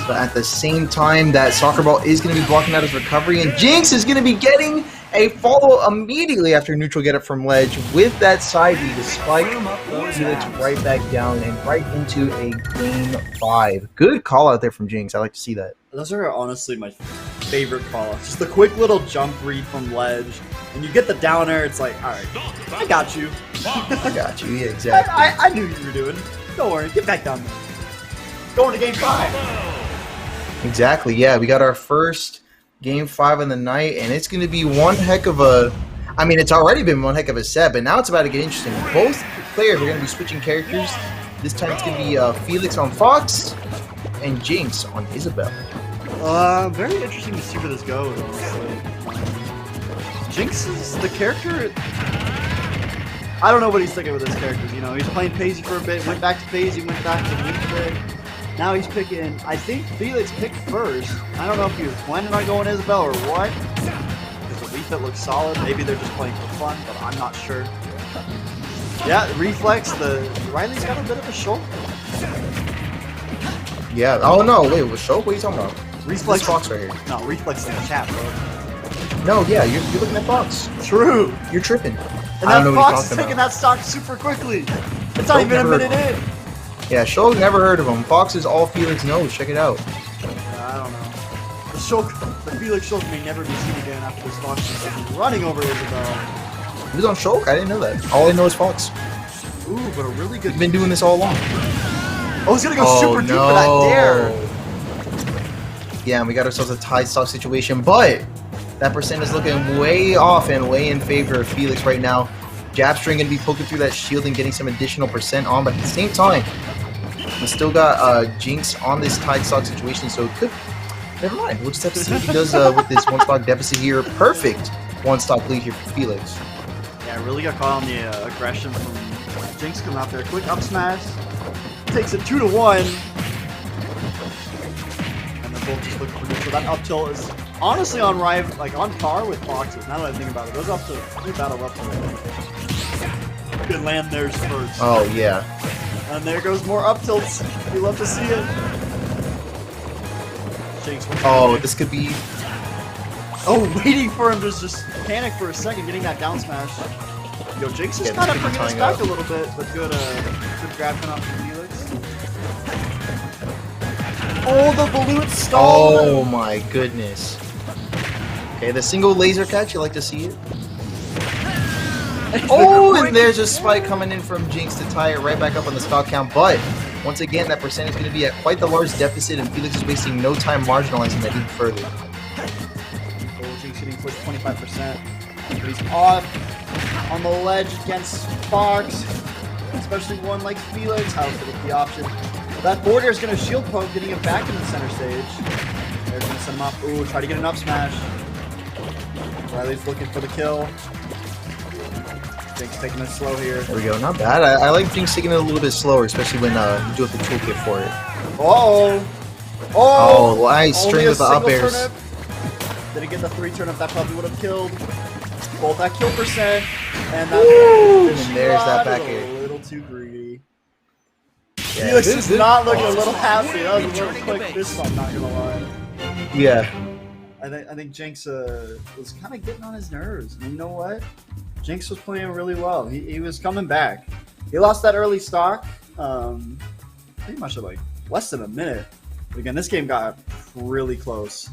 But at the same time, that soccer ball is going to be blocking out his recovery, and Jinx is going to be getting a follow immediately after neutral get up from ledge with that side B to spike Felix right back down and right into a game 5. Good call out there from Jinx. I like to see that. Those are honestly my favorite call outs. Just the quick little jump read from ledge, and you get the down air. It's like, all right, I got you. I got you. Yeah, exactly. I knew you were doing. Don't worry, get back down there. Going to game 5. Exactly, yeah. We got our first game 5 of the night, and it's going to be one heck of a... I mean, it's already been one heck of a set, but now it's about to get interesting. Both players are going to be switching characters. This time it's going to be Felix on Fox and Jinx on Isabelle. Very interesting to see where this goes, honestly. Jinx is the character... I don't know what he's thinking with this character. You know, he's playing Paisy for a bit, went back to Paisy, went back to Weak. Now he's picking, I think Felix picked first. I don't know if he was planning on going Isabelle or what. Because the Wii Fit looks solid. Maybe they're just playing for fun, but I'm not sure. Yeah, Reflex, Riley's got a bit of a shoulder. Yeah, oh no, wait, was Show? What are you talking about? Reflex Fox right here. No, Reflex in the chat, bro. No, yeah, you're looking at Fox. True. You're tripping. And that Fox is taking that stock super quickly. It's not even a minute in. Yeah, Shulk never heard of him. Fox is all Felix knows. Check it out. I don't know. The Felix Shulk may never be seen again after this Fox is running over Isabelle. He was on Shulk? I didn't know that. All I know is Fox. Ooh, but a really good... He's been doing this all along. Oh, he's gonna go super deep for that dare. Yeah, and we got ourselves a tied stock situation, but that percent is looking way off and way in favor of Felix right now. Jab string going to be poking through that shield and getting some additional percent on, but at the same time, we still got Jinx on this tied stock situation, so it could... Never mind. We'll just have to see what he does with this one stock deficit here. Perfect one stock lead here for Felix. Yeah, really got caught on the aggression from Jinx coming out there. Quick up smash. Takes it 2-1. And they're both just looking for neutral. That up tilt is honestly on par with Fox's. Now that I think about it, those up tilt, we battle up tilt. Could land theirs first. Oh yeah. And there goes more up tilts. We love to see it. Jinx, oh, this could be... Oh, waiting for him to just panic for a second, getting that down smash. Yo, Jinx is kind of bringing us back a little bit, but good grab coming out from Felix. Oh, the balloon stalled. Oh my goodness. Okay, the single laser catch, you like to see it. Oh, and there's a spike coming in from Jinx to tie it right back up on the stock count. But once again, that percent is going to be at quite the large deficit, and Felix is wasting no time marginalizing that even further. Jinx hitting push 25%. But he's off on the ledge against Fox, especially one like Felix. How's going to get the option? That border is going to shield poke, getting him back in the center stage. They're going to send him off. Ooh, try to get an up smash. Riley's looking for the kill. Jinx taking it slow here. There we go, not bad. I like Jinx taking it a little bit slower, especially when you do have the toolkit for it. Uh-oh! Oh, nice string with the up airs. Turnip. Didn't get the 3 turnip, that probably would have killed. Both that kill percent, and there's that back air. A little too greedy. Yeah, Felix is not looking a little happy. That was a little quick fist bump, not gonna lie. Yeah. I think Jinx was kind of getting on his nerves. And you know what? Jinx was playing really well. He was coming back. He lost that early stock, pretty much at like less than a minute. But again, this game got really close.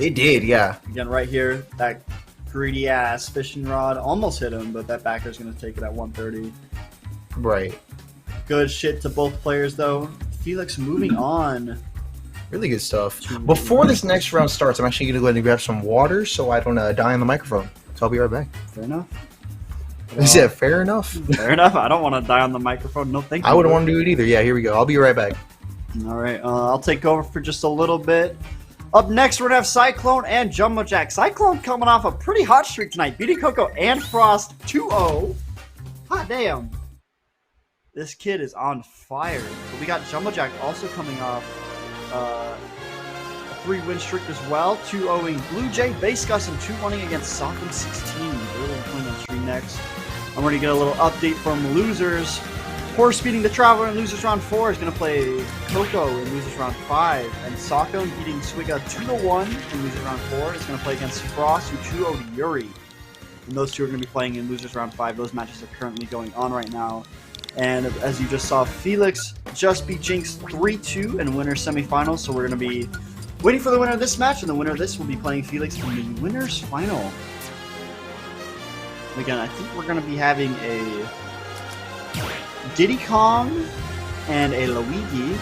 It did, yeah. Again, right here, that greedy ass fishing rod almost hit him, but that backer's going to take it at 130. Right. Good shit to both players, though. Felix moving on. Really good stuff. Before this next round starts, I'm actually going to go ahead and grab some water so I don't die on the microphone. So I'll be right back. Fair enough. Is that fair enough? Fair enough. I don't want to die on the microphone. No, thank you. I wouldn't want to do it either. Yeah, here we go. I'll be right back. All right. I'll take over for just a little bit. Up next, we're going to have Cyclone and Jumbo Jack. Cyclone coming off a pretty hot streak tonight, beating Coco and Frost 2-0. Hot damn. This kid is on fire. But we got Jumbo Jack also coming off a 3-win streak as well. 2-0ing Blue Jay, Base Gus, and 2-1ing against Sock'em 16. They're playing on stream next. I'm going to get a little update from losers. Horse beating the Traveler in Losers Round 4 is going to play Coco in Losers Round 5. And Socko beating Swigga 2-1 in Losers Round 4 is going to play against Frost, who 2-0'd Yuri. And those two are going to be playing in Losers Round 5. Those matches are currently going on right now. And as you just saw, Felix just beat Jinx 3-2 in winner's semifinals. So we're going to be waiting for the winner of this match, and the winner of this will be playing Felix in the winner's final. Again, I think we're going to be having a Diddy Kong and a Luigi,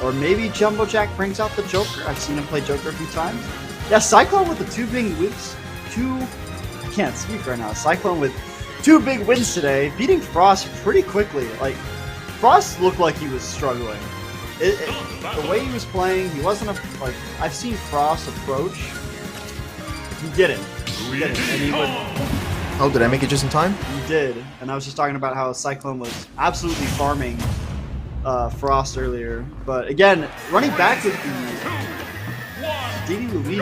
or maybe Jumbo Jack brings out the Joker. I've seen him play Joker a few times. Yeah, Cyclone with the 2 big wins. I can't speak right now. Cyclone with 2 big wins today, beating Frost pretty quickly. Like, Frost looked like he was struggling. The way he was playing, he wasn't like I've seen Frost approach. He didn't. And he would. Oh, did I make it just in time? You did, and I was just talking about how Cyclone was absolutely farming Frost earlier. But again, running back with the Diddy Luigi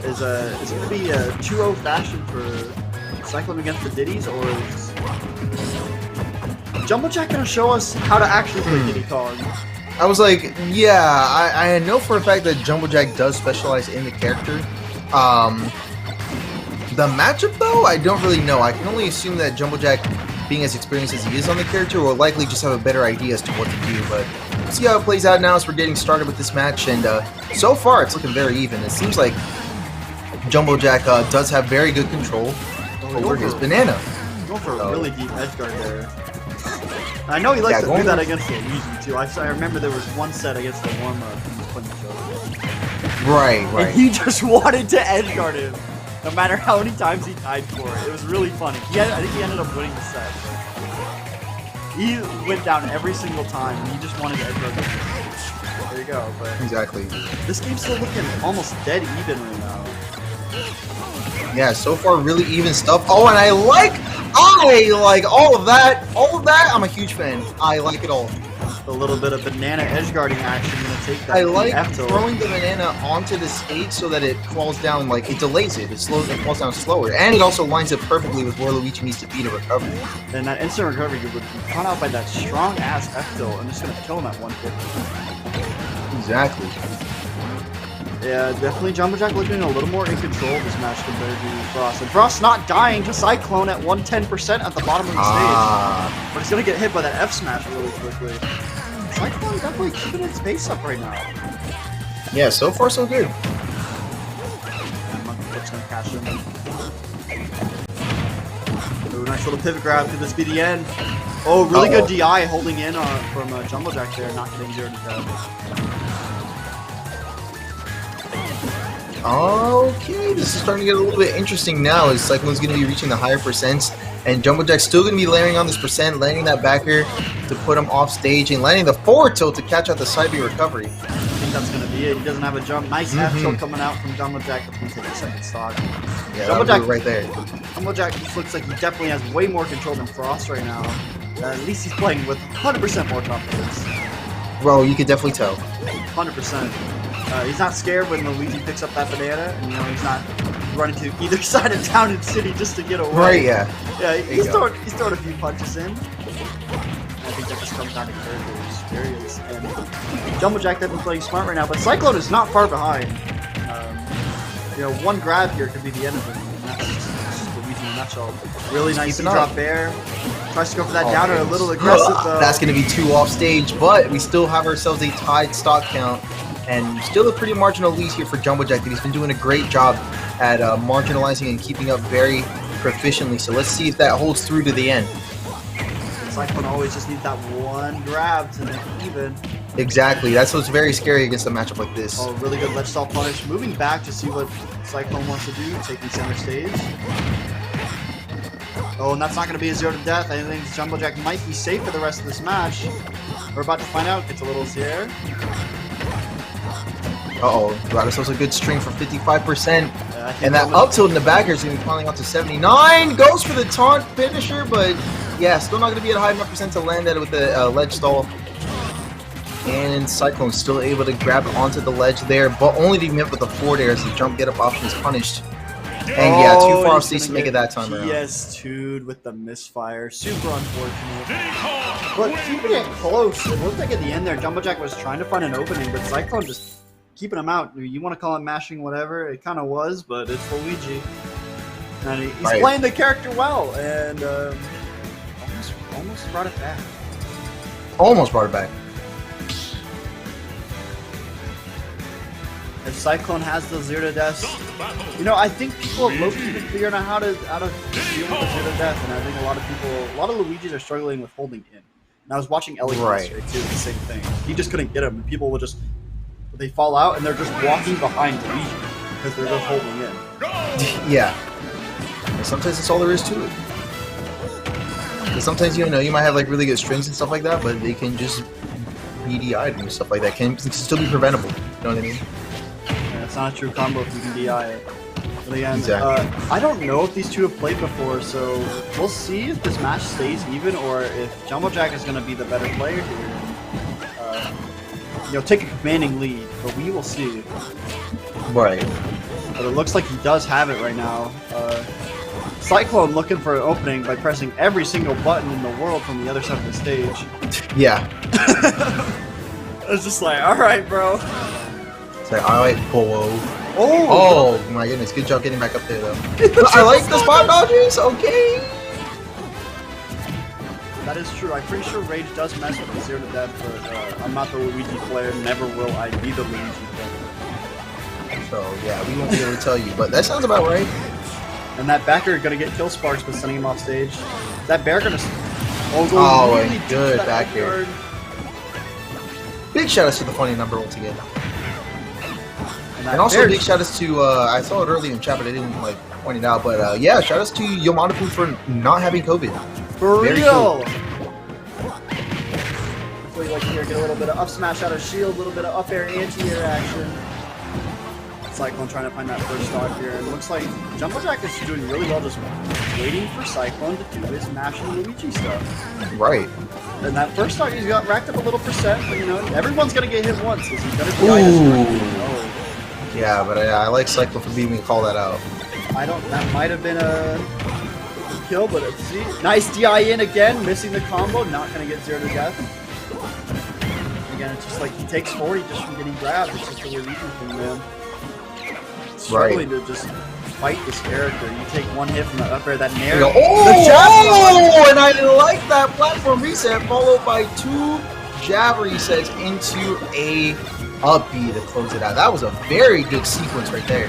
is going to be a 2-0 fashion for Cyclone against the Diddies, or is Jumbo Jack going to show us how to actually play Diddy Kong? I was like, yeah, I know for a fact that Jumbo Jack does specialize in the character. The matchup, though, I don't really know. I can only assume that Jumbo Jack, being as experienced as he is on the character, will likely just have a better idea as to what to do. But we'll see how it plays out now as we're getting started with this match. And so far, it's looking very even. It seems like Jumbo Jack does have very good control over his banana. Going for a really deep edge guard there. I know he likes to do that against Luigi, too. I remember there was one set against the warm-up he was playing Joker. Right. And he just wanted to edge guard him. No matter how many times he died for it. It was really funny. I think he ended up winning the set. He went down every single time, and he just wanted to edge guard him. There you go. But exactly. This game's still looking almost dead even right now. Yeah, so far really even stuff. Oh, and I like all of that. All of that, I'm a huge fan. I like it all. A little bit of banana edge guarding action. I'm gonna take that. I like throwing the banana onto the stage so that it falls down, like it delays it. It falls down slower, and it also lines up perfectly with where Luigi needs to be to recover. And that instant recovery would be caught out by that strong ass F tilt. I'm just gonna kill him at 150. Exactly. Yeah, definitely Jumbo Jack looking a little more in control of this match compared to Frost. And Frost not dying to Cyclone at 110% at the bottom of the stage. But he's going to get hit by that F smash really quickly. Cyclone definitely keeping its pace up right now. Yeah, so far so good. catch him. Ooh, nice little pivot grab. Could this be the end? Oh, really good DI holding in from Jumblejack there, not getting 0 to death. Okay, this is starting to get a little bit interesting now as Cyclone's going to be reaching the higher percents, and Jumblejack's still going to be layering on this percent, landing that backer to put him off stage, and landing the forward tilt to catch out the side B recovery. I think that's going to be it. He doesn't have a jump. Nice half tilt coming out from Jumblejack, but he's taking a second stock. Yeah, Jumblejack right there. Jumblejack just looks like he definitely has way more control than Frost right now. At least he's playing with 100% more confidence. Bro, you could definitely tell. 100%. He's not scared when Luigi picks up that banana, and he's not running to either side of town and city just to get away. Right, yeah. Yeah, he's throwing a few punches in. I think that just comes down to character experience. And Jumblejack definitely playing smart right now, but Cyclone is not far behind. One grab here could be the end of it. And that's just Luigi in a nutshell. Really nice drop air. Tries to go for that downer, a little aggressive though. That's going to be 2 off stage, but we still have ourselves a tied stock count. And still a pretty marginal lead here for Jumblejack. He's been doing a great job at marginalizing and keeping up very proficiently. So let's see if that holds through to the end. Cyclone always just needs that one grab to make it even. Exactly. That's what's very scary against a matchup like this. Oh, really good ledge stall punish. Moving back to see what Cyclone wants to do, taking center stage. Oh, and that's not going to be a 0 to death. I think Jumblejack might be safe for the rest of this match. We're about to find out. Gets a little Sierra. Uh-oh, got ourselves a good string for 55%. And that up tilt in the backer is going to be falling out to 79. Goes for the taunt finisher, but yeah, still not going to be at a high enough percent to land that with the ledge stall. And Cyclone still able to grab onto the ledge there, but only to be met with the forward air as the jump get up option is punished. And yeah, too far off stage to make it that time around. PS2'd with the misfire. Super unfortunate. But keeping it close. It looked like at the end there, Jumblejack was trying to find an opening, but Cyclone just keeping him out. You want to call it mashing, whatever. It kind of was, but it's Luigi. And he's playing the character well, and almost brought it back. Almost brought it back. If Cyclone has the 0 to death, I think people have low-key been figuring out how to deal with the 0 to death, and I think a lot of Luigis are struggling with holding in. And I was watching Ellie yesterday too, the same thing. He just couldn't get him, and people will just fall out, and they're just walking behind Luigi because they're just holding in. Yeah. And sometimes that's all there is to it. Because sometimes you might have like really good strings and stuff like that, but they can just be DI'd and stuff like that. Can still be preventable. You know what I mean? It's not a true combo if you can DI it. But again, exactly. I don't know if these two have played before, so we'll see if this match stays even or if Jumblejack is going to be the better player here. Take a commanding lead, but we will see. Right. But it looks like he does have it right now. Cyclone looking for an opening by pressing every single button in the world from the other side of the stage. Yeah. It's just like, all right, bro. Alright, Polo. Oh my goodness, good job getting back up there though. I like the spot dodges, okay. That is true. I'm pretty sure Rage does mess with the 0 to death, but I'm not the Luigi player, never will I be the Luigi player. So yeah, we won't be able to tell you, but that sounds about right. And that backer gonna get kill sparks by sending him off stage. Is that bear gonna really good back here. Big shout outs to the funny number once again. And also big shout outs to I saw it earlier in chat, but I didn't point it out. But yeah, shout outs to Yomanapu for not having COVID. For very real. Cool. So you like here get a little bit of up smash out of shield, a little bit of up air anti-air action. Cyclone trying to find that first stock here, and it looks like Jumblejack is doing really well, just waiting for Cyclone to do his mashing Luigi stuff. Right. And that first stock he's got racked up a little percent, but everyone's gonna get hit once, so he's gonna be Yeah, but I like Cyclone for being able to call that out. That might have been a kill, but let's see. Nice DI in again, missing the combo, not gonna get 0 to death. Again, it's just like he takes 40 just from getting grabbed. It's just a Luigi thing, man. Struggling to just fight this character. You take one hit from the up air, that nair. And I like that platform reset followed by 2 jab resets into a up B to close it out. That was a very good sequence right there.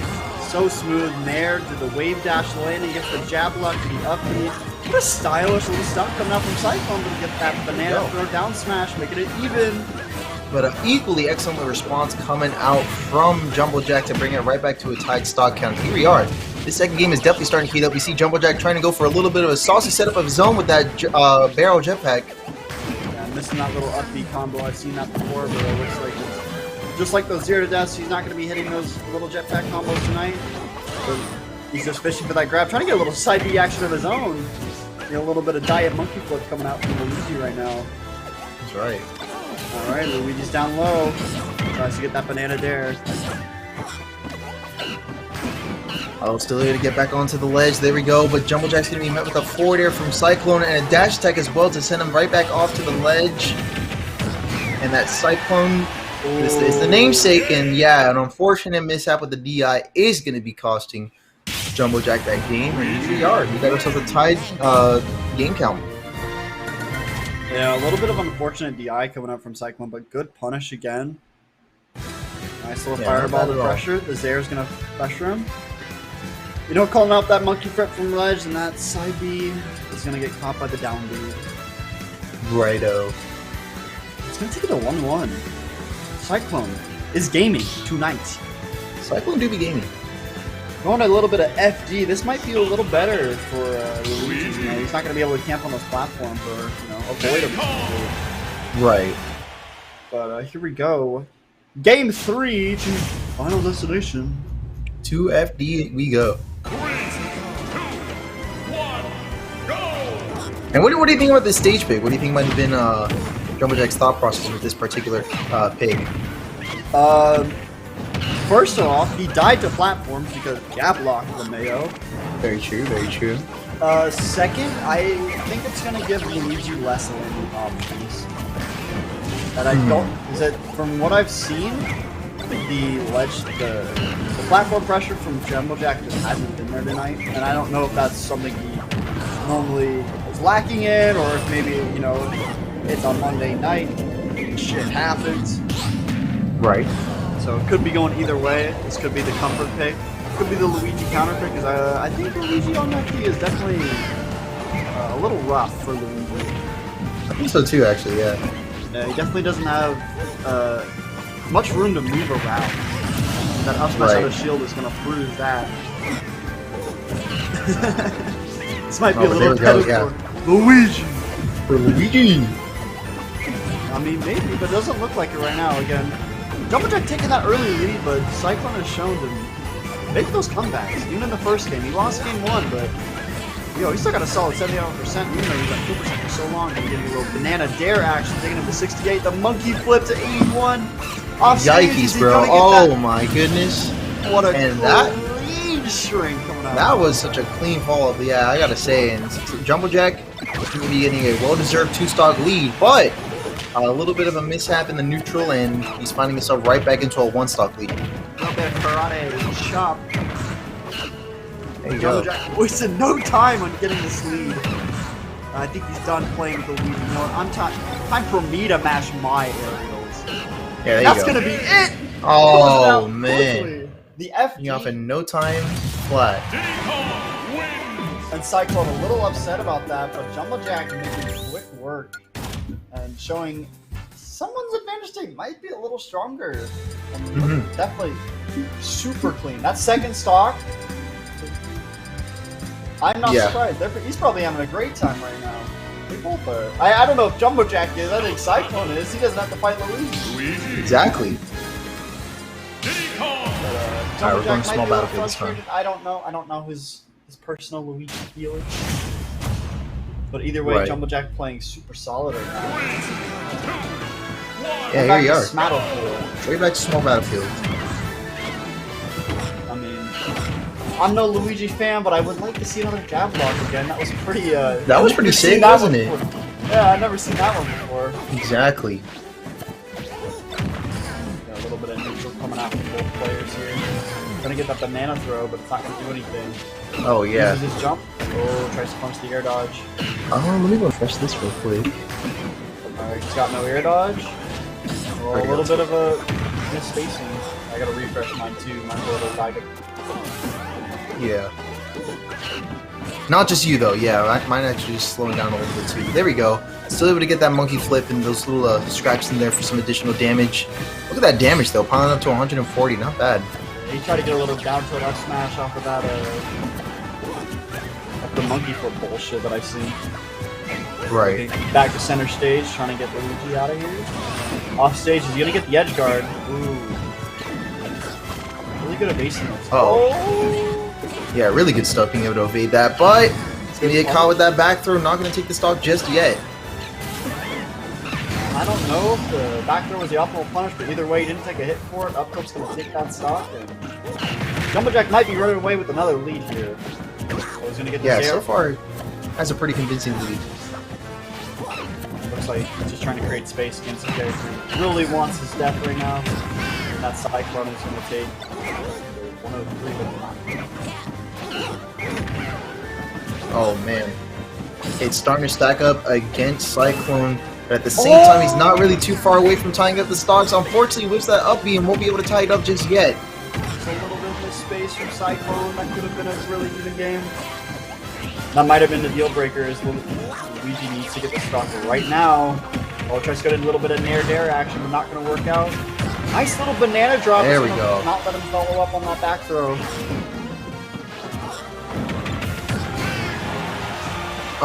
so smooth. Nair to the wave dash landing, gets the jab lock to the up B. What a stylish little stuff coming out from Cyclone to get that banana throw down smash, making it even. But an equally excellent response coming out from Jumbo Jack to bring it right back to a tied stock count. Here we are. This second game is definitely starting to heat up. We see Jumbo Jack trying to go for a little bit of a saucy setup of his own with that barrel jetpack. Yeah, missing that little up B combo. I've seen that before, but it looks like it's just like those 0 to deaths. He's not going to be hitting those little jetpack combos tonight. But he's just fishing for that grab, trying to get a little side B action of his own. You know, a little bit of diet monkey flip coming out from Luigi right now. That's right. Alright, Luigi's down low. Tries to get that banana dare. Oh, still able to get back onto the ledge. There we go. But Jumbo Jack's going to be met with a forward air from Cyclone and a dash attack as well to send him right back off to the ledge. And that Cyclone is the namesake. And yeah, an unfortunate mishap with the DI is going to be costing Jumbo Jack that game. And here we are. We got ourselves a tied game count. Yeah, a little bit of unfortunate DI coming up from Cyclone, but good punish again. Nice little fireball to pressure. The Zare's going to pressure him. You know, calling out that monkey flip from ledge, and that side B is going to get caught by the down B. Righto. It's going to take it to 1-1. Cyclone is gaming tonight. Cyclone do be gaming. Going a little bit of FD. This might be a little better for Luigi. You know, he's not going to be able to camp on those platforms or, you know, avoid them. Right. But here we go. Game 3 to Final Destination. 2 FD we go. 3, 2, 1, go! And what do you think about this stage pick? What do you think might have been Jumbo Jack's thought process with this particular pick? First off, he died to platforms because jab locked LeMayo. Very true, very true. Second, I think it's going to give Luigi less landing options. And I don't, is that from what I've seen, the platform pressure from Jumbo Jack just hasn't been there tonight, and I don't know if that's something he normally is lacking in, or if maybe, you know, it's on Monday night, shit happens. Right. So it could be going either way. This could be the comfort pick, could be the Luigi counter pick, because I think Luigi on that key is definitely a little rough for Luigi. I think so too, actually, yeah. Yeah, he definitely doesn't have much room to move around. That up smash out of shield is going to prove that. This might be a little better for Luigi. For Luigi. I mean, maybe, but it doesn't look like it right now. Again, Jumbo Jack taking that early lead, but Cyclone has shown to make those comebacks. Even in the first game, he lost game 1, but he still got a solid 71%, even though he was at 2% for so long. And getting a little banana dare action, taking him to 68. The monkey flip to 81. Yikes, bro. Oh my goodness. What a clean shrink coming out. That was such a clean fall. Yeah, I gotta say, and Jumbo Jack is going to be getting a well-deserved 2-stock lead, but a little bit of a mishap in the neutral, and he's finding himself right back into a 1-stock lead. A little bit of karate chop. There you Jumbo go. Jack wasted no time on getting this lead. I think he's done playing with the lead. You know what? Time for me to mash my aerials. Yeah, That's gonna be it. Oh man, the FD off in no time, flat. And Cyclone a little upset about that, but Jumbo Jack making quick work and showing someone's advantage state might be a little stronger. Definitely super clean. That second stock, I'm not surprised. He's probably having a great time right now. They both are. I don't know if Jumbo Jack is. I think Cyclone is. He doesn't have to fight Luigi. Exactly. Jumbo Jack might be a little frustrated. I don't know his personal Luigi feelings. But either way, Jumbo Jack playing super solid right now. Yeah, here you are. Battlefield. Way back to small battlefield. I mean, I'm no Luigi fan, but I would like to see another jab block again. That was pretty. That was pretty sick, wasn't it? Yeah, I've never seen that one before. Exactly. Got a little bit of neutral coming out from both players here. Gonna get that banana throw, but it's not gonna do anything. Oh yeah. Uses his jump. Oh, tries to punch the air dodge. Oh, let me go refresh this real quick. Alright, he's got no air dodge. Well, a little bit of a misspacing. I gotta refresh mine too. Mine's a little Yeah. Not just you though, yeah, mine actually just slowing down a little bit too. There we go. Still able to get that monkey flip and those little scraps in there for some additional damage. Look at that damage though, piling up to 140, not bad. He tried to get a little down tilt up smash off of that, the monkey flip bullshit that I've seen. Right. Okay, back to center stage, trying to get Luigi out of here. Off stage, he's gonna get the edge guard. Ooh. Really good evasive. Oh. Yeah, really good stuff being able to evade that, but it's gonna get caught with that back throw, not gonna take the stock just yet. I don't know if the back throw was the optimal punish, but either way, he didn't take a hit for it. Up tilt's gonna take that stock, and Jumblejack might be running away with another lead here. So he's gonna get the so far has a pretty convincing lead. Looks like he's just trying to create space against the character who really wants his death right now. And that Cyclone is gonna take 103. Oh man. It's starting to stack up against Cyclone, but at the same time he's not really too far away from tying up the stocks. Unfortunately, whips that up B and won't be able to tie it up just yet. Just a little bit of space from Cyclone. That could have been a really even game. That might have been the deal breaker. Is Luigi needs to get the stock right now. Oh, tries to get a little bit of nair dare action, but not going to work out. Nice little banana drop. There we go. Not let him follow up on that back throw.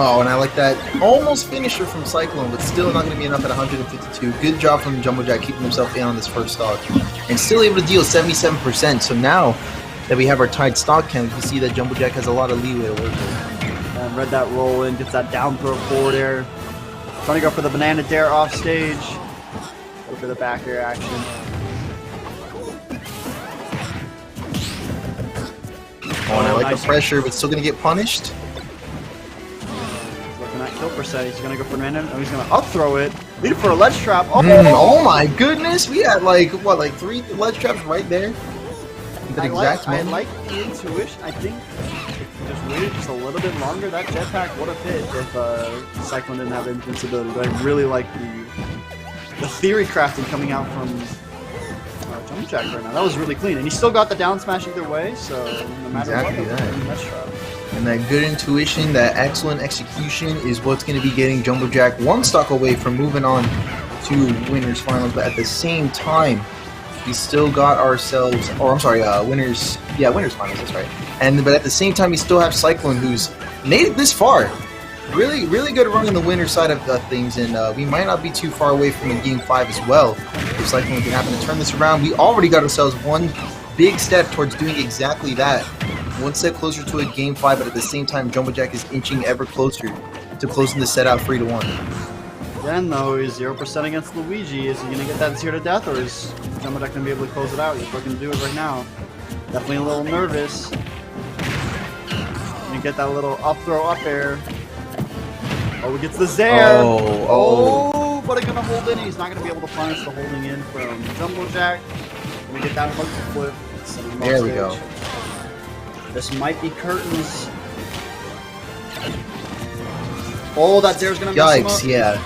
Oh, and I like that almost finisher from Cyclone, but still not going to be enough at 152. Good job from Jumblejack keeping himself in on this first stock. And still able to deal 77%. So now that we have our tied stock count, you can see that Jumblejack has a lot of leeway to work with. And read that roll in, gets that down throw forward air. Trying to go for the banana dare off stage. Go for the back air action. Oh, and I like the pressure, but still going to get punished. Looking at kill percent, he's going to go for an banana. Oh, he's going to up throw it. Lead it for a ledge trap. Oh, oh my goodness, we had like, what, like 3 ledge traps right there? I like the intuition. I think if just waited just a little bit longer, that jetpack would have hit if Cyclone didn't have invincibility. But I really like the theory crafting coming out from Jumblejack right now. That was really clean, and he still got the down smash either way. So no matter what, and that good intuition, that excellent execution is what's going to be getting Jumblejack one stock away from moving on to winners finals. But at the same time, we still got ourselves, winners finals, that's right. But at the same time, we still have Cyclone, who's made it this far. Really, really good run on the winner side of things, and we might not be too far away from a Game 5 as well. If Cyclone can happen to turn this around, we already got ourselves one big step towards doing exactly that. One step closer to a Game 5, but at the same time, Jumblejack is inching ever closer to closing the set out 3-1. Then though, he's 0% against Luigi. Is he going to get that 0 to death, or is Jumblejack going to be able to close it out? He's looking to do it right now. Definitely a little nervous. And get that little up throw up air. Oh, he gets the Zaire. Oh, but it's going to hold in. He's not going to be able to punish the holding in from Jumblejack. We get that monkey flip. There we go. This might be curtains. Oh, that Zaire's going to mess him up. Yikes, yeah.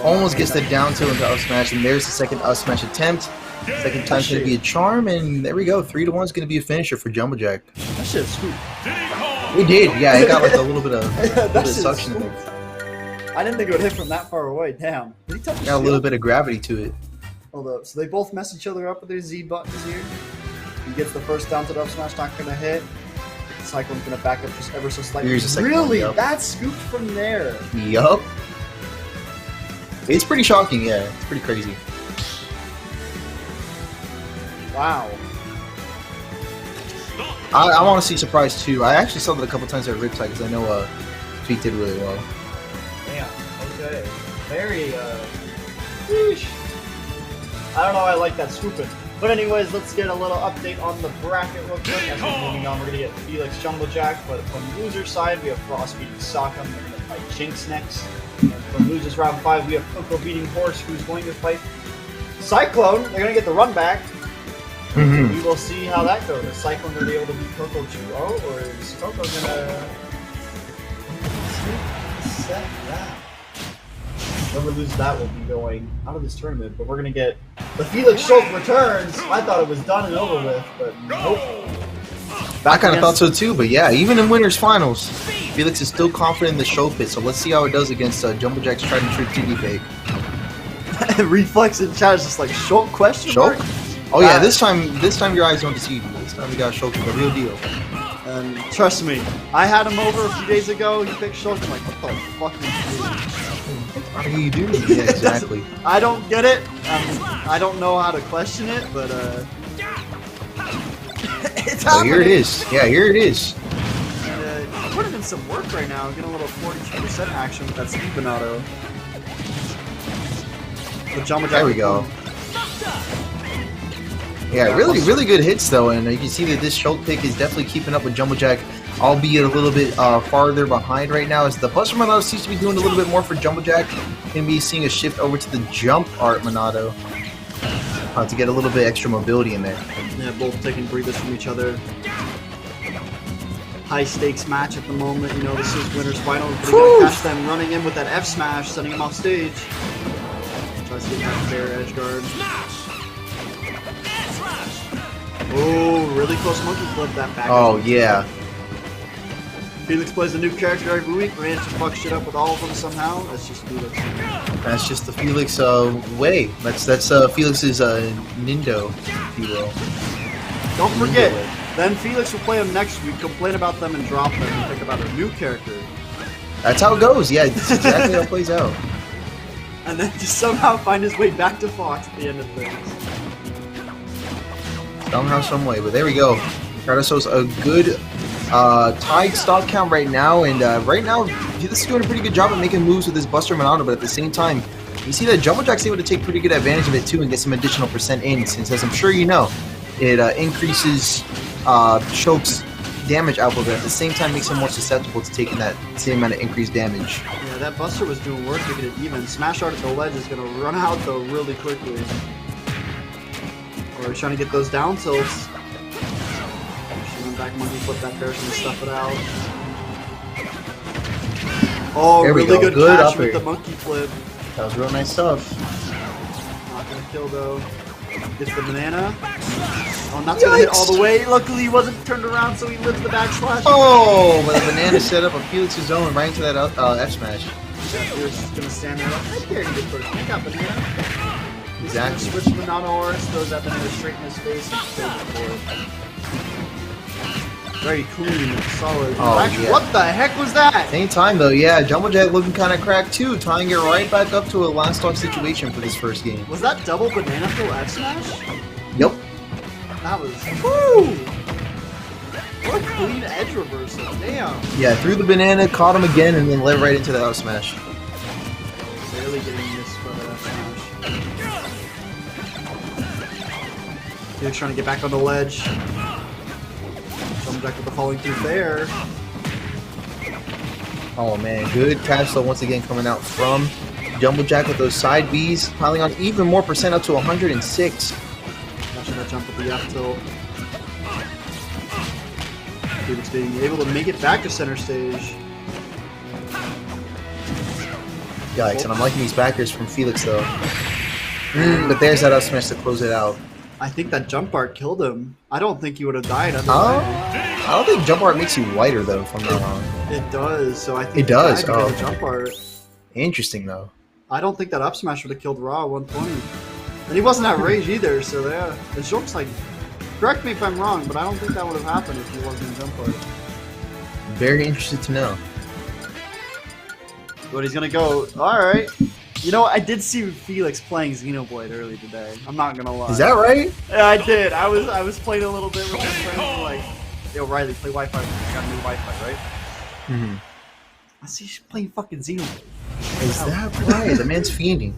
Almost gets the down tilt into up smash, and there's the second up smash attempt. Second time's going to be a charm, and there we go. 3-1 is going to be a finisher for Jumblejack. That shit's scoop. We did, yeah. It got like a little bit of, suction in there. I didn't think it would hit from that far away. Damn. Did he touch got a little bit of gravity to it. Hold up. So they both mess each other up with their Z buttons here. He gets the first down to the up smash, not going to hit. Cyclone's going to back up just ever so slightly. Really? Yep. That's scooped from there. Yup. It's pretty shocking, yeah. It's pretty crazy. Wow. I'm honestly surprised too. I actually saw that a couple times at Riptide because I know Tweet did really well. Damn. Okay. Very, sheesh. I don't know, I like that swooping. But anyways, let's get a little update on the bracket real quick. As we're moving on, we're going to get Felix Jumblejack, but from the loser's side, we have Frost beating Saka, and they're going to fight Jinx next. And from losers round 5, we have Coco beating Horse, who's going to fight Cyclone. They're going to get the run back. Mm-hmm. We will see how that goes. Is Cyclone going to be able to beat Coco 2-0, or is Coco going to set that? Whoever loses that will be going out of this tournament, but we're going to get The Felix Schultz returns. I thought it was done and over with, but nope. I kind of thought so too, but yeah, even in winners finals, Felix is still confident in the show pit. So let's see how it does against Jumbo Jack's tried and true TD fake. Reflex in chat is just like Schultz question mark? Oh yeah, this time your eyes don't deceive you. This time you got Schultz the real deal. And trust me, I had him over a few days ago. He picked Schultz. I'm like, what the fuck are you doing? What are you doing? Yeah, exactly. I don't get it. I don't know how to question it, but it's happening. Oh, here it is. Yeah, here it is. And, putting in some work right now. Getting a little 42% action with that speed Bonato. There we go. Yeah, really good hits though, and you can see that this Schultz pick is definitely keeping up with Jumbo Jack, albeit a little bit farther behind right now. As the Buster Monado seems to be doing a little bit more for Jumbo Jack, and be seeing a shift over to the Jump Art Monado to get a little bit extra mobility in there. Yeah, both taking breathers from each other. High stakes match at the moment. You know, this is winners final. But we gotta catch them running in with that F smash, sending him off stage. Tries to get that fair edge guard. Oh, really close monkey flip that back. Oh, yeah. Felix plays a new character every week, managed to fuck shit up with all of them somehow. That's just Felix. That's just the Felix way. That's Felix's Nindo, if you will. Don't forget, then Felix will play them next week, complain about them and drop them and think about a new character. That's how it goes, yeah, that's exactly how it plays out. And then just somehow find his way back to Fox at the end of things. Somehow, some way, but there we go. Cardoso's a good tied stock count right now, and right now Felix is doing a pretty good job of making moves with his Buster Monado, but at the same time, you see that Jumbo Jack's able to take pretty good advantage of it too and get some additional percent in, since as I'm sure you know, it increases Schultz's damage output, but at the same time makes him more susceptible to taking that same amount of increased damage. Yeah, that Buster was doing work to get it even. Smash Art at the ledge is going to run out though really quickly. Or he's trying to get those down tilts. She went back monkey flip that person and stuff it out. Oh, really good catch with the monkey flip. That was real nice stuff. Not going to kill though. Gets the banana. Oh, not going to hit all the way. Luckily, he wasn't turned around, so he lived the backslash. Oh, but the banana set up a Felix's own right into that F smash. Yeah, Felix is going to stand there like, I dare you to push. I got banana. Exactly. Switch to Banana Horse, throws that banana straight in his face, and kills the board. Very clean, solid. Oh, yeah. What the heck was that? Same time though, yeah, Jumbo Jack looking kind of cracked too, tying it right back up to a last stock situation for this first game. Was that double banana throw F smash? Yep. That was. Woo! What a clean edge reversal, damn. Yeah, threw the banana, caught him again, and then led right into the F smash. Barely getting missed by that F smash. Felix trying to get back on the ledge. Jumbo Jack with the falling through there. Oh man, good cash flow once again coming out from Jumbo Jack with those side Bs, piling on even more percent up to 106. Catching that jump with the F tilt. Felix being able to make it back to center stage. Yikes, and I'm liking these backers from Felix though. But there's that up smash to close it out. I think that jump art killed him. I don't think he would have died otherwise. I don't think jump art makes you lighter though, if I'm not wrong. It does, so I think it does. Oh, jump art. Interesting though. I don't think that up smash would have killed Raw 120. And he wasn't at rage either, so yeah. The joke's like, correct me if I'm wrong, but I don't think that would have happened if he wasn't in jump art. Very interested to know. But he's gonna go, alright. You know, I did see Felix playing Xenoblade early today. I'm not gonna lie. Is that right? Yeah, I did. I was playing a little bit with my friends and like, yo, Riley, play Wi-Fi. I got a new Wi-Fi, right? Mm-hmm. I see you playing fucking Xenoblade. Is that right? The man's fiending.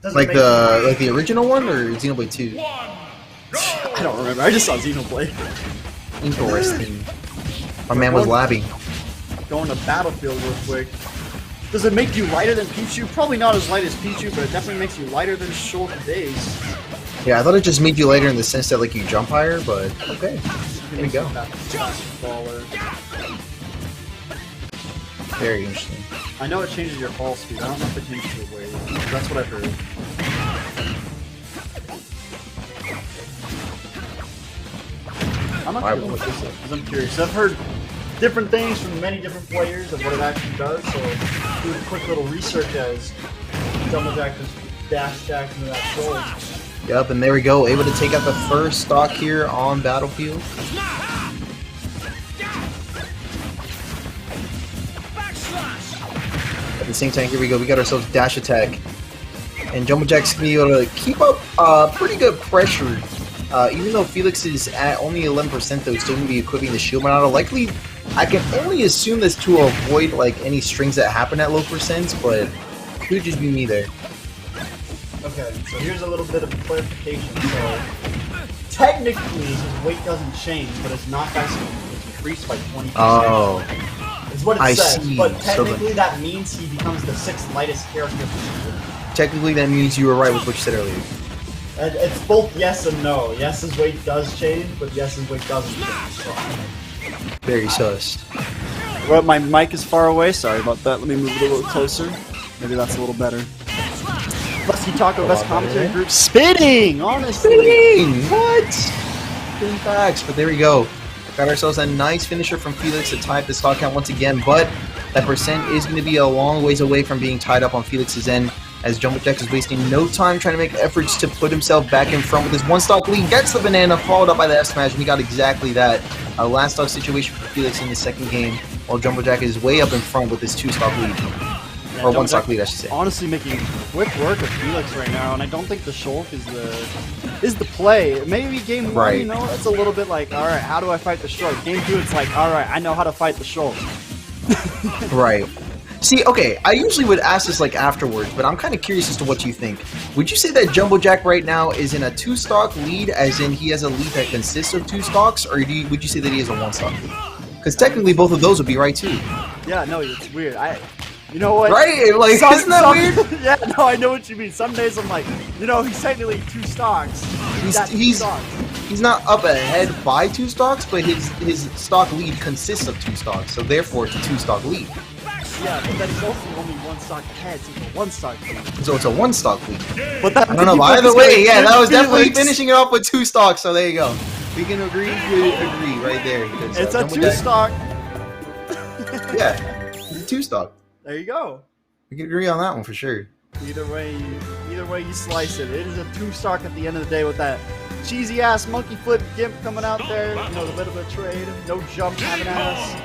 Like the original one or Xenoblade 2? I don't remember. I just saw Xenoblade. Interesting. My man was labbing. Going to Battlefield real quick. Does it make you lighter than Pichu? Probably not as light as Pichu, but it definitely makes you lighter than Schultz Days. Yeah, I thought it just made you lighter in the sense that like you jump higher, but okay. Here we go. Very interesting. I know it changes your fall speed. I don't know if it changes your weight. That's what I've heard. I'm not sure what this is, because I'm curious. I've heard different things from many different players of what it actually does, so do a quick little research as Jumblejack just dash jacks into that troll. Yep, and there we go, able to take out the first stock here on Battlefield. At the same time, here we go, we got ourselves dash attack. And Jumblejack's going to be able to keep up pretty good pressure. Even though Felix is at only 11%, though, he's still going to be equipping the shield Monado. Likely, I can only assume this to avoid like any strings that happen at low percents, but it could just be me there. Okay, so here's a little bit of clarification. So, technically, his weight doesn't change, but his knockback is increased by 20%. Oh. Is what it I says. see. But technically, that means he becomes the 6th lightest character. Technically, that means you were right with what you said earlier. It's both yes and no. Yes, his weight does change, but yes, his weight doesn't change. So, Very sus. Well, my mic is far away. Sorry about that. Let me move it a little closer. Maybe that's a little better. Lusky Taco, best commentary group. Spitting! Honestly. Spitting! What? Spitting facts. But there we go. Got ourselves a nice finisher from Felix to tie up the stock count once again, but that percent is going to be a long ways away from being tied up on Felix's end, as Jumblejack is wasting no time trying to make efforts to put himself back in front with his one stock lead. Gets the banana, followed up by the F smash, and he got exactly that. A last stock situation for Felix in the second game, while Jumblejack is way up in front with his 2-stock lead. Yeah, or 1-stock lead, I should say. Honestly, making quick work of Felix right now, and I don't think the Shulk is the play. Maybe game 1, you know, it's a little bit like, all right, how do I fight the Shulk? Game 2, it's like, all right, I know how to fight the Shulk. Right. See, okay, I usually would ask this like afterwards, but I'm kind of curious as to what you think. Would you say that Jumblejack right now is in a 2-stock lead, as in he has a lead that consists of 2 stocks, or would you say that he has a 1-stock lead? Because technically both of those would be right too. Yeah, no, it's weird. You know what? Right? Like, isn't that weird? Yeah, no, I know what you mean. Some days I'm like, you know, he's technically 2 stocks. He's not up ahead by 2 stocks, but his stock lead consists of 2 stocks, so therefore it's a 2-stock lead. Yeah, but then he's also only 1 stock ahead, so it's a 1-stock lead. So it's a 1-stock lead. But that, I don't know, by the way, yeah, that was definitely finishing it off with 2 stocks, so there you go. We can agree right there. Because, it's a 2-stock. Yeah, it's a 2-stock. There you go. We can agree on that one for sure. Either way you slice it, it is a 2-stock at the end of the day with that cheesy ass monkey flip gimp coming out there. You know, the bit of a trade, no jump having at us.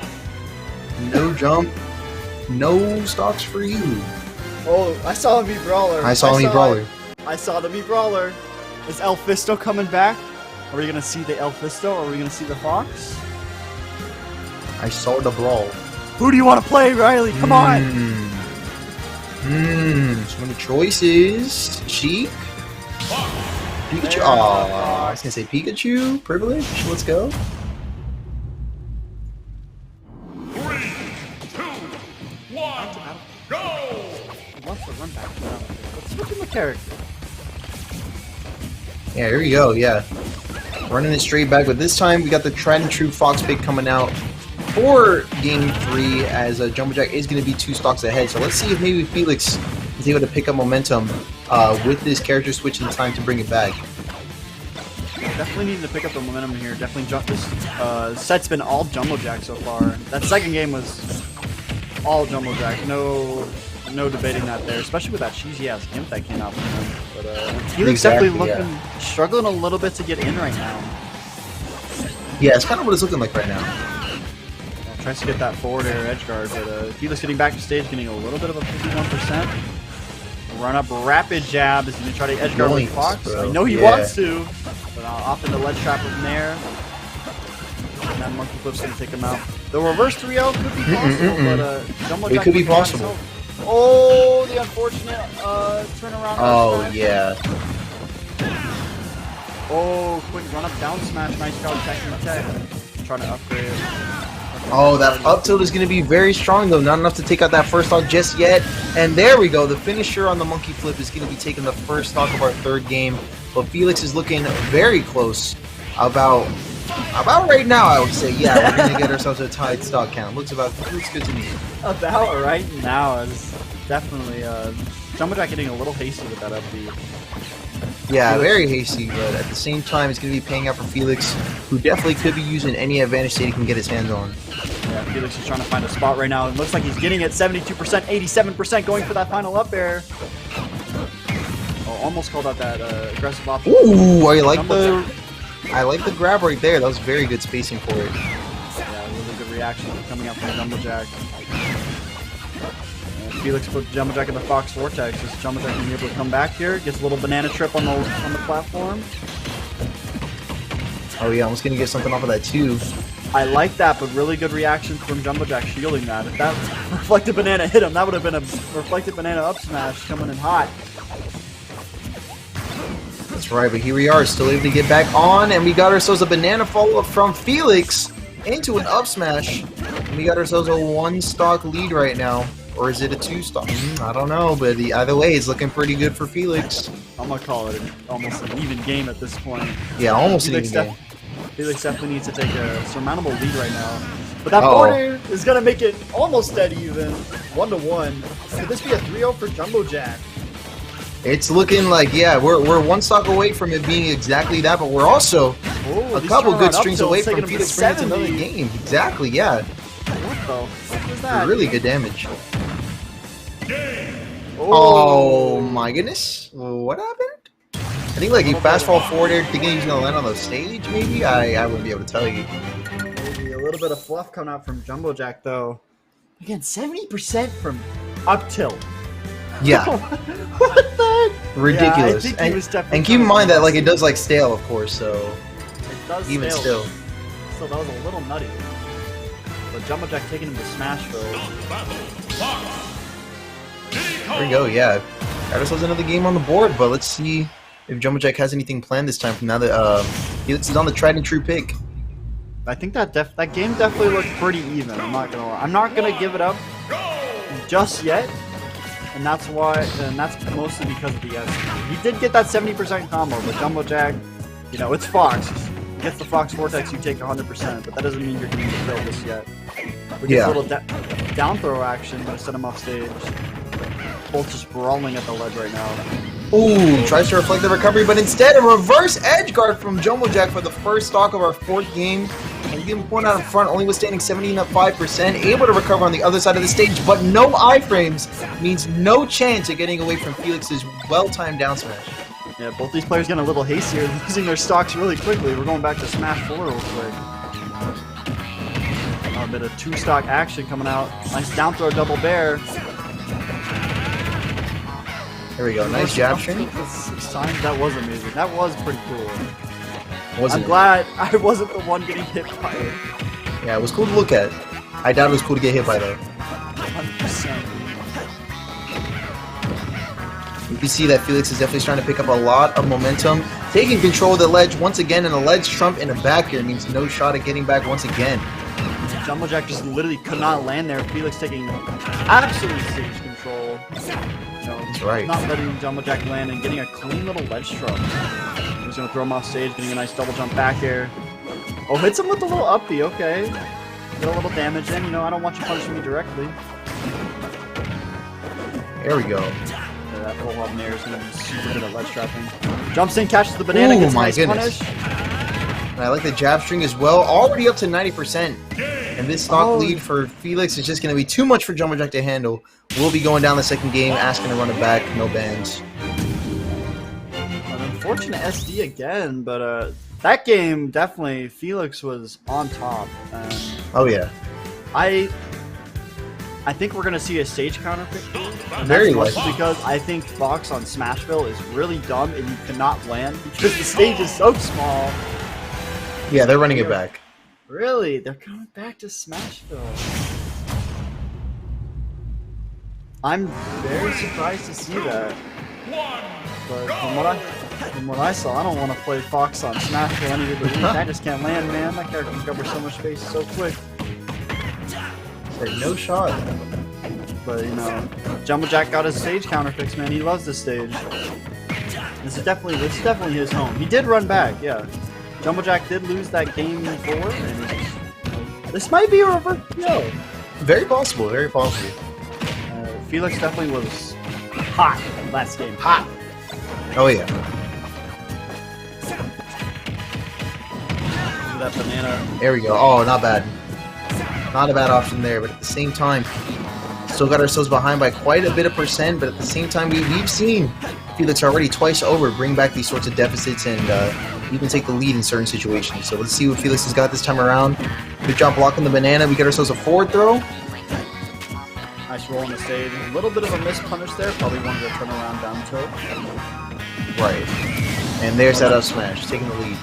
No jump, no stocks for you. Oh, I saw a Mii Brawler. I saw the Mii Brawler. Is El Fisto coming back? Are we gonna see the El Fisto, or are we gonna see the Fox? I saw the brawl. Who do you want to play, Riley? Come on! So many choices. Sheik? Pikachu? Aww, I was gonna say Pikachu. Privilege? Let's go. 3, 2, 1, go! He wants to run back. Let's look at the character. Yeah, here we go, yeah. Running it straight back, but this time we got the tried and true Fox pick coming out for game 3, as Jumblejack is going to be 2 stocks ahead. So let's see if maybe Felix is able to pick up momentum with this character switch in time to bring it back. Definitely needing to pick up the momentum here. Definitely jump this set's been all Jumblejack so far. That second game was all Jumblejack. No debating that there, especially with that cheesy ass gimp that came out from him. But Felix definitely struggling a little bit to get in right now. Yeah, it's kind of what it's looking like right now. Tries to get that forward air edge guard, but Felix getting back to stage, getting a little bit of a 51%. Run up rapid jab is going to try to edge guard with Fox. Bro. I know he wants to, but off in the ledge trap with Nair. And that monkey flip's going to take him out. The reverse 3L could be possible, but it could be possible. Oh, the unfortunate turnaround. Oh, yeah. Oh, quick run up down smash. Nice job attacking the tech. Trying to upgrade. Oh, that up tilt is going to be very strong, though. Not enough to take out that first stock just yet. And there we go. The finisher on the monkey flip is going to be taking the first stock of our 3rd game. But Felix is looking very close. About right now, I would say. Yeah, we're going to get ourselves a tied stock count. Looks good to me. About right now is definitely Jumblejack getting a little hasty with that up B. Yeah, very hasty, but at the same time, it's going to be paying out for Felix, who definitely could be using any advantage state he can get his hands on. Yeah, Felix is trying to find a spot right now. It looks like he's getting it 72%, 87% going for that final up air. Oh, almost called out that aggressive option. Ooh, I like the grab right there. That was very good spacing for it. Yeah, really good reaction coming out from Jumblejack. Felix put Jumblejack in the Fox Vortex. Is Jumblejack going to be able to come back here? Gets a little banana trip on the platform. Oh yeah, almost going to get something off of that too. I like that, but really good reaction from Jumblejack shielding that. If that reflected banana hit him, that would have been a reflected banana up smash coming in hot. That's right, but here we are, still able to get back on, and we got ourselves a banana follow-up from Felix into an up smash. And we got ourselves a 1-stock lead right now. Or is it a 2-stock? I don't know, but either way, it's looking pretty good for Felix. I'm going to call it almost an even game at this point. Yeah, almost an even game. Felix definitely needs to take a surmountable lead right now. But that border is going to make it almost dead even. 1-1. Could this be a 3-0 for Jumblejack? It's looking like, yeah, we're 1 stock away from it being exactly that, but we're also a couple good strings away from Felix bringing us another game. Exactly, yeah. What the fuck is that? Really good damage. Oh my goodness. What happened? I think like you fast forward there thinking he's going to land on the stage, maybe? I wouldn't be able to tell you. Maybe a little bit of fluff coming out from Jumblejack, though. Again, 70% from up tilt. Yeah. What the heck? Ridiculous. Yeah, and keep in mind that like it does like stale, of course, so it does even stale. still. So that was a little nutty. But Jumblejack taking him to Smashville. There we go, yeah. Got ourselves another game on the board, but let's see if Jumblejack has anything planned this time from now that Felix is on the tried and true pick. I think that game definitely looked pretty even, I'm not gonna lie. I'm not gonna give it up just yet. And that's why, and that's mostly because of the S. He did get that 70% combo, but Jumblejack, you know, it's Fox. He gets the Fox Vortex, you take 100%, but that doesn't mean you're getting the kill just yet. We get a little down throw action to set him off stage. Both just brawling at the ledge right now. Ooh, tries to reflect the recovery, but instead a reverse edge guard from Jumblejack for the first stock of our 4th game. And getting point out in front, only withstanding 17.5%, able to recover on the other side of the stage, but no iframes means no chance of getting away from Felix's well-timed down smash. Yeah, both these players getting a little hastier, losing their stocks really quickly. We're going back to Smash 4 real quick. A bit of 2-stock action coming out. Nice down throw double bear. There we go, nice jab string. That was amazing. That was pretty cool. I'm glad I wasn't the one getting hit by it. Yeah, it was cool to look at. I doubt it was cool to get hit by though. 100%. You can see that Felix is definitely starting to pick up a lot of momentum. Taking control of the ledge once again, and a ledge trump in the back here means no shot at getting back once again. Jumblejack just literally could not land there. Felix taking absolute stage control. That's right. Not letting Jumblejack land and getting a clean little ledge trump. He's going to throw him off stage, getting a nice double jump back air. Oh, hits him with a little uppy, okay. Get a little damage in, you know, I don't want you punishing me directly. There we go. Yeah, that little up in air is going to be super good at ledge trapping. Jumps in, catches the banana, gets a nice punish. And I like the jab string as well, already up to 90%. And this stock lead for Felix is just going to be too much for Jumblejack to handle. We'll be going down the 2nd game, asking to run it back, no bans. Unfortunate SD again, but that game definitely Felix was on top. Oh yeah, I think we're gonna see a stage counter pick. Very likely because I think Fox on Smashville is really dumb and you cannot land because the stage is so small. Yeah, they're running it back. Really, they're coming back to Smashville. I'm very surprised to see that. But from what I saw, I don't want to play Fox on Smashville any of the week. I just can't land, man. That character can cover so much space so quick. There's no shot. But, you know, Jumblejack got his stage counter fix, man. He loves this stage. This is definitely his home. He did run back, yeah. Jumblejack did lose that game 4, and this might be a reverse PO. Very possible, very possible. Felix definitely was hot last game. Hot. Oh yeah. that banana. There we go. Oh, not bad. Not a bad option there, but at the same time, still got ourselves behind by quite a bit of percent, but at the same time, we've seen Felix already twice over bring back these sorts of deficits and even take the lead in certain situations. So let's see what Felix has got this time around. Good job blocking the banana. We get ourselves a forward throw. Nice roll on the stage. A little bit of a missed punish there. Probably wanted to turn around down tilt. Right. And there's that up smash, taking the lead.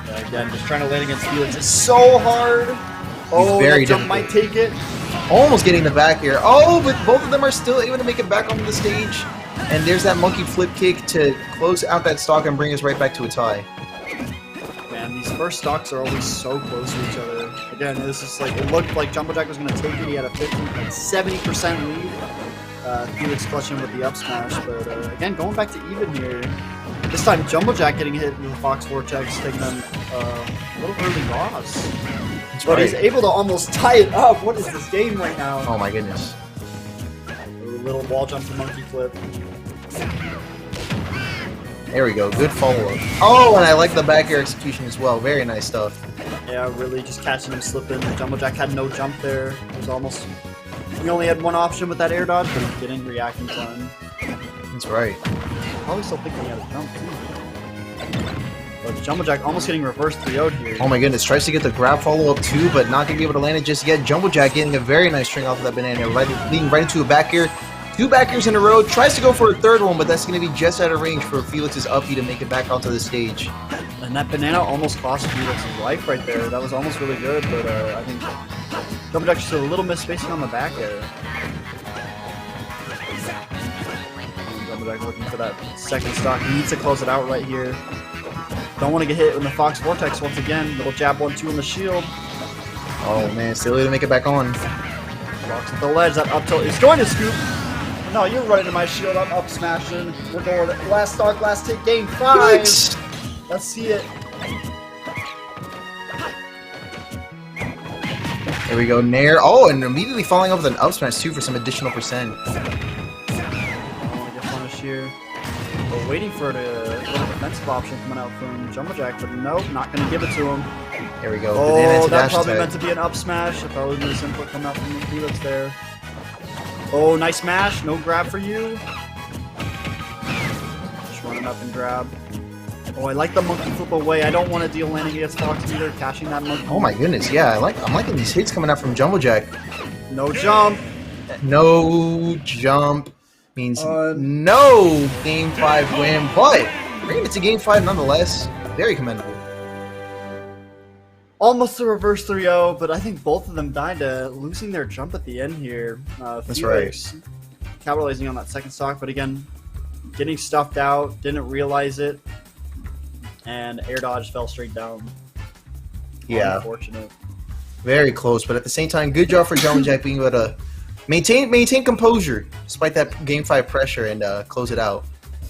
Yeah, again, just trying to land against Felix is so hard. Oh, very that jump might take it. Almost getting the back here. Oh, but both of them are still able to make it back onto the stage. And there's that monkey flip kick to close out that stock and bring us right back to a tie. Man, these first stocks are always so close to each other. Again, this is like, it looked like Jumbo Jack was going to take it. He had a 70% lead. Felix clutching with the up smash, but again, going back to even here. This time, Jumbo Jack getting hit with the Fox Vortex, taking them a little early loss. But he's able to almost tie it up. What is this game right now? Oh my goodness. A little wall jump to monkey flip. There we go. Good follow-up. Oh, and I like the back air execution as well. Very nice stuff. Yeah, really just catching him slipping. Jumbo Jack had no jump there. It was almost... He only had one option with that air dodge, but he didn't react in time. That's right. I probably still think he had a jump, too. But Jumbo Jack almost getting reverse 3-0'd here. Oh my goodness, tries to get the grab follow-up too, but not going to be able to land it just yet. Jumbo Jack getting a very nice string off of that banana, leading right into a back air. 2 back airs in a row, tries to go for a third one, but that's going to be just out of range for Felix's uppy to make it back onto the stage. And that banana almost cost Felix's life right there. That was almost really good, but I think Jumbo Jack just a little misspacing on the back air. And Jumbo Jack looking for that second stock. He needs to close it out right here. Don't want to get hit in the Fox Vortex once again. Little jab 1-2 on the shield. Oh man, still able to make it back on. Blocks at the ledge. That up tilt is going to scoop. No, you're running to my shield. I'm up smashing. We're going last stock, last hit, game 5. Felix! Let's see it. There we go, Nair. Oh, and immediately following up with an up smash too for some additional percent. I want to get punished here. We're waiting for a little defensive option coming out from Jumbo Jack, but nope, not going to give it to him. There we go. Oh, that probably meant to be an up smash. If I was this input coming out from Felix there. Oh, nice smash. No grab for you. Just running up and grab. Oh, I like the monkey flip away. I don't want to deal landing against Fox either. Cashing that monkey. Oh my goodness, yeah, I'm liking these hits coming out from Jumbo Jack. No jump. No jump means no game 5 win, but bringing it to game 5 nonetheless. Very commendable. Almost a reverse 3-0, but I think both of them died to losing their jump at the end here. That's Felix capitalizing on that second stock, but again, getting stuffed out, didn't realize it, and air dodge fell straight down. Yeah. Unfortunate. Very close, but at the same time, good job for Jumbo Jack being able to maintain composure despite that game 5 pressure and close it out.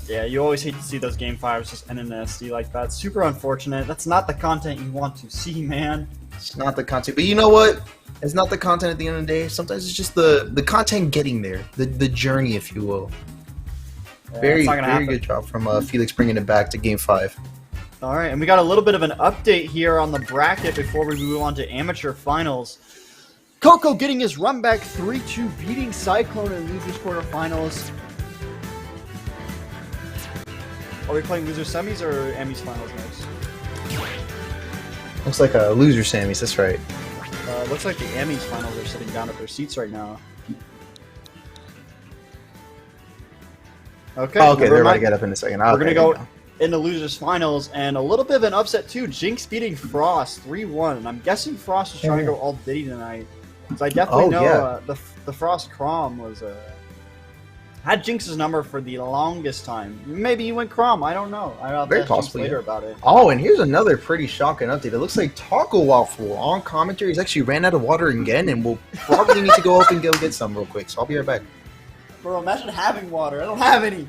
Yeah, you always hate to see those game 5s just end in nasty like that. Super unfortunate. That's not the content you want to see, man. It's not the content, but you know what? It's not the content at the end of the day. Sometimes it's just the content getting there, the journey, if you will. Yeah, very good job from Felix bringing it back to game 5. All right, and we got a little bit of an update here on the bracket before we move on to amateur finals. Coco getting his run back 3-2, beating Cyclone in losers quarterfinals. Are we playing loser semis or Emmys finals next? Looks like a loser semis, that's right. Looks like the Emmys finals are sitting down at their seats right now. Okay, they're about to get up in a second. We're going to go into losers finals, and a little bit of an upset too. Jinx beating Frost 3-1, and I'm guessing Frost is trying to go all Diddy tonight. Because I definitely know the Frost Crom was had Jinx's number for the longest time. Maybe he went Crom. I don't know. I'll very ask possibly later about it. Oh, and here's another pretty shocking update. It looks like Taco Waffle on commentary has actually ran out of water again, and we'll probably need to go up and go get some real quick. So I'll be right back. Bro, imagine having water. I don't have any.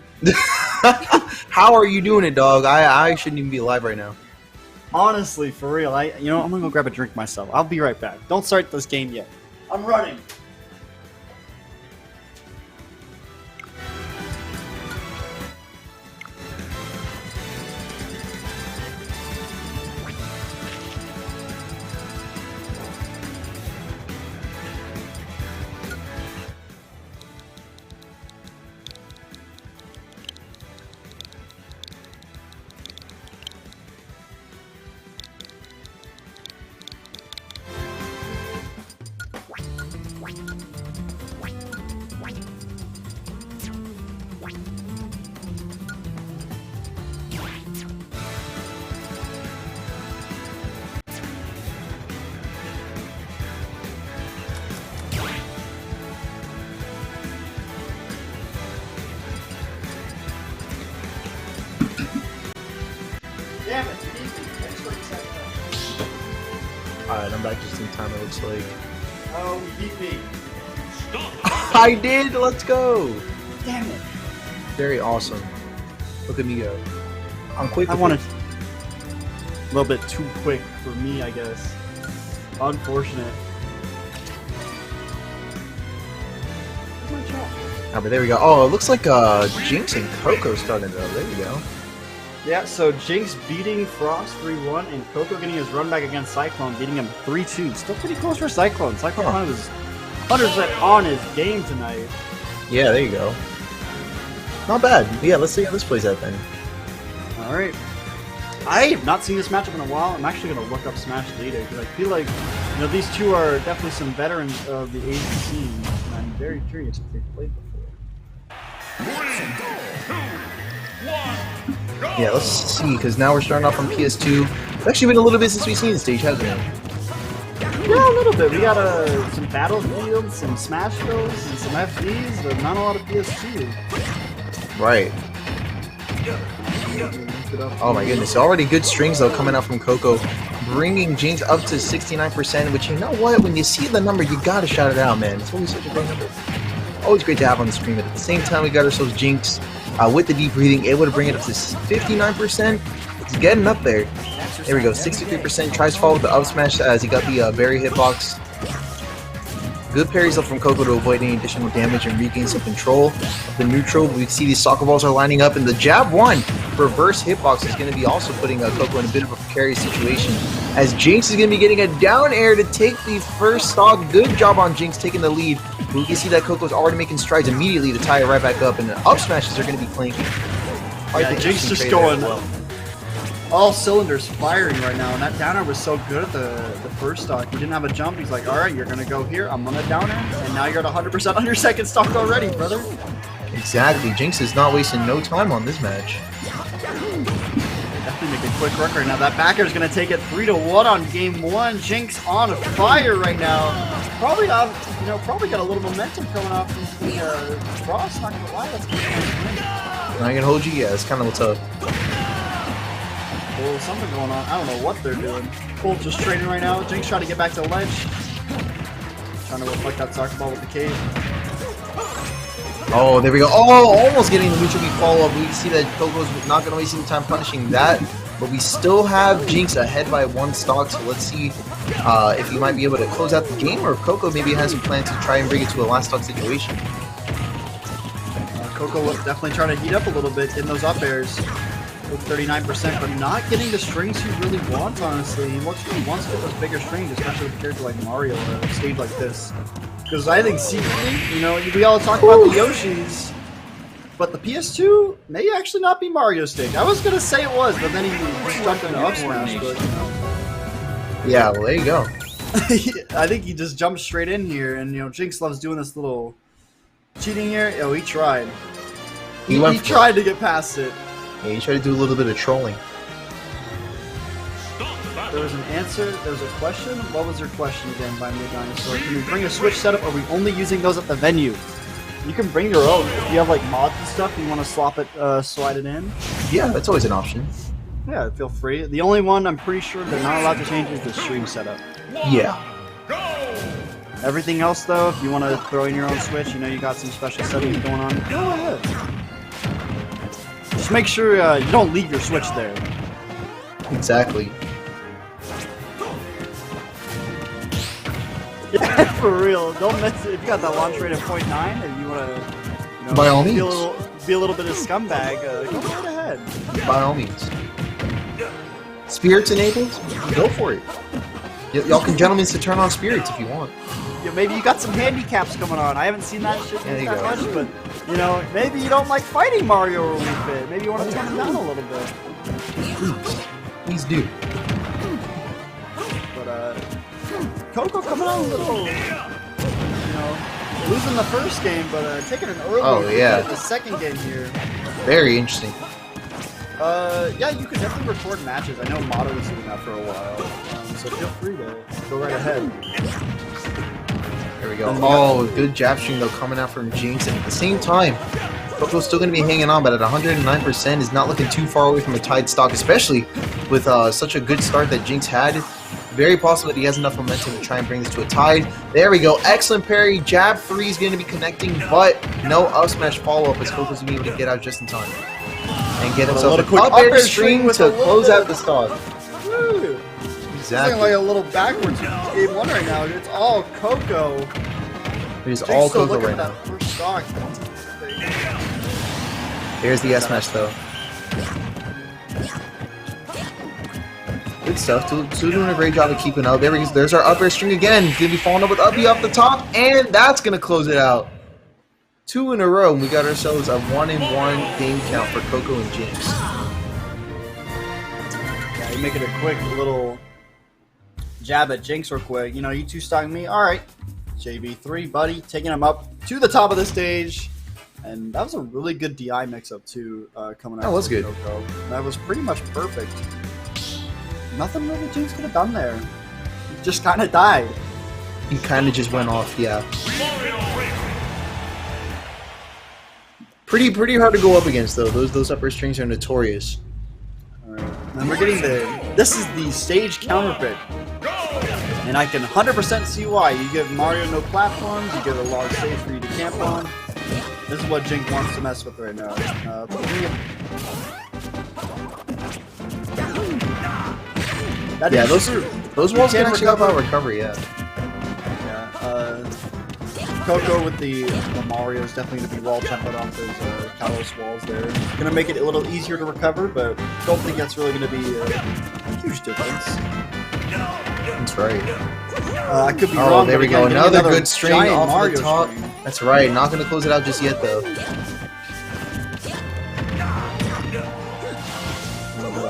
How are you doing it, dog? I shouldn't even be alive right now. Honestly, for real. I'm gonna go grab a drink myself. I'll be right back. Don't start this game yet. I'm running. Alright, I'm back just in time, it looks like. Oh, he beat me. I did! Let's go! Damn it. Very awesome. Look at me go. I'm quick. I wanted a little bit too quick for me, I guess. Unfortunate. Oh, but there we go. Oh, it looks like Jinx and Coco starting though. There we go. Yeah, so Jinx beating Frost 3-1 and Coco getting his run back against Cyclone, beating him 3-2. Still pretty close for Cyclone. Cyclone kind of was 100% on his game tonight. Yeah, there you go. Not bad. Yeah, let's see how this plays out then. Alright. I have not seen this matchup in a while. I'm actually going to look up SmashGG because I feel like these two are definitely some veterans of the Asian scene. And I'm very curious if they've played before. Yeah, let's see, because now we're starting off on PS2. It's actually been a little bit since we've seen the stage, hasn't it? Yeah, a little bit. We got some Battlefields, some Smashvilles, and some FDs, but not a lot of PS2. Right. Oh my goodness, already good strings though coming out from Coco, bringing Jinx up to 69%, which, you know what, when you see the number, you gotta shout it out, man. It's always such a great number. Always great to have on the screen, but at the same time, we got ourselves Jinx with the deep breathing, able to bring it up to 59%. It's getting up there. There we go, 63%. Tries to follow with the up smash as he got the berry hitbox. Good parries up from Coco to avoid any additional damage and regain some control of the neutral. We see these soccer balls are lining up, and the jab one reverse hitbox is going to be also putting Coco in a bit of a precarious situation, as Jinx is going to be getting a down air to take the first stock. Good job on Jinx taking the lead. We can see that Coco's already making strides immediately to tie it right back up, and the up smashes are going to be clanking. Yeah, Jinx just going all cylinders firing right now, and that downer was so good at the first stock. He didn't have a jump. He's like, all right, you're going to go here. I'm on a downer, and now you're at 100% on your second stock already, brother. Exactly. Jinx is not wasting no time on this match. Definitely make a quick work right now. That backer is going to take it 3-1 on game one. Jinx on fire right now. Probably probably got a little momentum coming off the Frost. Not gonna lie, that's Not gonna hold you. Yeah, it's kind of tough. Well, something going on. I don't know what they're doing. Both just trading right now. Jinx trying to get back to the ledge. Trying to reflect that soccer ball with the cave. Oh, there we go. Oh, almost getting the neutral beat follow up. We can see that Coco's not going to waste any time punishing that. But we still have Jinx ahead by one stock. So let's see if he might be able to close out the game, or if Coco maybe has a plan to try and bring it to a last stock situation. Coco definitely trying to heat up a little bit in those up airs. With 39%, but not getting the strings he really wants, honestly. He wants to get those bigger strings, especially with a character like Mario or a stage like this. Because I think secretly, we all talk about the Yoshis, but the PS2 may actually not be Mario stage. I was going to say it was, but then he jumped into up smash, but Yeah, well, there you go. I think he just jumped straight in here, and Jinx loves doing this little cheating here. Oh, he tried. He tried to get past it. Yeah, you try to do a little bit of trolling. There was an answer. There was a question. What was your question again by Mid Dinosaur? Can we bring a Switch setup? Or are we only using those at the venue? You can bring your own. If you have like mods and stuff, you want to slide it in. Yeah, that's always an option. Yeah, feel free. The only one I'm pretty sure they're not allowed to change is the stream setup. Yeah. Everything else though, if you want to throw in your own Switch, you got some special settings going on, go ahead. Just make sure you don't leave your Switch there. Exactly. Yeah, for real. Don't miss it. If you got that launch rate of 0.9 and you want to by all means. Be a little bit of scumbag, go right ahead. By all means. Spirits enabled? Go for it. Y'all can gentlemen to turn on spirits if you want. Yeah, maybe you got some handicaps coming on. I haven't seen that shit that much, but maybe you don't like fighting Mario or Wii Fit. Maybe you want to tone it down a little bit. Please do. But Coco coming on a little, losing the first game, but taking an early at the second game here. Very interesting. Yeah, you could definitely record matches. I know Motto was doing that for a while, so feel free to go right ahead. There we go. Oh, good jab string though coming out from Jinx, and at the same time, Coco's still going to be hanging on, but at 109% is not looking too far away from a tied stock, especially with such a good start that Jinx had. Very possible that he has enough momentum to try and bring this to a tie. There we go. Excellent parry. Jab 3 is going to be connecting, but no up smash follow-up as Coco's going to be able to get out just in time. And get himself an up air string to close out the stock. Woo. Exactly. It's like a little backwards game 1 right now. It's all Coco. It is all Coco right now. That first stock. There's the S smash though. Good stuff. Two doing a great job of keeping up. There's our up air string again. Gonna be following up with uppy off the top, and that's gonna close it out. 2 in a row, and we got ourselves a 1-1 game count for Coco and Jinx. Yeah, you make it a quick little jab at Jinx real quick. You know, you 2-stock me. All right, JB3, buddy, taking him up to the top of the stage. And that was a really good DI mix-up, too, coming out. That was good. Coco. That was pretty much perfect. Nothing really Jinx could have done there. He just kind of died. He kind of just went off, yeah. Pretty hard to go up against, though. Those upper strings are notorious. Alright, and we're getting this is the stage counter pick. And I can 100% see why. You give Mario no platforms, you give a large stage for you to camp on. This is what Jinx wants to mess with right now. Yeah, those walls can actually help out recovery, yeah. Coco with the Mario is definitely going to be wall jumping off those Kalos walls there. Going to make it a little easier to recover, but don't think that's really going to be a huge difference. That's right. I could be wrong. There we go. Another good string off Mario the top. String. That's right. Not going to close it out just yet, though.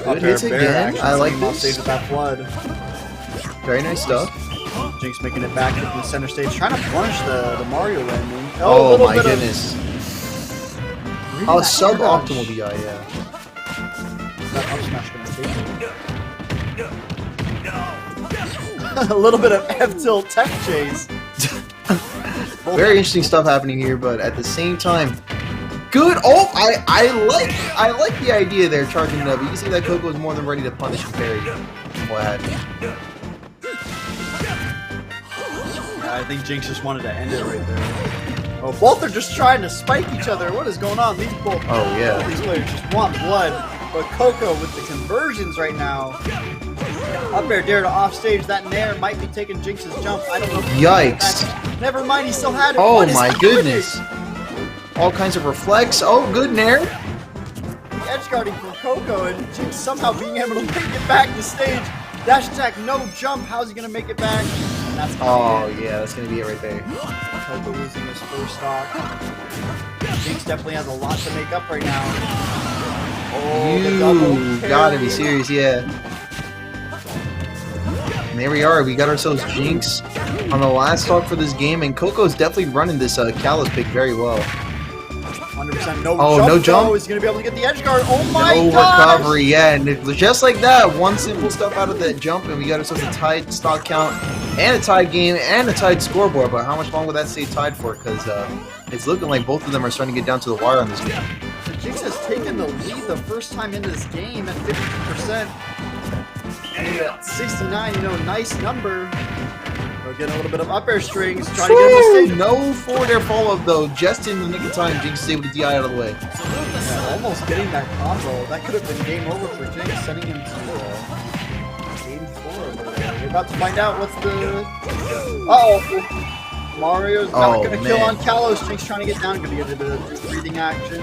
Good hits again. I like this. With that flood. Very nice stuff. Jinx making it back to the center stage, trying to punish the Mario landing. Oh my goodness. Oh, suboptimal DI, yeah. That up smash gonna take it. A little bit of F-tilt tech chase. Very interesting stuff happening here, but at the same time, good. Oh, I like the idea there, charging it up. You can see that Coco is more than ready to punish and parry. Glad. I think Jinx just wanted to end it right there. Oh, both are just trying to spike each other. What is going on? These both players just want blood. But Coco with the conversions right now. Up air dare to off stage. That nair might be taking Jinx's jump. I don't know. Yikes. Never mind, he still had it. Oh my goodness. All kinds of reflex. Oh, good nair. Edge guarding from Coco and Jinx somehow being able to make it back to stage. Dash attack, no jump. How's he going to make it back? That's yeah, that's going to be it right there. Coco losing his first stock. Jinx definitely has a lot to make up right now. Oh, you the double gotta be serious, yeah. And there we are. We got ourselves Jinx on the last stock for this game, and Coco's definitely running this Kalos pick very well. 100% no jump. He's going to be able to get the edge guard. Oh my god! No recovery, yeah. And it was just like that. One simple stuff out of that jump, and we got ourselves a tied stock count, and a tied game, and a tied scoreboard. But how much longer will that stay tied for? Because it's looking like both of them are starting to get down to the wire on this game. Jinx has taken the lead the first time into this game at 50%. And at 69, you know, nice number. We're getting a little bit of up air strings, trying to get him to stage. No forward air follow-up, though. Just in the nick of time, Jinx is able to DI out of the way. Yeah, almost getting that combo. That could have been game over for Jinx, sending him to game 4 over there. We're about to find out what's the... Uh-oh. Mario's not going to kill on Kalos. Jinx trying to get down. Going to get a bit of breathing action.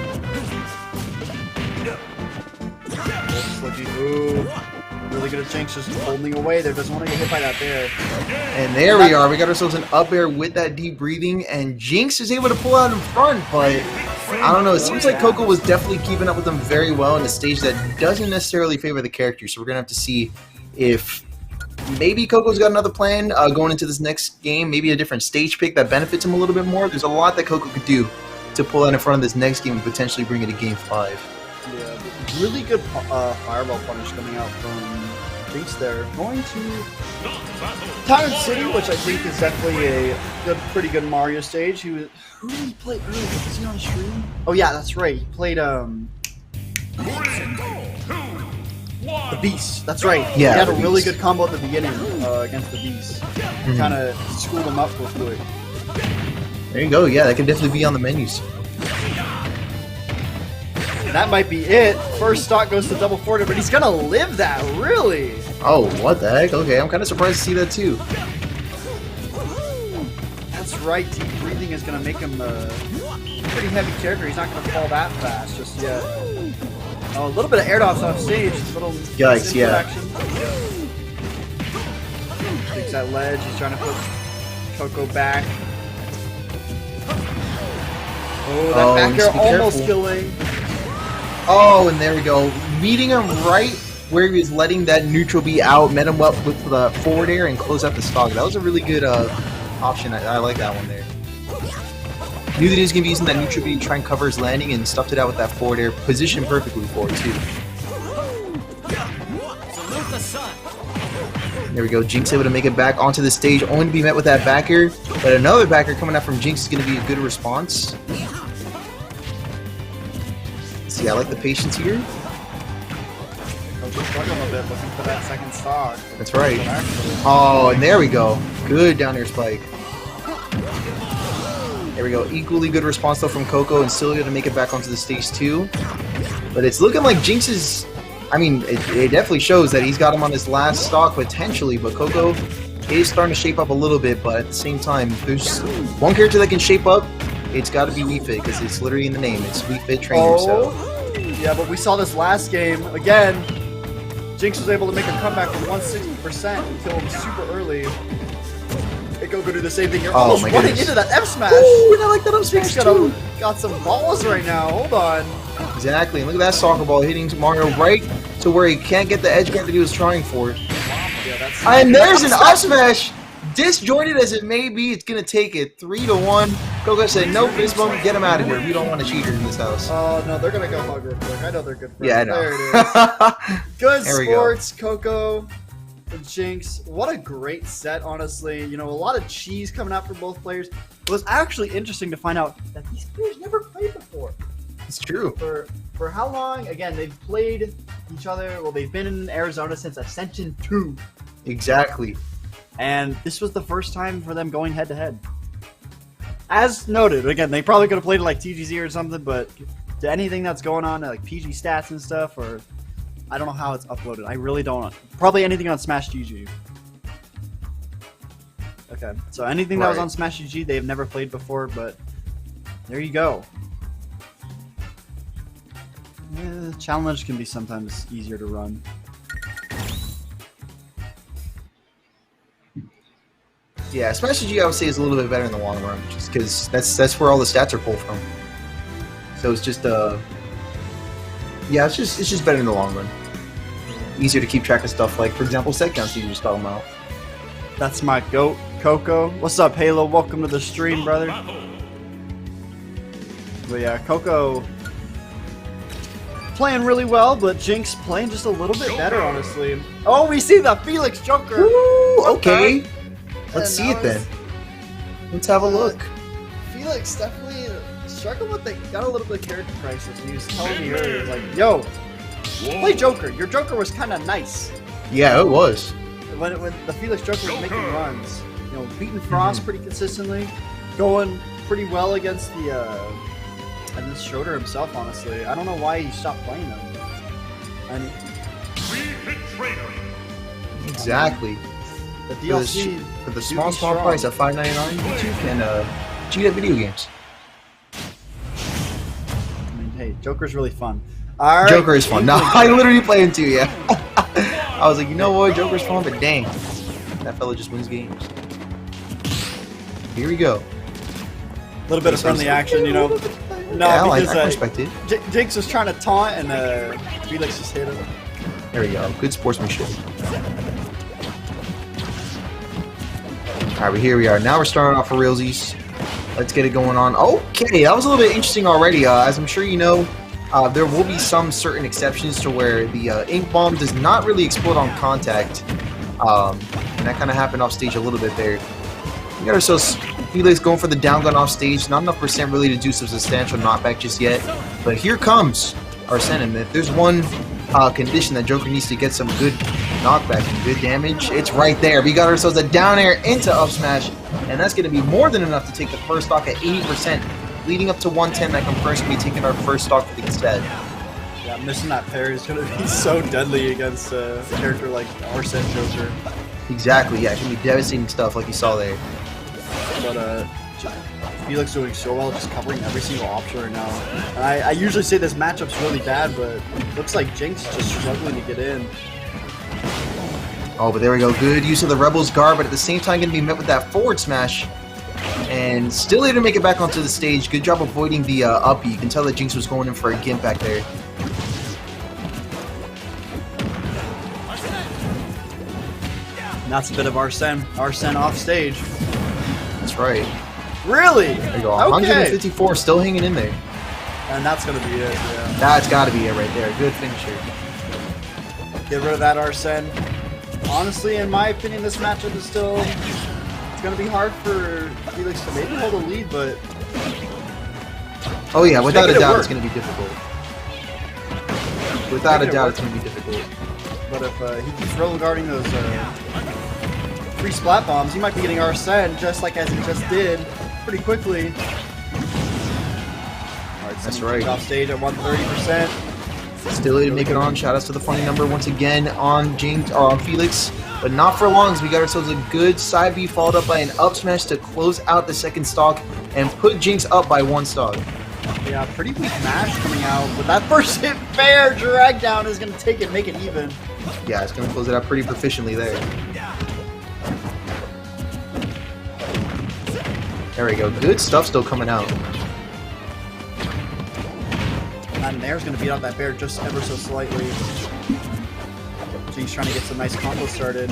Ooh. Really good at Jinx, just holding away there. Doesn't want to get hit by that bear. And there we are. We got ourselves an up air with that deep breathing, and Jinx is able to pull out in front, but I don't know. It seems like Coco was definitely keeping up with them very well in a stage that doesn't necessarily favor the character. So we're going to have to see if maybe Coco's got another plan going into this next game, maybe a different stage pick that benefits him a little bit more. There's a lot that Coco could do to pull out in front of this next game and potentially bring it to game 5. Yeah, really good fireball punish coming out from Jinx there. Going to Town City, which I think is definitely a pretty good Mario stage. Who did he play earlier? Was he on stream? Oh yeah, that's right. He played The Beast. That's right. Yeah, he had a the really Beast. good combo at the beginning against the Beast. Kind of schooled him up real quick. There you go. Yeah, that could definitely be on the menus. And that might be it. First stock goes to double forward, but he's gonna live that, really. Oh, what the heck? Okay, I'm kind of surprised to see that too. That's right. Deep breathing is gonna make him a pretty heavy character. He's not gonna fall that fast just yet. Oh, a little bit of air dodge off stage. Little Yikes! Yeah. action. Takes that ledge. He's trying to put Coco back. Oh, that back air almost killing. Oh, and there we go. Meeting him right where he was letting that neutral be out, met him up with the forward air and close out the stock. That was a really good option. I like that one there. Knew that he was going to be using that neutral B to try and cover his landing and stuffed it out with that forward air. Positioned perfectly for it, too. There we go. Jinx able to make it back onto the stage, only to be met with that back air. But another back air coming out from Jinx is going to be a good response. See, I like the patience here. Coco's struggling a bit looking for that second stock. That's right. Oh, and there we go. Good down air spike. There we go. Equally good response though from Coco, and still going to make it back onto the stage too. But it's looking like Jinx is... I mean, it definitely shows that he's got him on his last stock potentially, but Coco is starting to shape up a little bit, but at the same time, if there's one character that can shape up, it's got to be Wii Fit, because it's literally in the name. It's Wii Fit Trainer, so... Yeah, but we saw this last game. Again, Jinx was able to make a comeback from 160% and kill him super early. Hey, Coco do the same thing. You're almost running into that F smash. Ooh, and I like that up smash too. Got some balls right now. Hold on. Exactly. And look at that soccer ball hitting Mario right to where he can't get the edge guard that he was trying for. Yeah, and there's an up smash. Disjointed as it may be, it's going to take it 3-1. Coco said, nope, this moment, get him out of here. We don't want a cheater in this house. Oh, no, they're going to go hug real quick. I know they're good friends. Yeah, I know. There it is. Good sports, Coco and Jinx. What a great set, honestly. You know, a lot of cheese coming out for both players. It was actually interesting to find out that these players never played before. It's true. For how long? Again, they've played each other. Well, they've been in Arizona since Ascension 2. Exactly. And this was the first time for them going head-to-head. As noted, again, they probably could have played it like TGZ or something, but to anything that's going on, like PG stats and stuff, or I don't know how it's uploaded. I really don't. Probably anything on SmashGG. Okay, so anything that was on SmashGG, they've never played before, but there you go. Yeah, challenge can be sometimes easier to run. Yeah, SmashGG I would say is a little bit better in the long run, just because that's where all the stats are pulled from. So it's just yeah, it's just better in the long run. Easier to keep track of stuff like, for example, set counts you were just talking about. That's my goat, Coco. What's up, Halo? Welcome to the stream, brother. But yeah, Coco playing really well, but Jinx playing just a little bit better, honestly. Oh, we see the Felix Joker. Ooh, okay. Let's see it then. Let's have a look. Felix definitely struggled with it. Got a little bit of character crisis. He was telling me earlier, like, yo, play Joker. Your Joker was kind of nice. Yeah, it was. When the Felix Joker was making runs, you know, beating Frost pretty consistently, going pretty well against the Schroeder himself. Honestly, I don't know why he stopped playing him. And exactly. The DLC for the small price of $5.99, you can cheat at video games. I mean, hey, Joker's really fun. All right, Joker is fun. No, I literally play him too. Yeah. I was like, you know what, Joker's fun, but dang, that fella just wins games. Here we go. A little bit of friendly action, you know. No, yeah, because I respect it. Jinx was trying to taunt, and Felix just hit him. There we go. Good sportsmanship. Alright, here we are. Now we're starting off for realsies. Let's get it going on. Okay, that was a little bit interesting already. As I'm sure you know, there will be some certain exceptions to where the ink bomb does not really explode on contact. And that kind of happened off stage a little bit there. We got ourselves Felix going for the down gun off stage. Not enough percent really to do some substantial knockback just yet. But here comes Arsene. If there's one condition that Joker needs to get some good knockback and good damage. It's right there. We got ourselves a down air into up smash, and that's going to be more than enough to take the first stock at 80%, leading up to 110. That confirms to be taking our first stock for the set. Yeah, missing that parry is going to be so deadly against a character like Arsene Joker. Exactly, yeah, it can be devastating stuff like you saw there. But Felix doing so well, just covering every single option right now. And I usually say this matchup's really bad, but it looks like Jinx just struggling to get in. Oh, but there we go. Good use of the Rebel's guard, but at the same time going to be met with that forward smash. And still able to make it back onto the stage. Good job avoiding the up. You can tell that Jinx was going in for a gimp back there. And that's a bit of Arsene. Arsene off stage. That's right. Really? There you go. Okay. 154, still hanging in there. And that's going to be it, yeah. That's got to be it right there. Good finisher. Get rid of that Arsene. Honestly, in my opinion, this matchup is still... It's going to be hard for Felix to maybe hold a lead, but... Oh yeah, without a doubt it's going to be difficult. Without a doubt it's going to be difficult. But if he keeps roll guarding those free splat bombs, he might be getting Arsene just like as he just did pretty quickly. Alright, that's right. Off stage at 130%. Still able to make it on. Shoutouts to the funny number once again on Jinx or on Felix. But not for long, as we got ourselves a good side B followed up by an up smash to close out the second stock and put Jinx up by 1 stock. Yeah, pretty weak mash coming out, but that first hit fair drag down is going to take it, make it even. Yeah, it's going to close it out pretty proficiently there. There we go. Good stuff still coming out. And there's going to beat out that bear just ever so slightly. Jinx trying to get some nice combos started.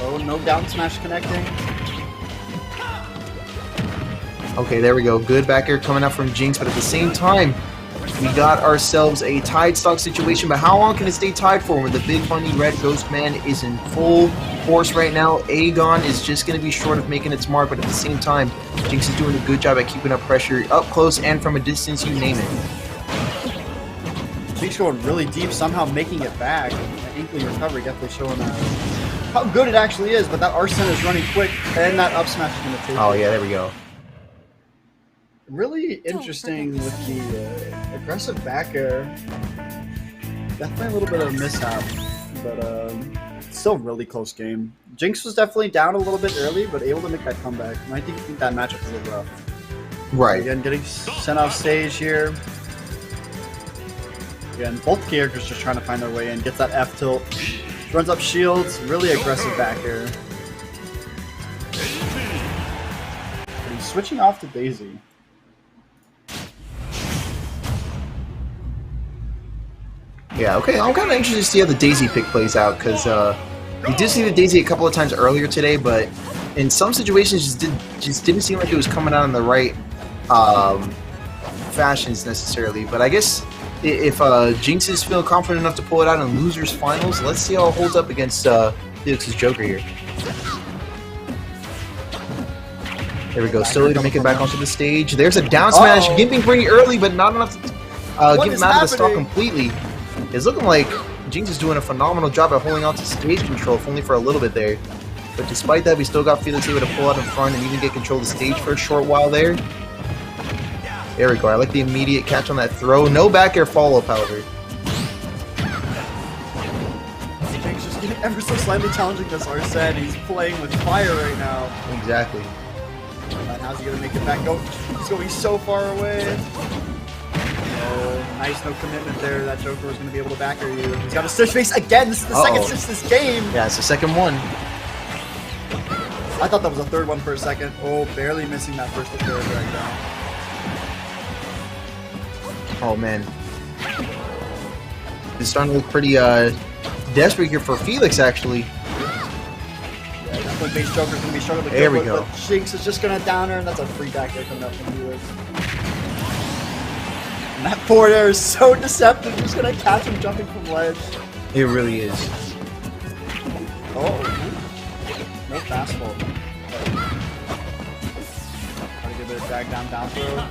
Oh, no down smash connecting. Okay, there we go. Good back air coming out from Jinx, but at the same time, we got ourselves a tied stock situation. But how long can it stay tied for when the big funny red ghost man is in full force right now? Aegon is just going to be short of making its mark, but at the same time, Jinx is doing a good job at keeping up pressure up close and from a distance, you name it. Jinx going really deep, somehow making it back. That inkling recovery definitely showing how good it actually is, but that Arsene is running quick, and that up smash is going to take Oh, it. yeah, there we go. Really interesting with the aggressive back air. Definitely a little bit of a mishap, but still a really close game. Jinx was definitely down a little bit early, but able to make that comeback. And I think that matchup was a little rough. Right. Again, getting sent off stage here. Again, both characters just trying to find their way in. Gets that F tilt. Runs up shields. Really aggressive back air. And he's switching off to Daisy. Yeah, okay, I'm kind of interested to see how the Daisy pick plays out, because we did see the Daisy a couple of times earlier today, but in some situations just didn't seem like it was coming out in the right fashions necessarily. But I guess if Jinx is feeling confident enough to pull it out in losers finals, let's see how it holds up against Felix's Joker here. There we go, still able to make it back onto the stage. There's a down smash, gimping pretty early, but not enough to get him out of the stock completely. It's looking like Jinx is doing a phenomenal job at holding on to stage control, if only for a little bit there. But despite that, we still got Felix able to pull out in front and even get control of the stage for a short while there. There we go. I like the immediate catch on that throw. No back air follow-up, however. Jinx just getting ever so slightly challenging this Arsene. He's playing with fire right now. Exactly. And how's he going to make it back? Oh, he's going so far away. Oh, nice, no commitment there. That Joker was going to be able to back air you. He's got a stitch face again. This is the second stitch this game. Yeah, it's the second one. I thought that was a third one for a second. Oh, barely missing that first hit there right now. Oh, man. It's starting to look pretty desperate here for Felix, actually. Yeah, definitely base Joker's going to be struggling to There kill, we go. But Jinx is just going to down her, and that's a free back air coming up from Felix. And that forward air is so deceptive. Just going to catch him jumping from ledge. It really is. Oh, no fastball. Try to get a bit of drag down throw.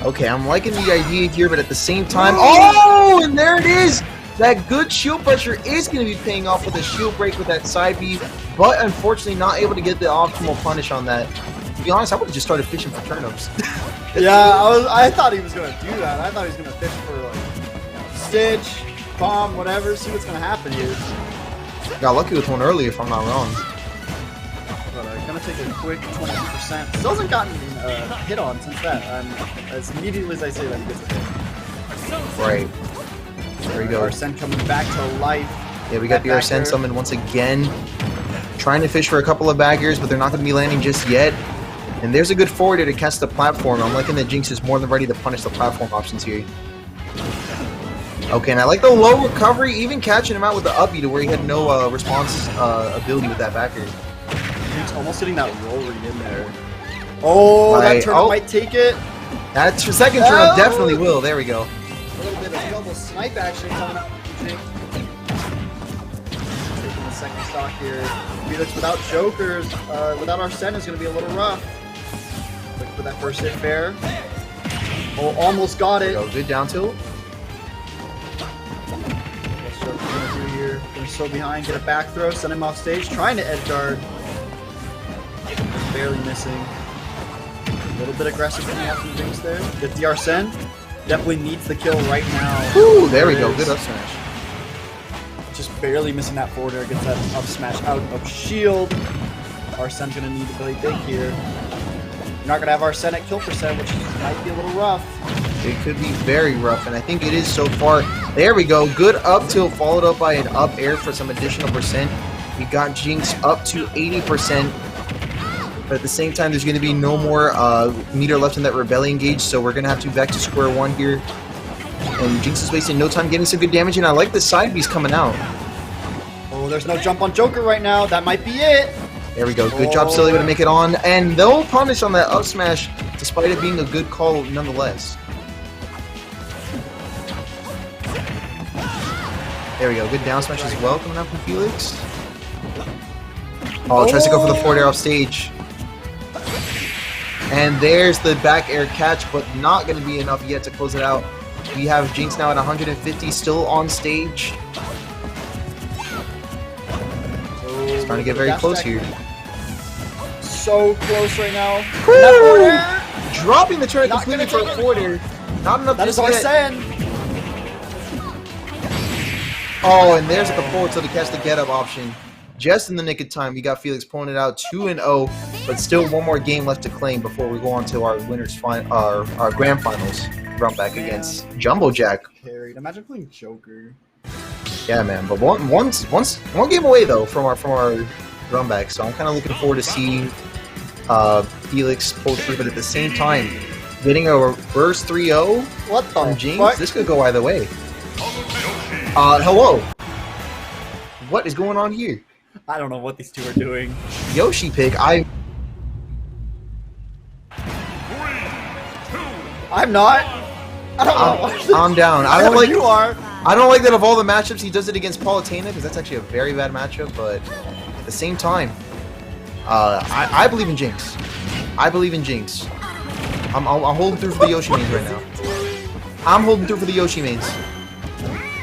Okay, I'm liking the idea here, but at the same time... Oh, and there it is! That good shield pressure is going to be paying off with a shield break with that side B, but unfortunately not able to get the optimal punish on that. To be honest, I would have just started fishing for turnips. Yeah, I thought he was going to do that. I thought he was going to fish for, like, Stitch, Bomb, whatever, see what's going to happen here. Got lucky with one earlier, if I'm not wrong. But going to take a quick 20%. Still hasn't gotten hit on since that. As immediately as I say that, he gets a hit. Right. There we go. Arsene coming back to life. Yeah, we got the Arsene summon once again. Trying to fish for a couple of back airs, but they're not going to be landing just yet. And there's a good forwarder to catch the platform. I'm liking that Jinx is more than ready to punish the platform options here. Okay, and I like the low recovery, even catching him out with the up B to where he had no response ability with that back air. Jinx almost getting that roll read in there. Oh, that turnip might take it. That second turnip definitely will. There we go. A little bit of double snipe action coming up from Jinx. Taking the second stock here. Felix without Jokers, without Arsene is going to be a little rough. Looking for that first hit fair. Oh, almost got it. Good down tilt. What's Joker going to do here? Going to slow behind, get a back throw, send him off stage, trying to edge guard. Just barely missing. A little bit aggressive coming out from Jinx there. Get the Arsene. Definitely needs the kill right now. Ooh, there we go. Good up smash. Just barely missing that forward air. Gets that up smash out of shield. Arsene's going to need to play big here. You're not going to have Arsene at kill percent, which might be a little rough. It could be very rough, and I think it is so far. There we go. Good up tilt followed up by an up air for some additional percent. We got Jinx up to 80%. But at the same time, there's going to be no more meter left in that Rebellion gauge, so we're going to have to back to square one here. And Jinx is wasting no time getting some good damage, and I like the side B's coming out. Oh, there's no jump on Joker right now. That might be it. There we go. Good job, still able to make it on. And no punish on that up smash, despite it being a good call nonetheless. There we go. Good down smash as well coming out from Felix. Oh, tries to go for the forward air off stage. And there's the back air catch, but not going to be enough yet to close it out. We have Jinx now at 150, still on stage. It's trying to get very close here. So close right now. Dropping the turret completely for a forward air. Not enough. That is Arsene. Oh, and there's the forward to catch the get up option. Just in the nick of time, we got Felix pulling it out 2-0, but still one more game left to claim before we go on to our winners our grand finals run back against Jumbo Jack. Carried. Imagine playing Joker. Yeah, man. But one game away though from our run back, so I'm kind of looking forward to seeing Felix pull through. But at the same time, getting a reverse 3-0 from Jinx, this could go either way. Hello. What is going on here? I don't know what these two are doing. Yoshi pick. I'm not. I don't know. I'm down. I don't like. You are. I don't like that of all the matchups he does it against Palutena, because that's actually a very bad matchup. But at the same time, I believe in Jinx. I believe in Jinx. I'm holding through for the Yoshi mains right now. I'm holding through for the Yoshi mains.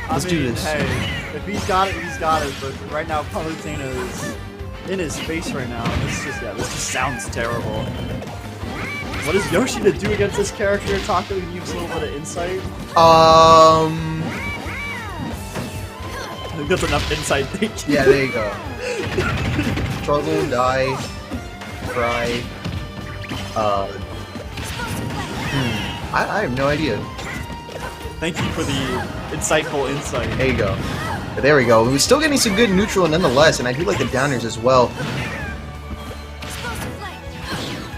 Let's do this. Hey. If he's got it, he's got it. But right now, Palutena is in his face right now. This just sounds terrible. What is Yoshi to do against this character? Taco gives a little bit of insight. I think that's enough insight. Thank you. Yeah, there you go. Struggle, die, cry. I have no idea. Thank you for the insightful insight. There you go. But there we go. We're still getting some good neutral nonetheless, and I do like the downers as well.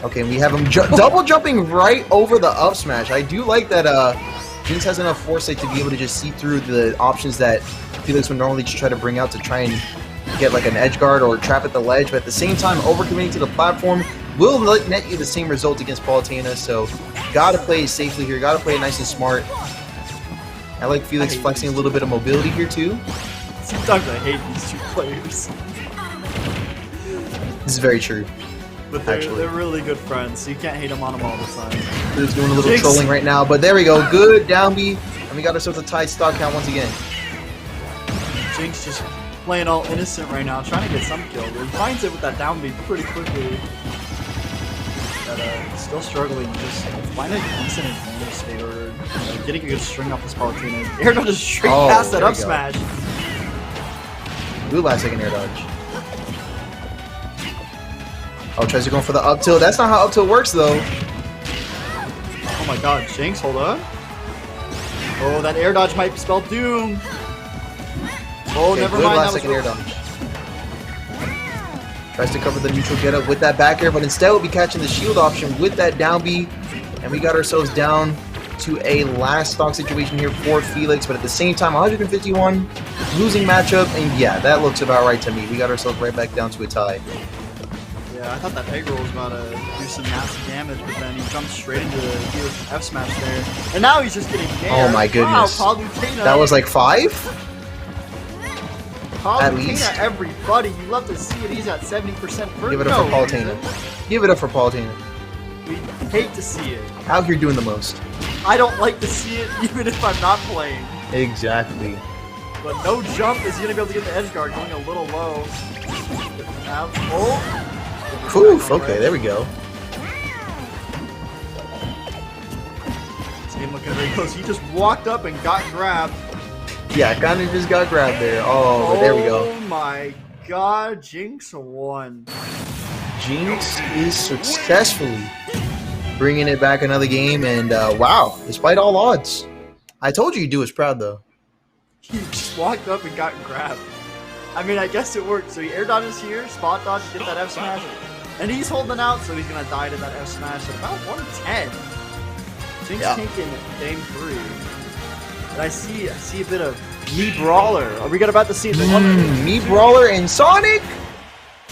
Okay, we have him double jumping right over the up smash. I do like that Jinx has enough foresight to be able to just see through the options that Felix would normally just try to bring out to try and get like an edge guard or trap at the ledge, but at the same time, overcommitting to the platform will net you the same result against Palutena, so gotta play it safely here, gotta play it nice and smart. I like Felix flexing a little bit of mobility here too. Sometimes I hate these two players. This is very true. But they're really good friends, so you can't hate them on them all the time. He's doing a little trolling right now, but there we go. Good down B. And we got ourselves a tied stock count once again. Jinx just playing all innocent right now, trying to get some kill. He finds it with that down B pretty quickly. But still struggling. Just find a decent advantage state order. Getting a good string off this Palutena. Air dodge just straight past that up smash. Good last second air dodge. Oh, tries to go for the up tilt. That's not how up tilt works, though. Oh my god, Jinx, hold on. Oh, that air dodge might spell doom. Oh, okay, never mind. Last second air dodge. Tries to cover the neutral get up with that back air, but instead we'll be catching the shield option with that down B. And we got ourselves down to a last stock situation here for Felix, but at the same time, 151, losing matchup, and yeah, that looks about right to me. We got ourselves right back down to a tie. Yeah, I thought that egg roll was about to do some massive damage, but then he jumped straight into the Felix F smash there, and now he's just getting nailed. Oh my goodness. Wow, Palutena. That was like 5? Palutena, at least. Everybody, you love to see it. He's at 70%. Give it up for Palutena. Give it up for Palutena. We hate to see it. Out here doing the most. I don't like to see it, even if I'm not playing. Exactly. But no jump is going to be able to get the edge guard going a little low. Out. Oh. Poof, okay, there we go. This game looking very close. He just walked up and got grabbed. Yeah, kind of just got grabbed there. Oh, but there we go. Oh my god, Jinx won. Jinx is successfully bringing it back another game, and wow, despite all odds. I told you do us proud, though. He just walked up and got grabbed. I mean, I guess it worked. So he air dodges here, spot dodge to get that F smash. And he's holding out, so he's going to die to that F smash at about 110. Jinx taking game 3. And I see a bit of me brawler. Are we about to see the me brawler and Sonic?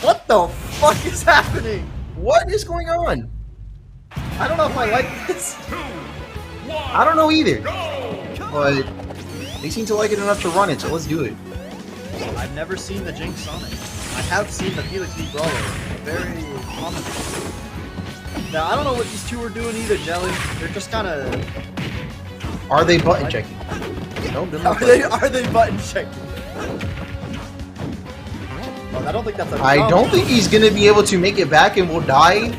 What the fuck is happening? What is going on? I don't know if I like this. I don't know either. But they seem to like it enough to run it, so let's do it. I've never seen the Jinx Sonic. I have seen the Felix me brawler. Very common. Now, I don't know what these two are doing either, Jelly. They're just kind of... Are they button checking? No, they're not. Are they button checking? Well, I don't think that's a I don't think he's going to be able to make it back and will die.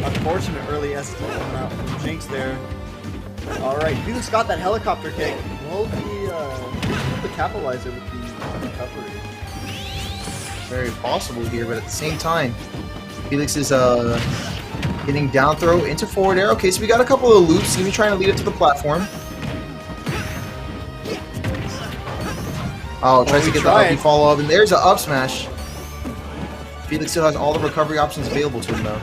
Unfortunate early SD coming out from Jinx there. Alright, Felix got that helicopter kick. Will he able to capitalize it with the recovery? Very possible here, but at the same time, Felix is getting down throw into forward air. Okay, so we got a couple of loops, even trying to lead it to the platform. Oh, tries to get the uppy follow up, and there's an up smash. Felix still has all the recovery options available to him, though.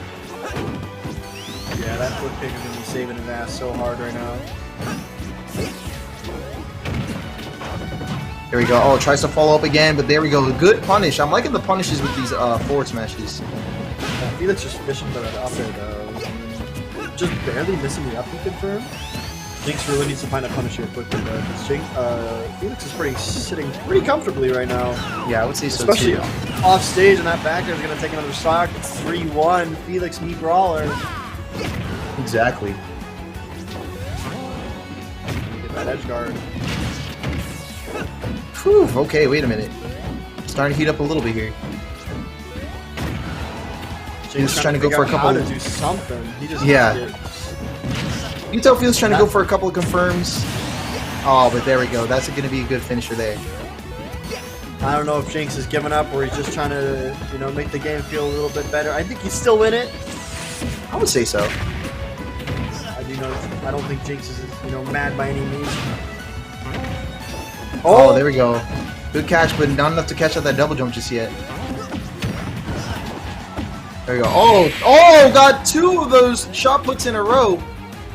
Yeah, that flip kick is going to be saving his ass so hard right now. There we go. Oh, tries to follow up again, but there we go. Good punish. I'm liking the punishes with these forward smashes. Felix just fishing for that up there, though. Just barely missing the up, he confirmed. Jinx really needs to find a punish here quickly, though. Felix is sitting pretty comfortably right now. Yeah, I would say so, especially too. Off stage, and that back air is going to take another stock. It's 3-1. Felix me brawler. Exactly. Get that edge guard. Whew, okay, wait a minute. Starting to heat up a little bit here. He's trying to go for a couple. To do something. He just You tell Felix trying to go for a couple of confirms. Oh, but there we go. That's going to be a good finisher there. I don't know if Jinx is giving up or he's just trying to, make the game feel a little bit better. I think he's still in it. I would say so. I don't think Jinx is, mad by any means. Oh, there we go. Good catch, but not enough to catch out that double jump just yet. There we go. Oh, got 2 of those shot puts in a row,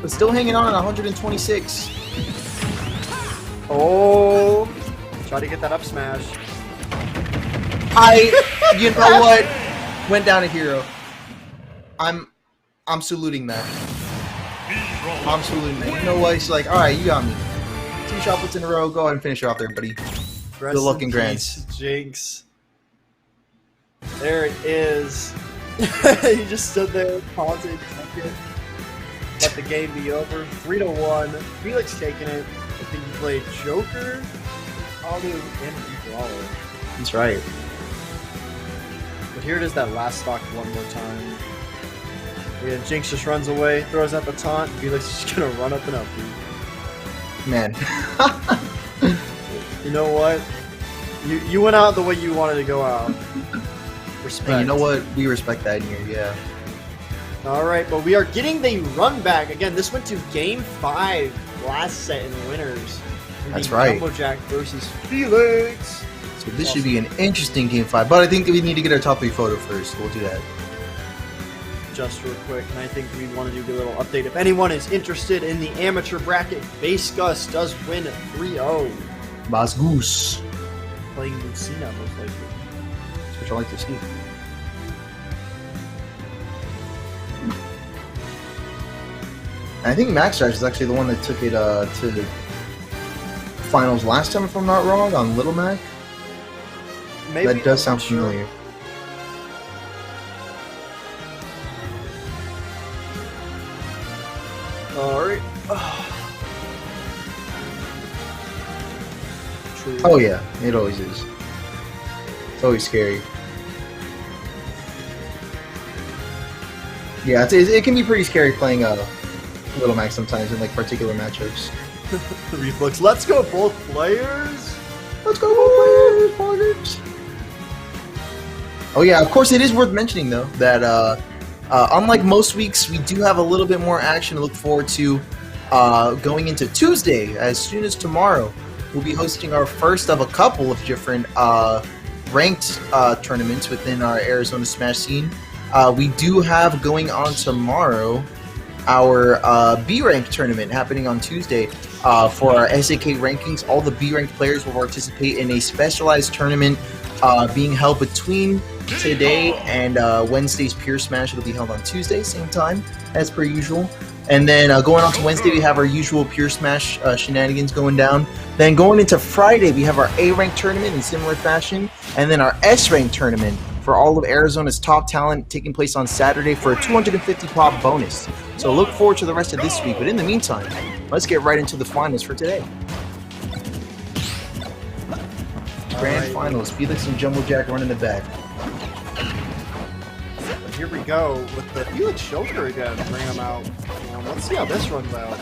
but still hanging on at 126. Oh, try to get that up smash. You know what? Went down a hero. I'm saluting that. I'm saluting that. You know what? He's like, all right, you got me. 2 shot puts in a row. Go ahead and finish her off there, buddy. Good luck and grands. Jinx. There it is. He just stood there, taunted, took it. Let the game be over. 3-1. Felix taking it. I think he played Joker, Alu, and Brawler. That's right. But here it is, that last stock one more time. Yeah, Jinx just runs away, throws out the taunt. Felix is just gonna run up and up. Man. You know what? You went out the way you wanted to go out. Respect. Hey, you know what? We respect that here, yeah. Alright, but we are getting the run back. Again, this went to Game 5 last set in the winners. That's right. Jumblejack versus Felix. So this should be an interesting Game 5, but I think we need to get our top 3 photo first. We'll do that. Just real quick, and I think we want to do a little update. If anyone is interested in the amateur bracket, Base Gus does win 3-0. Bas Goose. Playing Lucina, most likely. That's what I like to see. I think Max Dash is actually the one that took it to the finals last time, if I'm not wrong, on Little Mac. Maybe, that does sound familiar. Alright. Oh yeah, it always is. It's always scary. Yeah, it can be pretty scary playing Little Mac sometimes in like particular matchups. Reflex, let's go both players! Let's go both players! Oh yeah, of course it is worth mentioning though that unlike most weeks, we do have a little bit more action to look forward to going into Tuesday. As soon as tomorrow, we'll be hosting our first of a couple of different ranked tournaments within our Arizona Smash scene. We do have going on tomorrow our B-Rank tournament happening on Tuesday. For our SAK rankings, all the B-Ranked players will participate in a specialized tournament being held between today and Wednesday's Pure Smash. It'll be held on Tuesday, same time as per usual. And then going on to Wednesday, we have our usual Pure Smash shenanigans going down. Then going into Friday, we have our A-Rank tournament in similar fashion. And then our S-Rank tournament for all of Arizona's top talent taking place on Saturday for a 250 pop bonus. So look forward to the rest of this week. But in the meantime, let's get right into the finals for today. Grand Finals, Felix and Jumblejack running the back. Here we go with the Felix Joker again. Bring him out. Let's see how this runs out.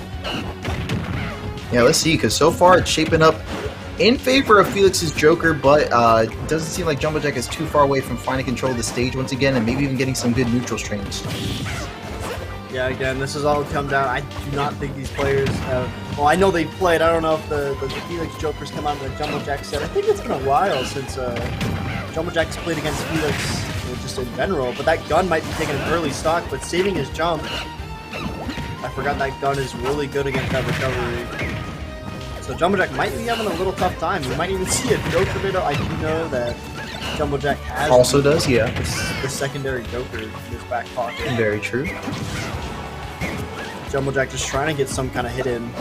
Yeah, let's see, because so far it's shaping up in favor of Felix's Joker, but it doesn't seem like Jumblejack is too far away from finding control of the stage once again, and maybe even getting some good neutral strings. Yeah, again, this is all come down. I do not think these players have... Well, I know they've played. I don't know if the Felix Jokers come out in the Jumblejack set. I think it's been a while since Jumblejack's played against Felix, just in general, but that gun might be taking an early stock, but saving his jump. I forgot that gun is really good against that recovery. So Jumblejack might be having a little tough time. We might even see a Joker video. I do know that Jumblejack has also does, yeah, the secondary Joker in his back pocket. Very true. Jumblejack just trying to get some kind of hit in.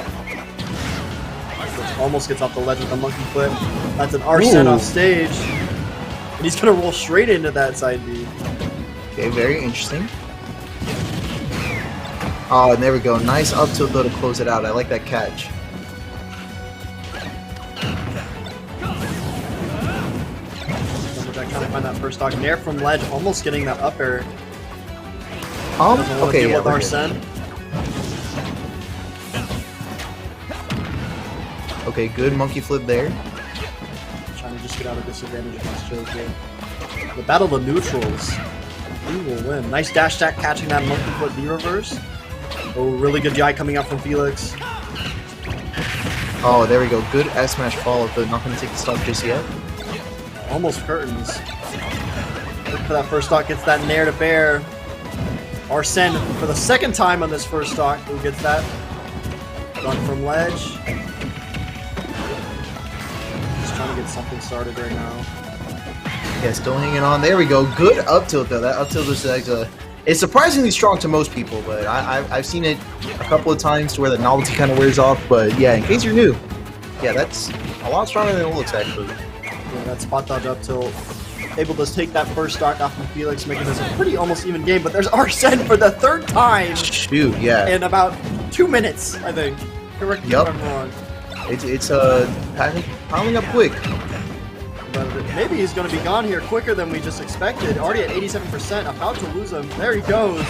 Almost gets off the ledge with a monkey flip. That's an Arsene off stage. And he's going to roll straight into that side B. Okay, very interesting. Oh, and there we go. Nice up tilt though to close it out. I like that catch. Jumblejack trying to find that first stock. Nair from ledge, almost getting that up air. Okay, yeah, with Arsene. Okay, good monkey flip there. Trying to just get out of disadvantage against Joker. The battle of the neutrals. Who will win? Nice dash attack catching that monkey flip B reverse. Oh, really good GI coming out from Felix. Oh, there we go. Good S smash follow, but not going to take the stock just yet. Almost curtains. Look for that first stock. Gets that nair to bear. Arsene for the second time on this first stock. Who gets that? Run from ledge. Trying to get something started right now. Yeah, still hanging on. There we go. Good up tilt though. That up tilt is it's surprisingly strong to most people, but I've seen it a couple of times to where the novelty kind of wears off. But yeah, in case you're new, yeah, that's a lot stronger than it looks actually. Yeah, that spot dodge up tilt able to take that first stock off of Felix, making this a pretty almost even game. But there's Arsene for the third time. Shoot, yeah. In about 2 minutes, I think. Correct me if I'm wrong. It's piling up quick. But maybe he's going to be gone here quicker than we just expected. Already at 87%, about to lose him. There he goes.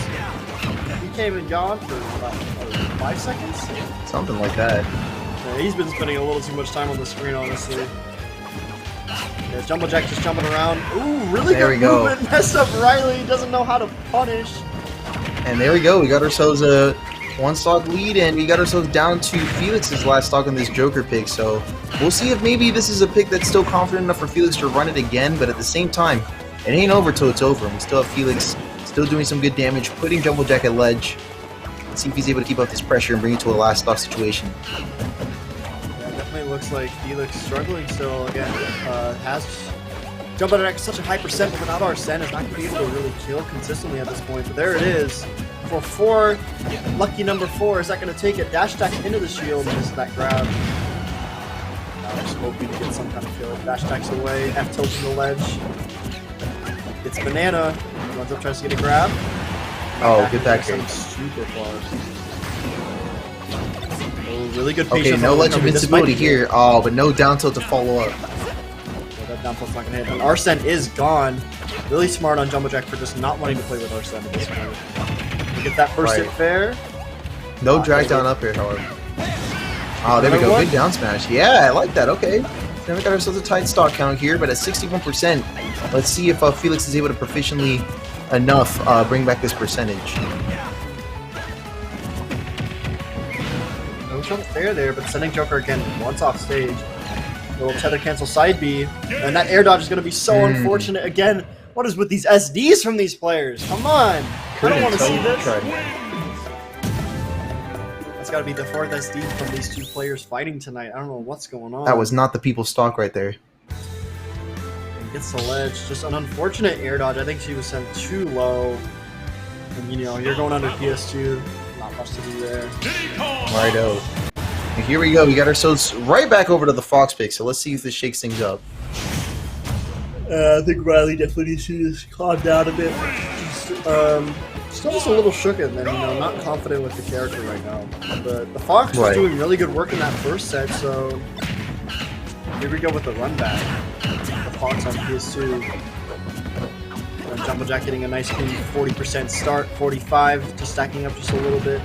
He came and gone for about 5 seconds? Something like that. Yeah, he's been spending a little too much time on the screen, honestly. There's Jumbo Jack just jumping around. Ooh, really good movement. Messed up Riley. Doesn't know how to punish. And there we go. We got ourselves a 1-stock lead, and we got ourselves down to Felix's last stock on this Joker pick. So we'll see if maybe this is a pick that's still confident enough for Felix to run it again. But at the same time, it ain't over till it's over. We still have Felix still doing some good damage, putting Jumbo Jack at ledge. Let's see if he's able to keep up this pressure and bring it to a last stock situation. Looks like Felix struggling still again. Has Jumbo Jack such a high percent, but without Arsene is not going to be able to really kill consistently at this point. But there it is for 4. Lucky number 4. Is that going to take it? Dash attack into the shield. Misses that grab. Now just hoping to get some kind of kill. Dash attacks away. F tilt to the ledge. It's Banana. Runs up, tries to get a grab. Oh, good back here. Super close. Really good patience. Okay, no ledge invincibility here. Oh, but no down tilt to follow up. Yeah, that down tilt's not gonna hit. And Arsene is gone. Really smart on Jumbo Jack for just not wanting to play with Arsene at this point. We get that first hit fair. No drag down up here, however. Oh, there we go. Good down smash. Yeah, I like that. Okay. Then we got ourselves a tight stock count here, but at 61%, let's see if Felix is able to proficiently enough bring back this percentage. No fair there, but sending Joker again once off stage. Little tether cancel side B, and that air dodge is going to be so unfortunate. Again, what is with these SDs from these players? Come on! I don't want to see this. That's got to be the 4th SD from these 2 players fighting tonight. I don't know what's going on. That was not the people's stock right there. And gets the ledge. Just an unfortunate air dodge. I think she was sent too low. And you know, you're going under PS2. Not much to do there. Righto. And here we go. We got ourselves right back over to the Fox pick. So let's see if this shakes things up. I think Riley definitely needs to just calm down a bit. Still just a little shooken and, you know, not confident with the character right now. But the Fox was doing really good work in that first set, so here we go with the run back. The Fox on PS2. And Jumbo Jack getting a nice clean 40% start, 45, just stacking up just a little bit.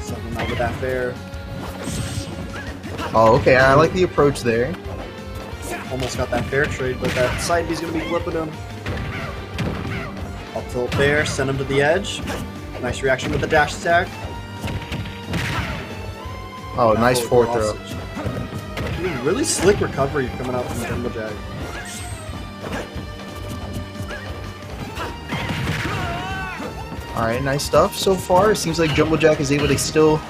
Something out with that fair. Oh, okay. I like the approach there. Almost got that fair trade, but that side B's going to be flipping him. Up tilt there, send him to the edge. Nice reaction with the dash attack. Oh, nice forward throw. Really slick recovery coming out from Jumbo Jack. Alright, nice stuff so far. It seems like Jumbo Jack is able to still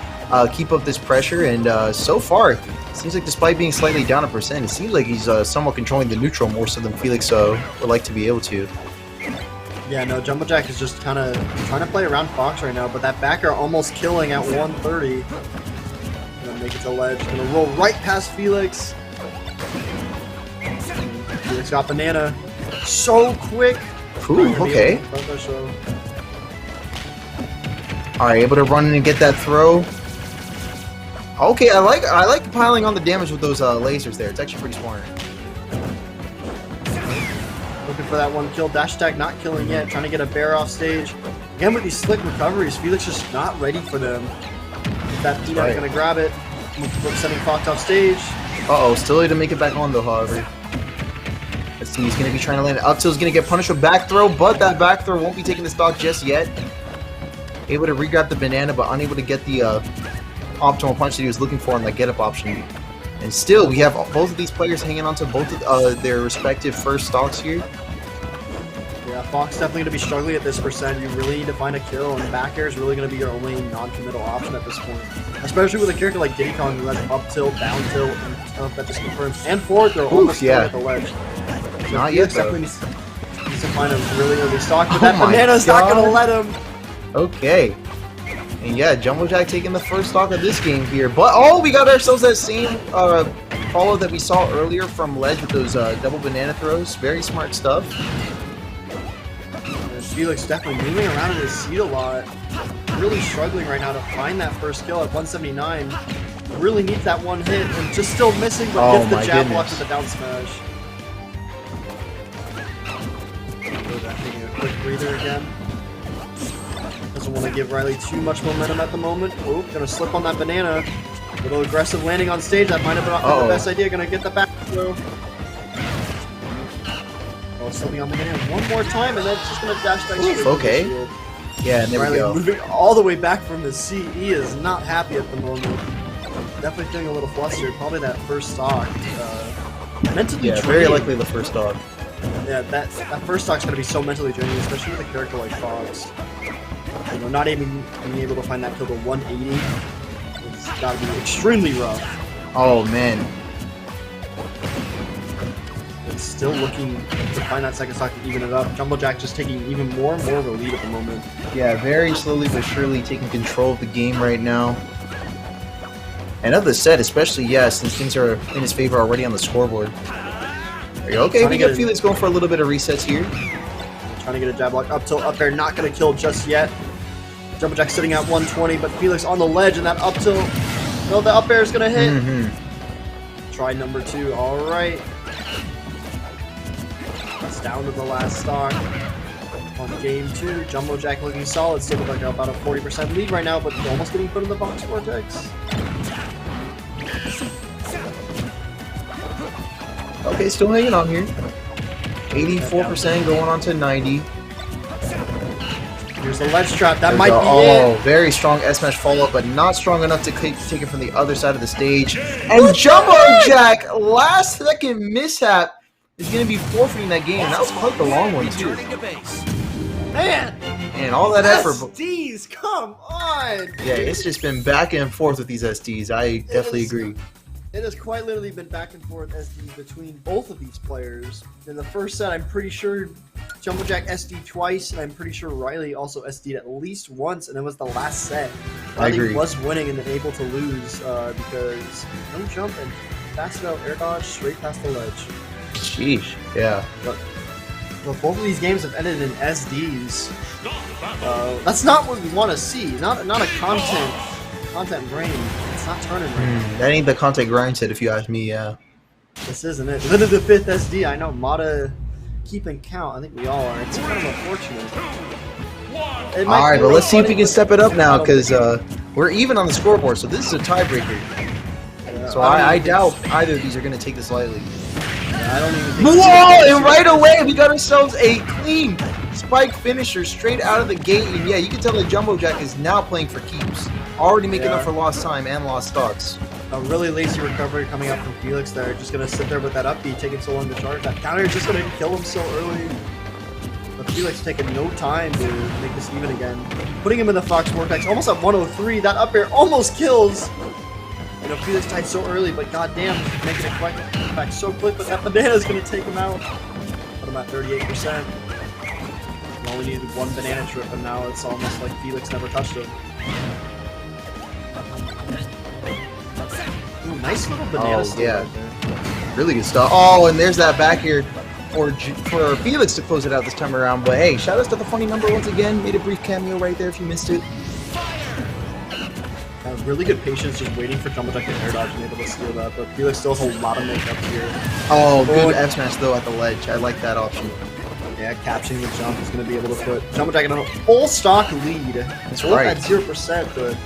keep up this pressure, and so far, it seems like despite being slightly down a percent, it seems like he's somewhat controlling the neutral more so than Felix would like to be able to. Yeah, no, Jumbo Jack is just kind of trying to play around Fox right now, but that backer almost killing at 130. Gonna make it to ledge, gonna roll right past Felix. Felix got Banana so quick. Ooh, okay. Alright, able to run in and get that throw. Okay, I like piling on the damage with those lasers there. It's actually pretty smart. Looking for that one kill. Dash attack not killing yet. Trying to get a bear off stage. Again with these slick recoveries, Felix just not ready for them. That Peanut gonna grab it. Sending Fox off stage. Uh-oh, still able to make it back on though, however. Let's see, he's gonna be trying to land it. Up tilt's gonna get punished with back throw, but that back throw won't be taking the stock just yet. Able to re-grab the banana, but unable to get the optimal punch that he was looking for on the get-up option. And still, we have both of these players hanging on to both of their respective first stocks here. Yeah, Fox definitely going to be struggling at this percent. You really need to find a kill, and back air is really going to be your only non-committal option at this point. Especially with a character like Diddy Kong who has up tilt, down tilt, and that just confirms. And forward throw almost at the ledge. So not yet, though. Needs to find a really early stock, but that banana's not going to let him. Okay. And yeah, Jumbo Jack taking the first stock of this game here. But, oh, we got ourselves that same follow that we saw earlier from ledge with those double banana throws. Very smart stuff. Felix definitely moving around in his seat a lot. Really struggling right now to find that first kill at 179. Really needs that one hit and just still missing, but gets the jab block with the down smash. Taking a quick breather again. Doesn't want to give Riley too much momentum at the moment. Oh, gonna slip on that banana. A little aggressive landing on stage. That might have been the best idea. Gonna get the back throw. Oh, slipping on the banana one more time, and then it's just gonna dash back straight. Okay. Yeah, and there Riley we go. Moving all the way back from his seat. He is not happy at the moment. Definitely feeling a little flustered. Probably that first stock. Mentally draining. Very likely the first stock. Yeah, that first stock's gonna be so mentally draining, especially with a character like Fox. You know, not even being able to find that kill to 180. It's gotta be extremely rough. Oh man. It's still looking to find that second stock to even it up. Jumblejack just taking even more and more of a lead at the moment. Yeah, very slowly but surely taking control of the game right now. And of the set, especially, since things are in his favor already on the scoreboard. There you go. Okay, we got Felix going for a little bit of resets here. Trying to get a jab block up tilt up there, not going to kill just yet. Jumblejack sitting at 120, but Felix on the ledge, and that up tilt. No, the up air is going to hit. Try number 2. All right. That's down to the last stock. On game 2, Jumblejack looking solid. Still with like about a 40% lead right now, but almost getting put in the box vortex. Okay, still hanging on here. 84% going on to 90. Here's the ledge trap. That might be it. Oh, very strong S-Smash follow-up, but not strong enough to take it from the other side of the stage. And Jumblejack, last second mishap, is going to be forfeiting that game. That was quite the long one, too. Man! And all that effort. SDs, come on! Yeah, it's just been back and forth with these SDs. I definitely agree. It has quite literally been back and forth SD between both of these players. In the first set, I'm pretty sure Jumblejack SD'd twice, and I'm pretty sure Riley also SD'd at least once, and it was the last set. Riley was winning and then able to lose because no jump and fast out air dodge straight past the ledge. Sheesh, yeah. But both of these games have ended in SDs. That's not what we want to see. Not a content brain. It's not turning right now. That ain't the content grind set if you ask me, yeah. This isn't it. Literally the 5th SD. I know Mata keeping count. I think we all are. It's kind of unfortunate. Alright, but let's see if we can step it up now, because we're even on the scoreboard, so this is a tiebreaker. Yeah, so I doubt either of these are going to take this lightly. Yeah, I don't even think whoa! And right away, we got ourselves a clean spike finisher straight out of the gate. And yeah, you can tell that Jumblejack is now playing for keeps. Already making up for lost time and lost stocks. A really lazy recovery coming up from Felix there. Just going to sit there with that up B, taking so long to charge. That counter is just going to kill him so early. But Felix taking no time to make this even again. Putting him in the Fox Vortex, almost at 103. That up air almost kills. You know, Felix died so early, but goddamn, making it back so quick. But that banana is going to take him out. Put him at 38%. We only needed one banana trip, and now it's almost like Felix never touched him. Ooh, nice little banana steal right there. Really good stuff. Oh, and there's that back here for Felix to close it out this time around. But hey, shout out to the funny number once again. Made a brief cameo right there if you missed it. Really good patience just waiting for Jumblejack to air dodge and able to steal that, but Felix still has a lot of makeup here. Oh, good F smash though at the ledge. I like that option. Yeah, capturing the jump is going to be able to put Jumblejack in a full stock lead. That's right. At 0%, but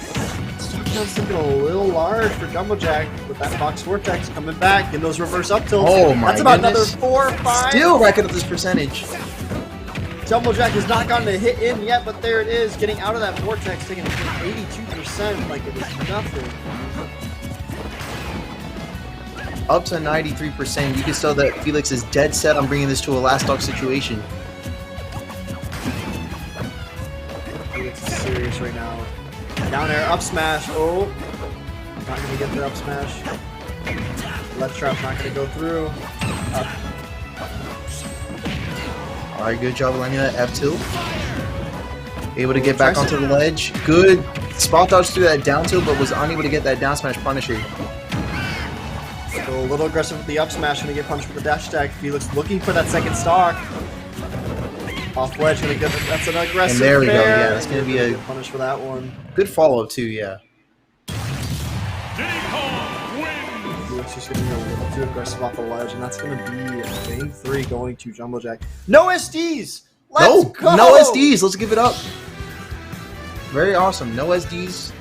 stock count's looking a little large for Jumblejack with that Fox Vortex coming back and those reverse up tilts. Oh my That's about goodness. Another 4 or 5. Still racking up this percentage. Jumblejack has not gotten a hit in yet, but there it is, getting out of that vortex, taking 82% like it is nothing. Up to 93%. You can tell that Felix is dead set on bringing this to a last stock situation. Felix is serious right now. Down air, up smash. Oh, not going to get the up smash. Left trap's not going to go through. Up. Alright, good job landing that F tilt. Able to get back onto the ledge. Good spot dodge through that down tilt, but was unable to get that down smash punisher. So a little aggressive with the up smash, gonna get punished with the dash attack. Felix looking for that second stock. Off ledge, gonna get that's an aggressive. And there we go. Yeah, that's gonna be a punish for that one. Good follow too. Yeah. Felix just gonna be a little too aggressive off the ledge, and that's gonna be game 3 going to Jumbo Jack. No SDs. Let's go! No SDs. Let's give it up. Very awesome. No SDs.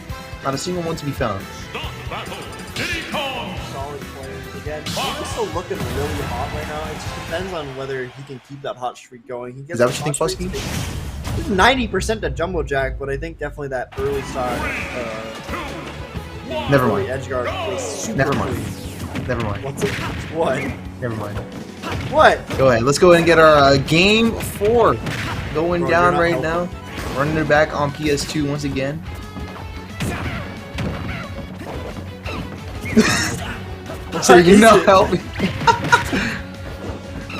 Not a single one to be found. Solid players again. He's still looking really hot right now. It just depends on whether he can keep that hot streak going. He gets Is that what you think, Fusky? 90% to Jumbo Jack, but I think definitely that early start. Never mind. Edge guard was super Never mind. clean. Never mind. What's it? What? Never mind. What? Go ahead. Let's go ahead and get our game 4 going down right now. Running it back on PS2 once again. So you're not helping.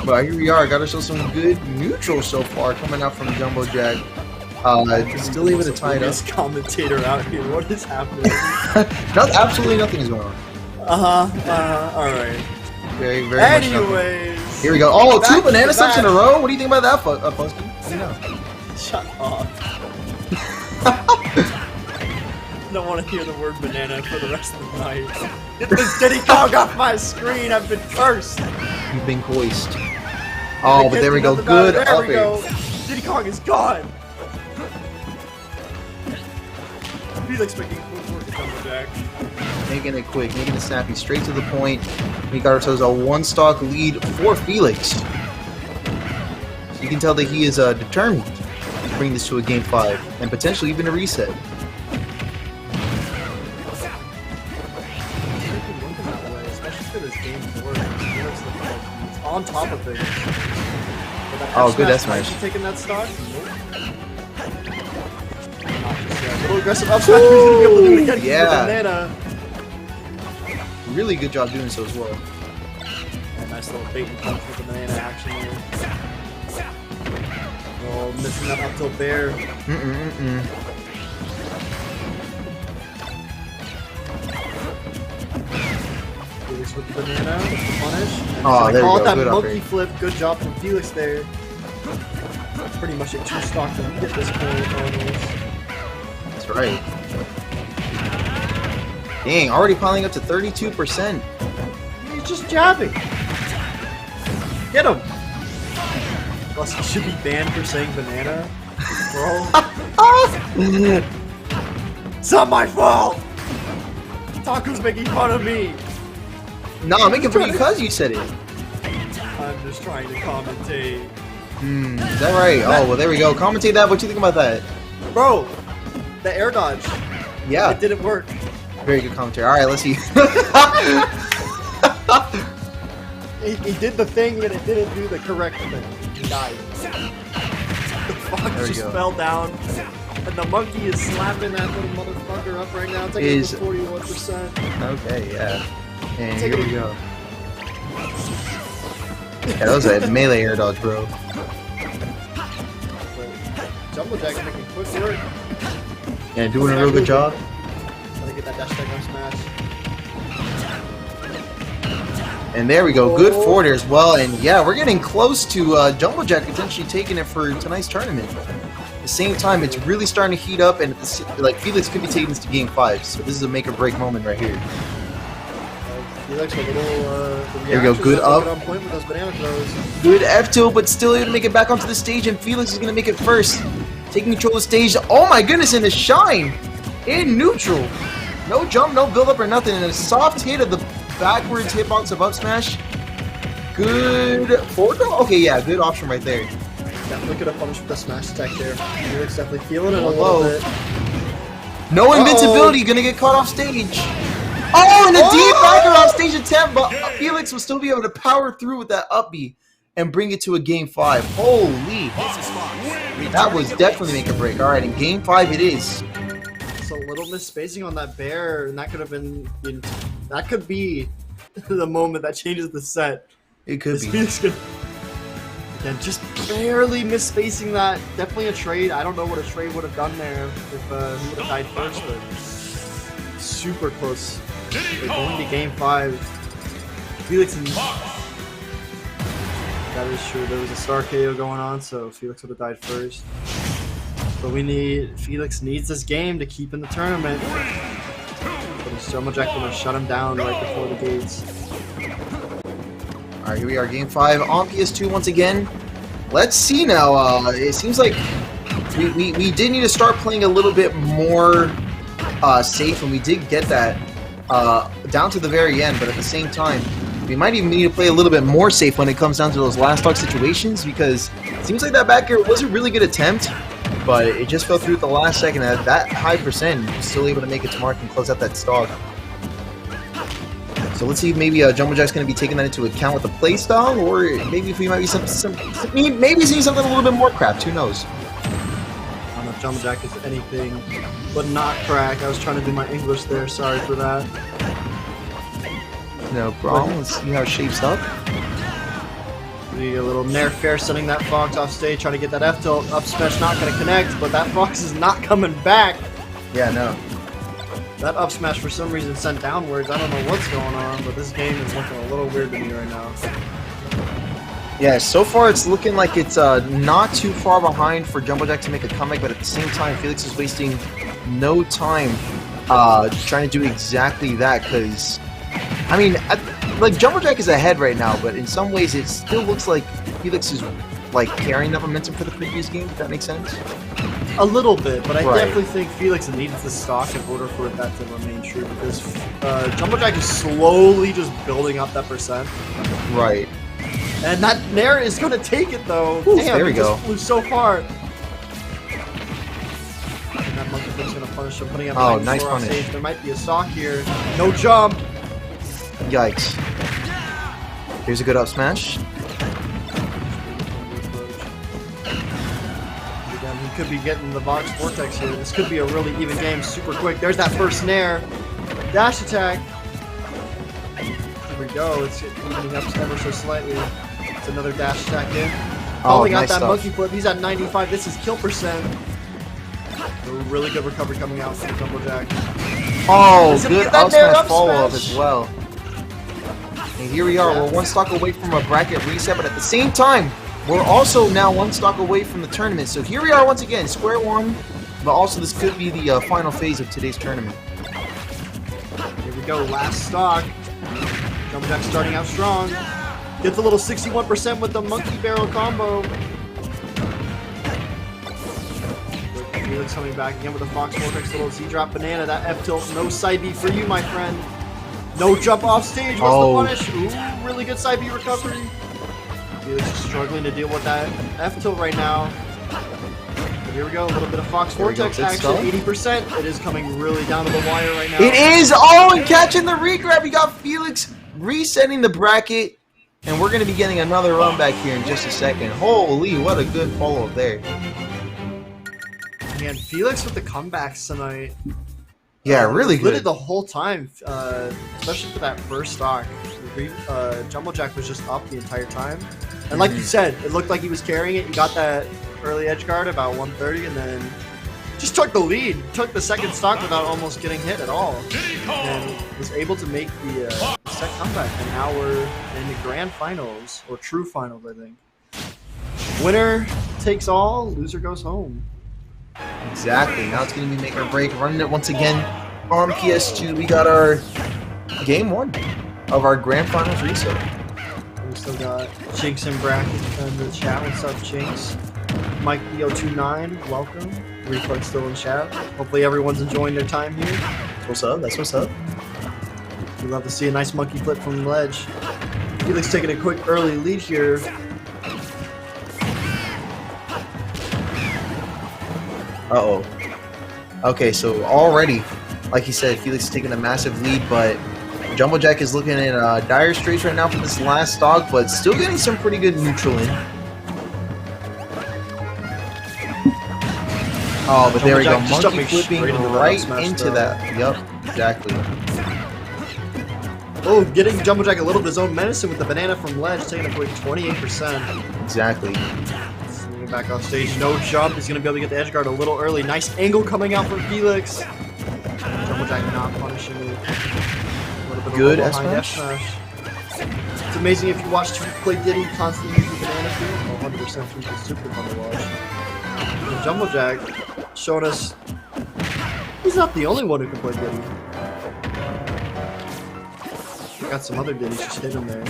But here we are. Got ourselves some good neutral so far coming out from Jumbo Jack. Still able to tie it up. This commentator out here. What is happening? Absolutely nothing is going on. All right. Very, very Anyways. Much here we go. Oh, 2 banana steps in a row. What do you think about that, Fusky? Let me know. Shut up. Don't want to hear the word banana for the rest of the night. Get this Diddy Kong off my screen. I've been cursed. You've been coiced. Oh, but there we go. Good up There we go. Diddy Kong is gone. Felix making quick work of Jumbo Jack. Making it quick, making it snappy, straight to the point. We got ourselves a 1-stock lead for Felix. So you can tell that he is determined to bring this to a game 5 and potentially even a reset. On top of things. Oh, good S smash. Taking that stock? A little aggressive up smash. He's gonna be able to do it again. Yeah. Banana. Really good job doing so as well. And nice little bait and punch with the banana action there. Oh, missing that up tilt there. Felix with the banana, punish. Oh, there we go. That Good monkey flip. Good job from Felix there. Pretty much a 2-stock to lead at this point almost. That's right. Dang, already piling up to 32%. He's just jabbing. Get him. Plus, he should be banned for saying banana, bro. It's not my fault. Taco's making fun of me. No, I'm making fun of you because you said it. I'm just trying to commentate. Is that right? Oh, well, there we go. Commentate that. What you think about that? Bro, the air dodge. Yeah. It didn't work. Very good commentary. All right, let's see. He did the thing and it didn't do the correct thing. He died. The fox just fell down. And the monkey is slapping that little motherfucker up right now. It's like 41%. Okay, yeah. And here we go. Yeah, that was a melee air dodge, bro. Jumbo Jack making quick work. Yeah, doing a real good job. Gotta get that dash attack on smash. And there we go. Good forward air as well. And yeah, we're getting close to Jumbo Jack potentially taking it for tonight's tournament. At the same time, it's really starting to heat up, and like Felix could be taking this to game 5. So this is a make or break moment right here. Felix with a little. There we go. Good up. On point with those banana throws. Good F tilt, but still able to make it back onto the stage, and Felix is gonna make it first, taking control of the stage. Oh my goodness! And the shine in neutral. No jump, no build up or nothing, and a soft hit of the backwards hitbox of up smash. Good forward throw? Okay, yeah, good option right there. Definitely could have punished with the smash attack there. Felix definitely feeling it a little bit. No invincibility, gonna get caught off stage. Oh, and a deep backer off stage attempt, but Felix will still be able to power through with that up B and bring it to a game 5. Holy. That was definitely make or break. All right, in game 5 it is. So a little misspacing on that bear, and that could have been, that could be the moment that changes the set. It could be. Again, just barely misspacing that. Definitely a trade. I don't know what a trade would have done there if he would have died first, but super close. We're going to game 5. Felix and... That is true. There was a star KO going on, so Felix would have died first. But Felix needs this game to keep in the tournament. But his Jumblejack going to shut him down right before the gates. Alright, here we are, game 5 on PS2 once again. Let's see now. It seems like we did need to start playing a little bit more safe, and we did get that down to the very end, but at the same time, we might even need to play a little bit more safe when it comes down to those last stock situations, because it seems like that back air was a really good attempt, but it just fell through at the last second. At that high percent, still able to make it to mark and close out that stock. So let's see if maybe Jumblejack's going to be taking that into account with the play style, or maybe if we might be maybe seeing something a little bit more cracked. Who knows? I don't know if Jumblejack is anything but not crack. I was trying to do my English there. Sorry for that. No problem. Let's see how it shapes up. We a little Nair fair sending that Fox off stage, trying to get that F tilt up smash, not going to connect, but that Fox is not coming back. Yeah, no. That up smash for some reason sent downwards. I don't know what's going on, but this game is looking a little weird to me right now. Yeah, so far it's looking like it's not too far behind for Jumblejack to make a comeback, but at the same time, Felix is wasting no time trying to do exactly that, because, I mean, like, Jumblejack is ahead right now, but in some ways it still looks like Felix is, like, carrying that momentum for the previous game, if that makes sense? A little bit, but I definitely think Felix needs the stock in order for that to remain true, because Jumblejack is slowly just building up that percent. Right. And that Nair is going to take it, though. Ooh, damn, there we go. Just flew so far. And that monkey flip's going to punish him, putting up a nice punish. Stage. There might be a stock here. No jump. Yikes. Here's a good up smash. He could be getting the box vortex here. This could be a really even game super quick. There's that first Nair. Dash attack. Here we go. It's evening up ever so slightly. It's another dash attack in. Calling out that monkey flip. He's at 95. This is kill percent. A really good recovery coming out from Jumblejack. Oh, good up smash follow-up as well. And here we are. We're one stock away from a bracket reset, but at the same time, we're also now one stock away from the tournament. So here we are once again, square one, but also this could be the final phase of today's tournament. Here we go, last stock. Jumblejack starting out strong. Gets a little 61% with the monkey barrel combo. Felix coming back again with a Fox Vortex, little Z-drop banana. That F-tilt, no side B for you, my friend. No jump off stage, what's the punish? Ooh, really good side B recovery. Felix is struggling to deal with that F-tilt right now. But here we go, a little bit of Fox Vortex action, 80%. It is coming really down to the wire right now. It is! Oh, and catching the regrab. We got Felix resetting the bracket, and we're going to be getting another run back here in just a second. Holy, what a good follow-up there. Man, Felix with the comebacks tonight. Yeah, really good. Lit it the whole time, especially for that first stock. Jumblejack was just up the entire time. And like you said, it looked like he was carrying it. He got that early edge guard about 130 and then just took the lead. Took the second stock without almost getting hit at all. And was able to make the second comeback. And now we're in the grand finals, or true finals, I think. Winner takes all, loser goes home. Exactly. Now it's going to be make or break. Running it once again on PS2. We got our game 1 of our grand finals reset. We still got Jinx and Bracket in the chat. What's up, Jinx? Mike Bo29, welcome. Reflex still in chat. Hopefully everyone's enjoying their time here. That's what's up. That's what's up. We'd love to see a nice monkey flip from the ledge. Felix taking a quick early lead here. Uh-oh. Okay, so already, like he said, Felix is taking a massive lead, but Jumblejack is looking at dire straits right now for this last stock, but still getting some pretty good neutral in. Oh, but there we go. Monkey flipping right into that. Yep, exactly. Oh, getting Jumblejack a little bit of his own medicine with the banana from ledge, taking a quick 28%. Exactly. Back off stage, no jump. He's going to be able to get the edge guard a little early. Nice angle coming out from Felix. Jumblejack not punishing it. Good S smash. It's amazing if you watch Tweet play Diddy constantly use the banana field. 100% Tweet is super fun to watch. And Jumblejack showed us he's not the only one who can play Diddy. Got some other Diddies just hit him there.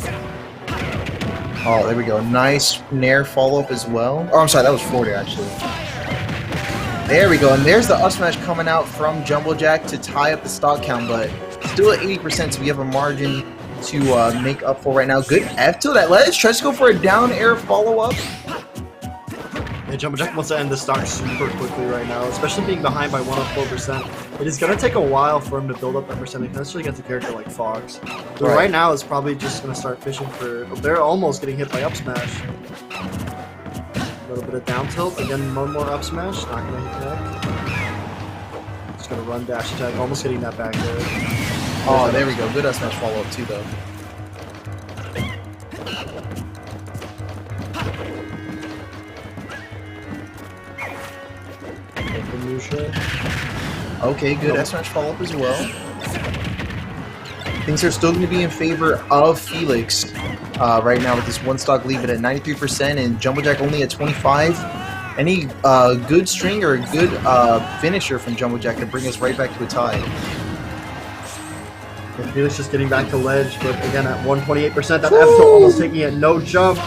Oh, there we go. Nice Nair follow-up as well. Oh, I'm sorry, that was forward air, actually. There we go, and there's the up smash coming out from Jumblejack to tie up the stock count, but still at 80%, so we have a margin to make up for right now. Good F to that ledge. Tries to go for a down air follow-up. Yeah, Jumblejack wants to end the stock super quickly right now, especially being behind by 104%. It is going to take a while for him to build up that percentage, especially against a character like Fox. But right now, it's probably just going to start fishing for... They're almost getting hit by up smash. A little bit of down tilt. Again, one more up smash. Not going to hit that. Just going to run dash attack. Almost getting that back there. Oh, there we go. Good up smash follow-up too, though. Okay, good S smash follow-up as well. Things are still going to be in favor of Felix right now with this one stock lead at 93% and Jumblejack only at 25. Any good string or a good finisher from Jumblejack can bring us right back to a tie. And Felix just getting back to ledge, but again at 128%. That F tilt almost taking it, no jump.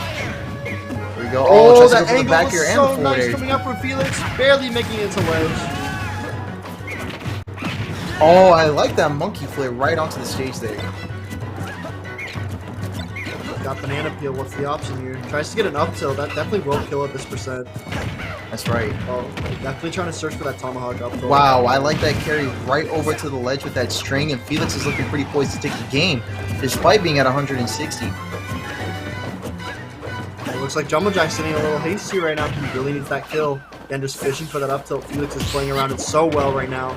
There we go. Oh, that angle was so nice coming up from Felix, barely making it to ledge. Oh, I like that monkey flip right onto the stage there. Got banana peel, what's the option here? Tries to get an up tilt, that definitely will kill at this percent. That's right. Oh, definitely trying to search for that tomahawk up tilt. Wow, I like that carry right over to the ledge with that string, and Felix is looking pretty poised to take the game, despite being at 160. It looks like Jumblejack's sitting a little hasty right now. He really needs that kill. Again, just fishing for that up tilt. Felix is playing around it so well right now.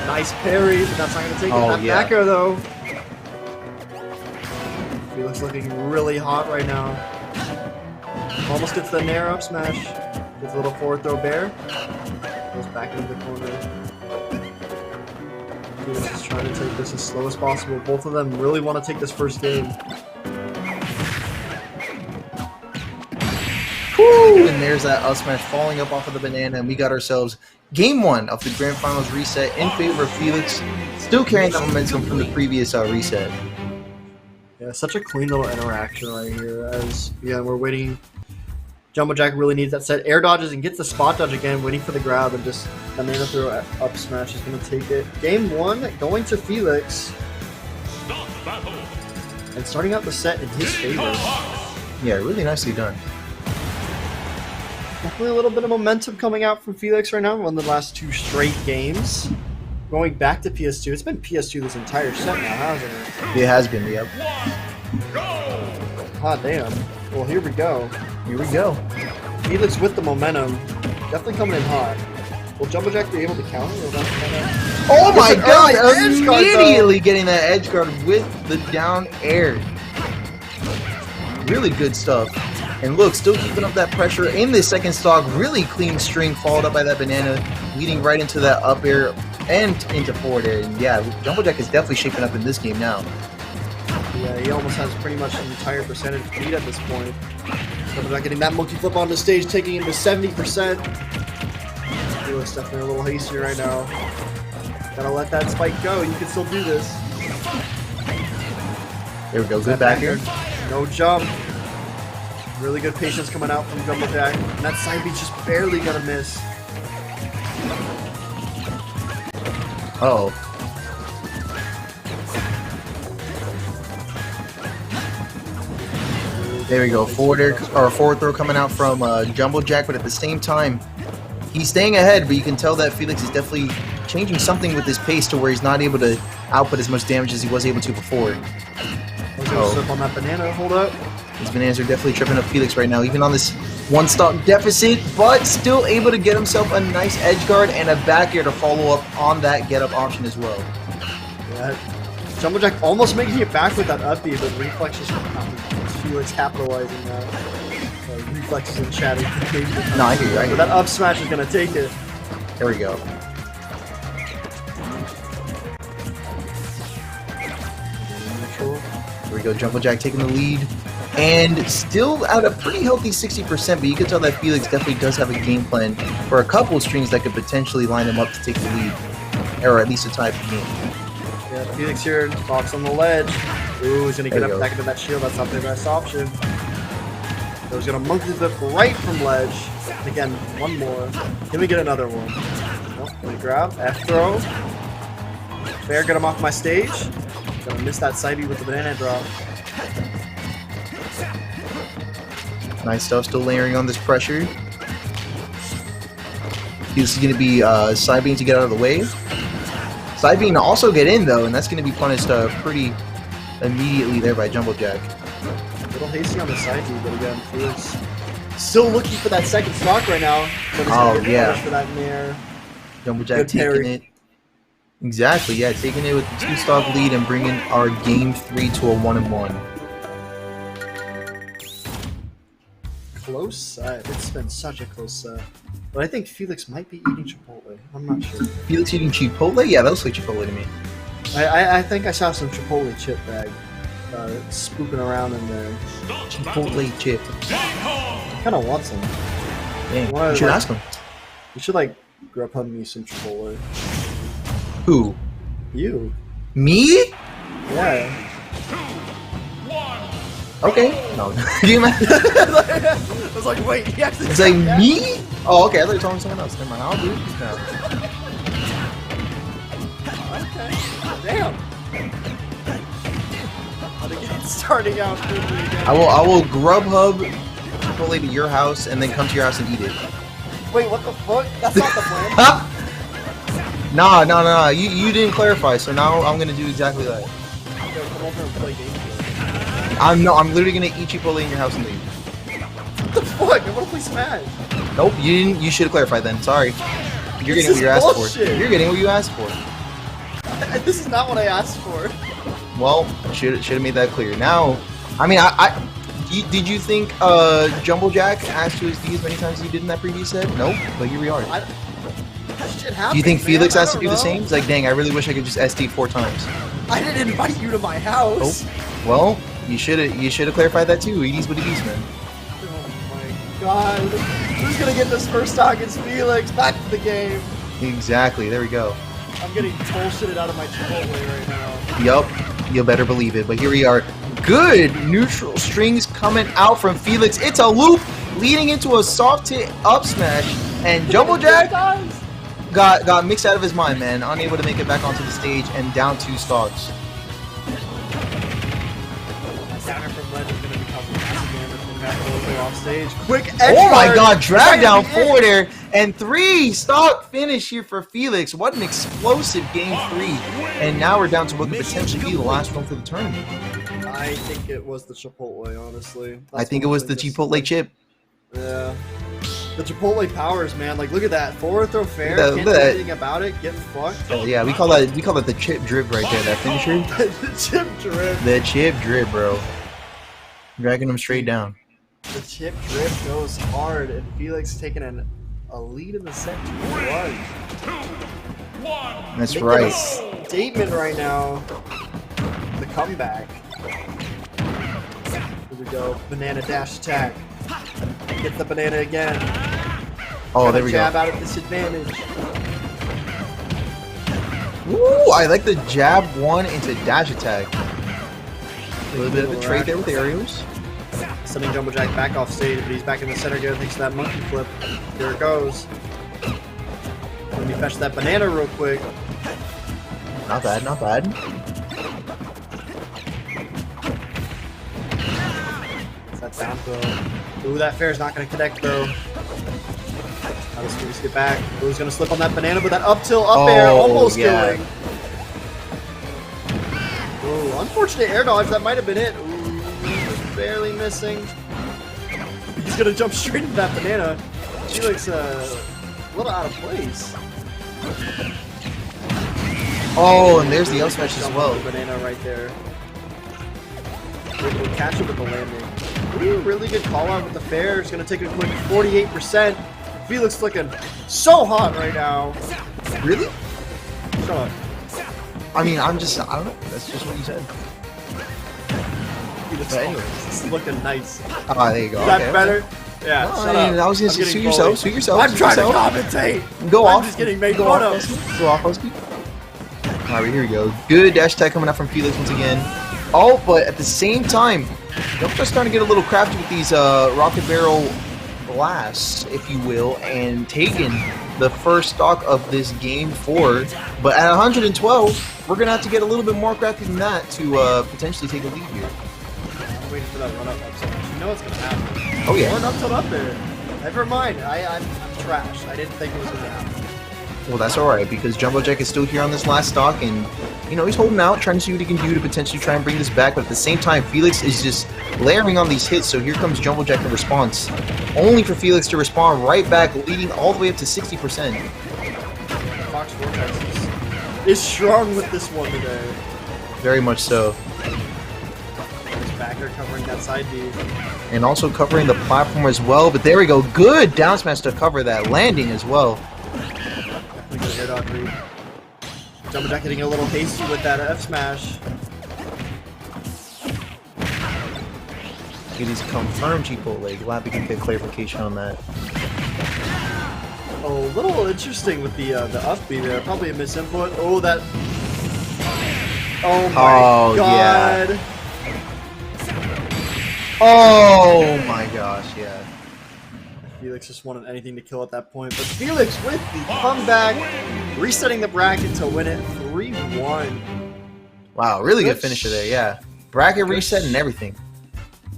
Nice parry, but that's not going to take it. That back air, though. Felix looking really hot right now. Almost gets the Nair up smash. Gets a little forward throw bear. Goes back into the corner. Felix is trying to take this as slow as possible. Both of them really want to take this first game. Woo! And there's that up smash falling up off of the banana, and we got ourselves game one of the Grand Finals reset in favor of Felix. Still carrying the momentum from the previous reset. Yeah, such a clean little interaction right here. As we're waiting. Jumblejack really needs that set. Air dodges and gets the spot dodge again, waiting for the grab, and just banana throw up smash is going to take it. Game one going to Felix. And starting out the set in his favor. Yeah, really nicely done. Definitely a little bit of momentum coming out from Felix right now. Won the last two straight games. Going back to PS2. It's been PS2 this entire set now, hasn't it? It has been, yep. Hot damn. Well, here we go. Here we go. Felix with the momentum. Definitely coming in hot. Will Jumblejack be able to counter? Oh my god! Immediately getting that edge guard with the down air. Really good stuff. And look, still keeping up that pressure in this second stock. Really clean string followed up by that banana, leading right into that up air and into forward air. And yeah, Jumblejack is definitely shaping up in this game now. Yeah, he almost has pretty much an entire percentage lead at this point. Jumblejack getting that monkey flip on the stage, taking him to 70%. He looks definitely a little hasty right now. Gotta let that spike go. You can still do this. There we go. Good back here. No jump. Really good patience coming out from Jumblejack. And that side beat's just barely gonna miss. Uh-oh. There we go. Forward air, or forward throw coming out from Jumblejack, but at the same time, he's staying ahead, but you can tell that Felix is definitely changing something with his pace to where he's not able to output as much damage as he was able to before. Oh. On that banana, hold up. These bananas are definitely tripping up Felix right now, even on this one stock deficit, but still able to get himself a nice edge guard and a back air to follow up on that get up option as well. Yeah, Jumblejack almost making it back with that up B, but reflexes from Felix capitalizing that. Reflexes and chatting. No, I hear you. But that up smash is going to take it. There we go. go, Jumbo Jack taking the lead. And still at a pretty healthy 60%, but you can tell that Felix definitely does have a game plan for a couple of strings that could potentially line him up to take the lead. Or at least a tie for the game. Yeah, Felix here, box on the ledge. Ooh, he's going to get up back into that shield. That's not the best option. So he's going to monkey flip right from ledge. Again, one more. Can we get another one? Nope, let me grab. F-throw. Fair, get him off my stage. Gonna miss that side B with the banana drop. Nice stuff, still layering on this pressure. This is going to be side beam to get out of the way. Side beam to also get in though, and that's going to be punished pretty immediately there by Jumbo Jack. A little hasty on the side B, but again, Felix still looking for that second stock right now. So for that nair. Jumbo Jack taking it. Exactly, yeah, taking it with the 2-stock lead and bringing our game 3 to a 1-1. Close set. It's been such a close set. But I think Felix might be eating Chipotle. I'm not sure. Felix eating Chipotle? Yeah, that looks like Chipotle to me. I think I saw some Chipotle chip bag spooping around in there. Chipotle chip. I kind of want some. Dang, you should ask him. You should like Grubhub me some Chipotle. Who? You. Me? Yeah. Okay. No. Do you imagine? I was like, wait, he actually it's like me? Oh, okay. I thought you were talking to someone else. Never mind. I'll do it now. Okay. Damn. Starting out quickly again. I will Grubhub Chipotle to your house and then come to your house and eat it. Wait, what the fuck? That's not the plan. Nah. You didn't clarify, so now I'm gonna do exactly that. Yo, come over and play games. I'm literally gonna eat Chipotle in your house and leave. What the fuck? I wanna play Smash. Nope, you didn't. You should have clarified then. Sorry. You're getting what you asked for. You're getting what you asked for. This is not what I asked for. Well, should have made that clear. Now, I mean, did you think Jumbo Jack asked to his D as many times as you did in that previous set? Nope, but here we are. That shit happens, do you think Felix has to do know. the same? It's like, dang, I really wish I could just SD 4 times. I didn't invite you to my house. Oh, well, you should have clarified that too. It is what it is, man. Oh my god. Who's gonna get this first stock? It's Felix. Back to the game. Exactly, there we go. I'm getting bullshitted out of my Chipotle right now. Yup, you better believe it. But here we are. Good neutral strings coming out from Felix. It's a loop leading into a soft hit up smash. And Jumbo Jack got mixed out of his mind, man. Unable to make it back onto the stage and down 2 stocks. Downer from ledge is going to become massive damage from that play off stage. Quick edge Oh my guard. god, drag down forward there. And 3-stock finish here for Felix. What an explosive game 3. And now we're down to what could potentially be the last one for the tournament. I think it was the Chipotle, honestly. I think it was the Chipotle chip. Yeah. The Chipotle powers, man. Like, look at that. Forward throw fair. Look at Can't do that. anything about it. Get fucked. Oh, yeah, we call that the chip drip right there, that finisher. The chip drip. The chip drip, bro. Dragging him straight down. The chip drip goes hard, and Felix taking a lead in the set 2-1. That's Making right. a statement right now. The comeback. Here we go. Banana dash attack. Get the banana again. Oh, there we go. Jab out at disadvantage. Ooh, I like the jab 1 into dash attack. A little bit of a trade there with the aerials. Sending Jumbo Jack back off stage, but he's back in the center again thanks to that monkey flip. Here it goes. Let me fetch that banana real quick. Not bad, not bad. It's that down throw. Ooh, that fair's not going to connect though. How does Felix get back? Ooh, he's going to slip on that banana, but that up tilt, up air, almost killing. Ooh, unfortunate air dodge. That might have been it. Ooh, just barely missing. He's going to jump straight into that banana. Felix a little out of place. Oh, and there's the up smash as well. Banana right there. We'll catch it with the landing. Ooh, really good call out with the fair. It's going to take a quick 48%. Felix looking so hot right now. Really? Shut up. I mean, I don't know. That's just what you said. Felix. But anyway. This is looking nice. Ah, there you go. Is that better? Yeah, Oh, shut up. I was gonna say, suit yourself. Suit yourself. I'm suit trying yourself. to commentate. Go off. I'm just getting made Go fun off, of. Husky. Go off, Husky. All right, here we go. Good dash attack coming out from Felix once again. Oh, but at the same time, Jump's starting to get a little crafty with these rocket barrel blasts, if you will, and taking the first stock of this game forward. But at 112, we're gonna have to get a little bit more crafty than that to potentially take a lead here. I'm waiting for that run up smash. You know what's gonna happen. Oh yeah. Run up till up there. Never mind. I'm trash. I didn't think it was gonna happen. Well, that's all right because Jumbo Jack is still here on this last stock, and you know he's holding out, trying to see what he can do to potentially try and bring this back. But at the same time, Felix is just layering on these hits. So here comes Jumbo Jack in response, only for Felix to respond right back, leading all the way up to 60%. Fox Vortex is strong with this one today. Very much so. Backer covering that side B. And also covering the platform as well. But there we go. Good down smash to cover that landing as well. Good air dodge read. Jumbo Jack getting a little hasty with that F smash. It is confirmed Chipotle. Glad we can get clarification on that. A little interesting with the up B there. Probably a misinput. Oh, that. Oh my god. Yeah. Oh my gosh, yeah. Felix just wanted anything to kill at that point, but Felix with the comeback, resetting the bracket to win it 3-1. Wow, really good finisher there, yeah. Bracket reset and everything.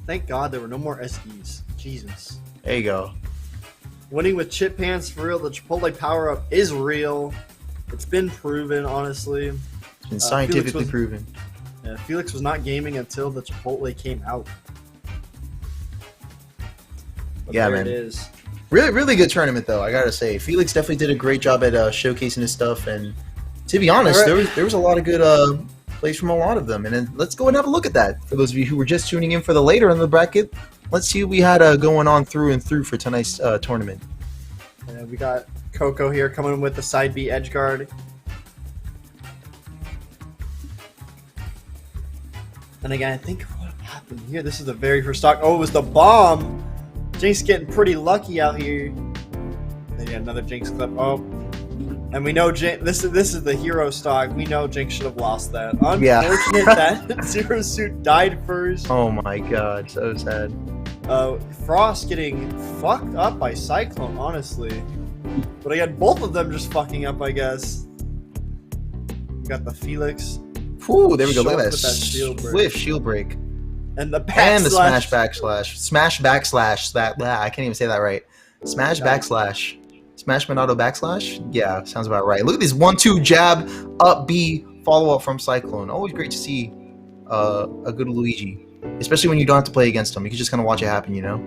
Thank God there were no more SDs. Jesus. There you go. Winning with chip pants for real. The Chipotle power-up is real. It's been proven, honestly. It's been scientifically proven. Yeah, Felix was not gaming until the Chipotle came out. But yeah, there man. It is. Really, really good tournament, though. I gotta say, Felix definitely did a great job at showcasing his stuff. And to be honest, there was a lot of good plays from a lot of them. And then let's go and have a look at that. For those of you who were just tuning in for the later in the bracket, let's see what we had going on through and through for tonight's tournament. We got Coco here coming in with the side B edge guard. And again, I think what happened here. This is the very first stock. Oh, it was the bomb. Jinx getting pretty lucky out here. Then you got another Jinx clip. Oh, and we know this is the hero stock. We know Jinx should have lost that. Unfortunate that Zero Suit died first. Oh my god, so sad. Frost getting fucked up by Cyclone, honestly. But again, both of them just fucking up, I guess. We got the Felix. Ooh, there we go. Look at that swift shield break. And the smash backslash. Smash backslash. I can't even say that right. Smash backslash. Smash Monado backslash? Yeah, sounds about right. Look at this 1-2 jab, up B, follow up from Cyclone. Always great to see a good Luigi. Especially when you don't have to play against him. You can just kind of watch it happen, you know?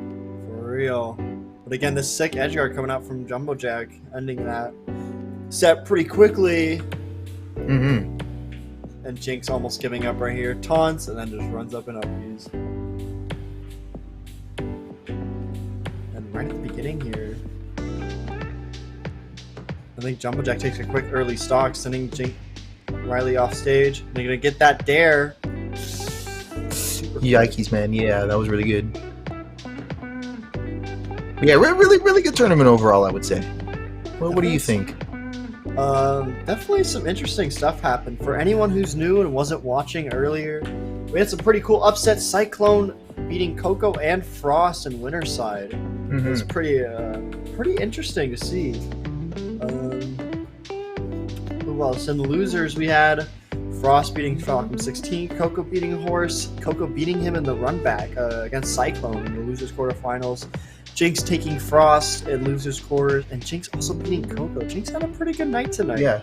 For real. But again, this sick edge guard coming out from Jumbo Jack, ending that set pretty quickly. Mm-hmm. And Jinx almost giving up right here. Taunts, and then just runs up and up these. And right at the beginning here, I think Jumbo Jack takes a quick early stock, sending Riley off stage. They're going to get that dare. Yikes, man. Yeah, that was really good. Yeah, really, really good tournament overall, I would say. What do you think? Definitely some interesting stuff happened. For anyone who's new and wasn't watching earlier, we had some pretty cool upset. Cyclone beating Coco and Frost in winner's side. Mm-hmm. It was pretty interesting to see. Who else? In the losers, we had Frost beating Falcon 16, Coco beating Horse, Coco beating him in the run back against Cyclone in the losers quarterfinals. Jinx taking Frost in losers quarters, and Jinx also beating Coco. Jinx had a pretty good night tonight. Yeah.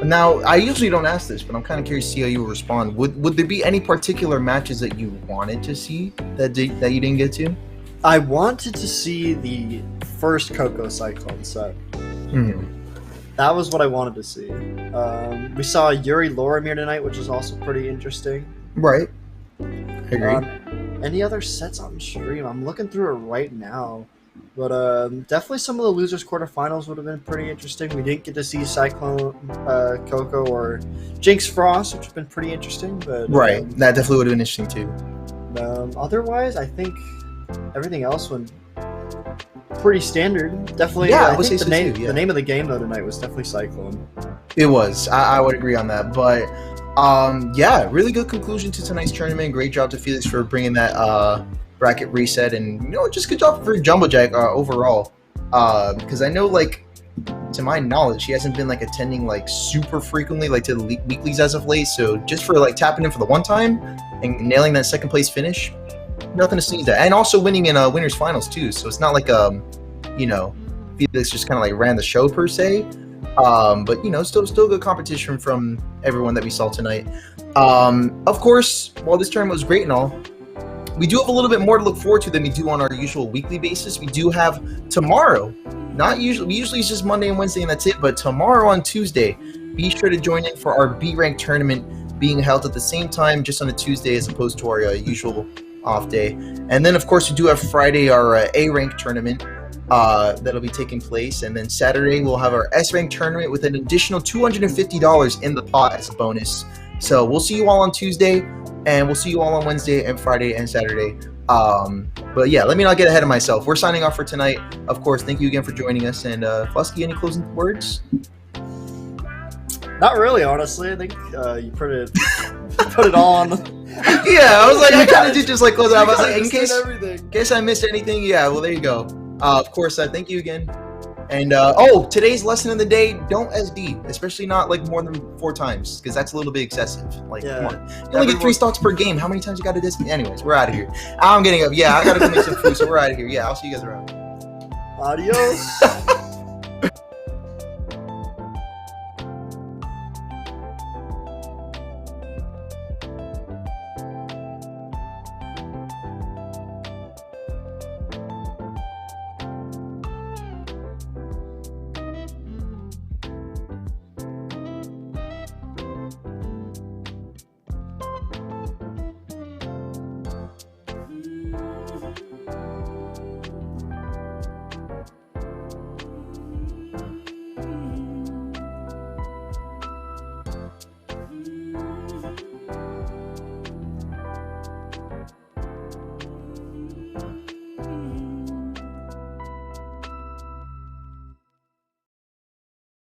Now, I usually don't ask this, but I'm kind of curious to see how you would respond. Would there be any particular matches that you wanted to see that you didn't get to? I wanted to see the first Coco Cyclone set. Mm-hmm. That was what I wanted to see. We saw Yuri Lorimier tonight, which is also pretty interesting. Right. I agree. Any other sets on stream? I'm looking through it right now. But definitely some of the losers quarterfinals would have been pretty interesting. We didn't get to see Cyclone, Coco, or Jinx Frost, which would have been pretty interesting. But right, that definitely would have been interesting too. Otherwise, I think everything else went pretty standard. Definitely. Yeah, I think the name of the game though tonight was definitely Cyclone. It was. I would agree on that. But yeah, really good conclusion to tonight's tournament. Great job to Felix for bringing that bracket reset, and just good job for Jumblejack overall. Because I know, like, to my knowledge, he hasn't been like attending like super frequently, like to the weeklies as of late. So just for like tapping in for the one time and nailing that second place finish, nothing to sneeze at. And also winning in winners finals too. So it's not like Felix just kind of like ran the show per se. But still good competition from everyone that we saw tonight. Of course, while this tournament was great and all, we do have a little bit more to look forward to than we do on our usual weekly basis. We do have tomorrow. Usually it's just Monday and Wednesday and that's it. But tomorrow on Tuesday, be sure to join in for our B rank tournament being held at the same time, just on a Tuesday as opposed to our usual off day. And then of course we do have Friday our A rank tournament. That'll be taking place, and then Saturday we'll have our S rank tournament with an additional $250 in the pot as a bonus. So we'll see you all on Tuesday, and we'll see you all on Wednesday and Friday and Saturday. But yeah, let me not get ahead of myself. We're signing off for tonight. Of course, thank you again for joining us. And Fusky, any closing words? Not really, honestly. I think you put it all on. Yeah, I was like, I kind of did just like close out. I was like, in case I missed anything. Yeah, well, there you go. Of course, thank you again. And today's lesson of the day: don't SD, especially not like more than 4 times, because that's a little bit excessive. Like, come on, you only get 3 stocks per game. How many times you got to dismiss? Anyways, we're out of here. I'm getting up. Yeah, I gotta go make some food, so we're out of here. Yeah, I'll see you guys around. Adios.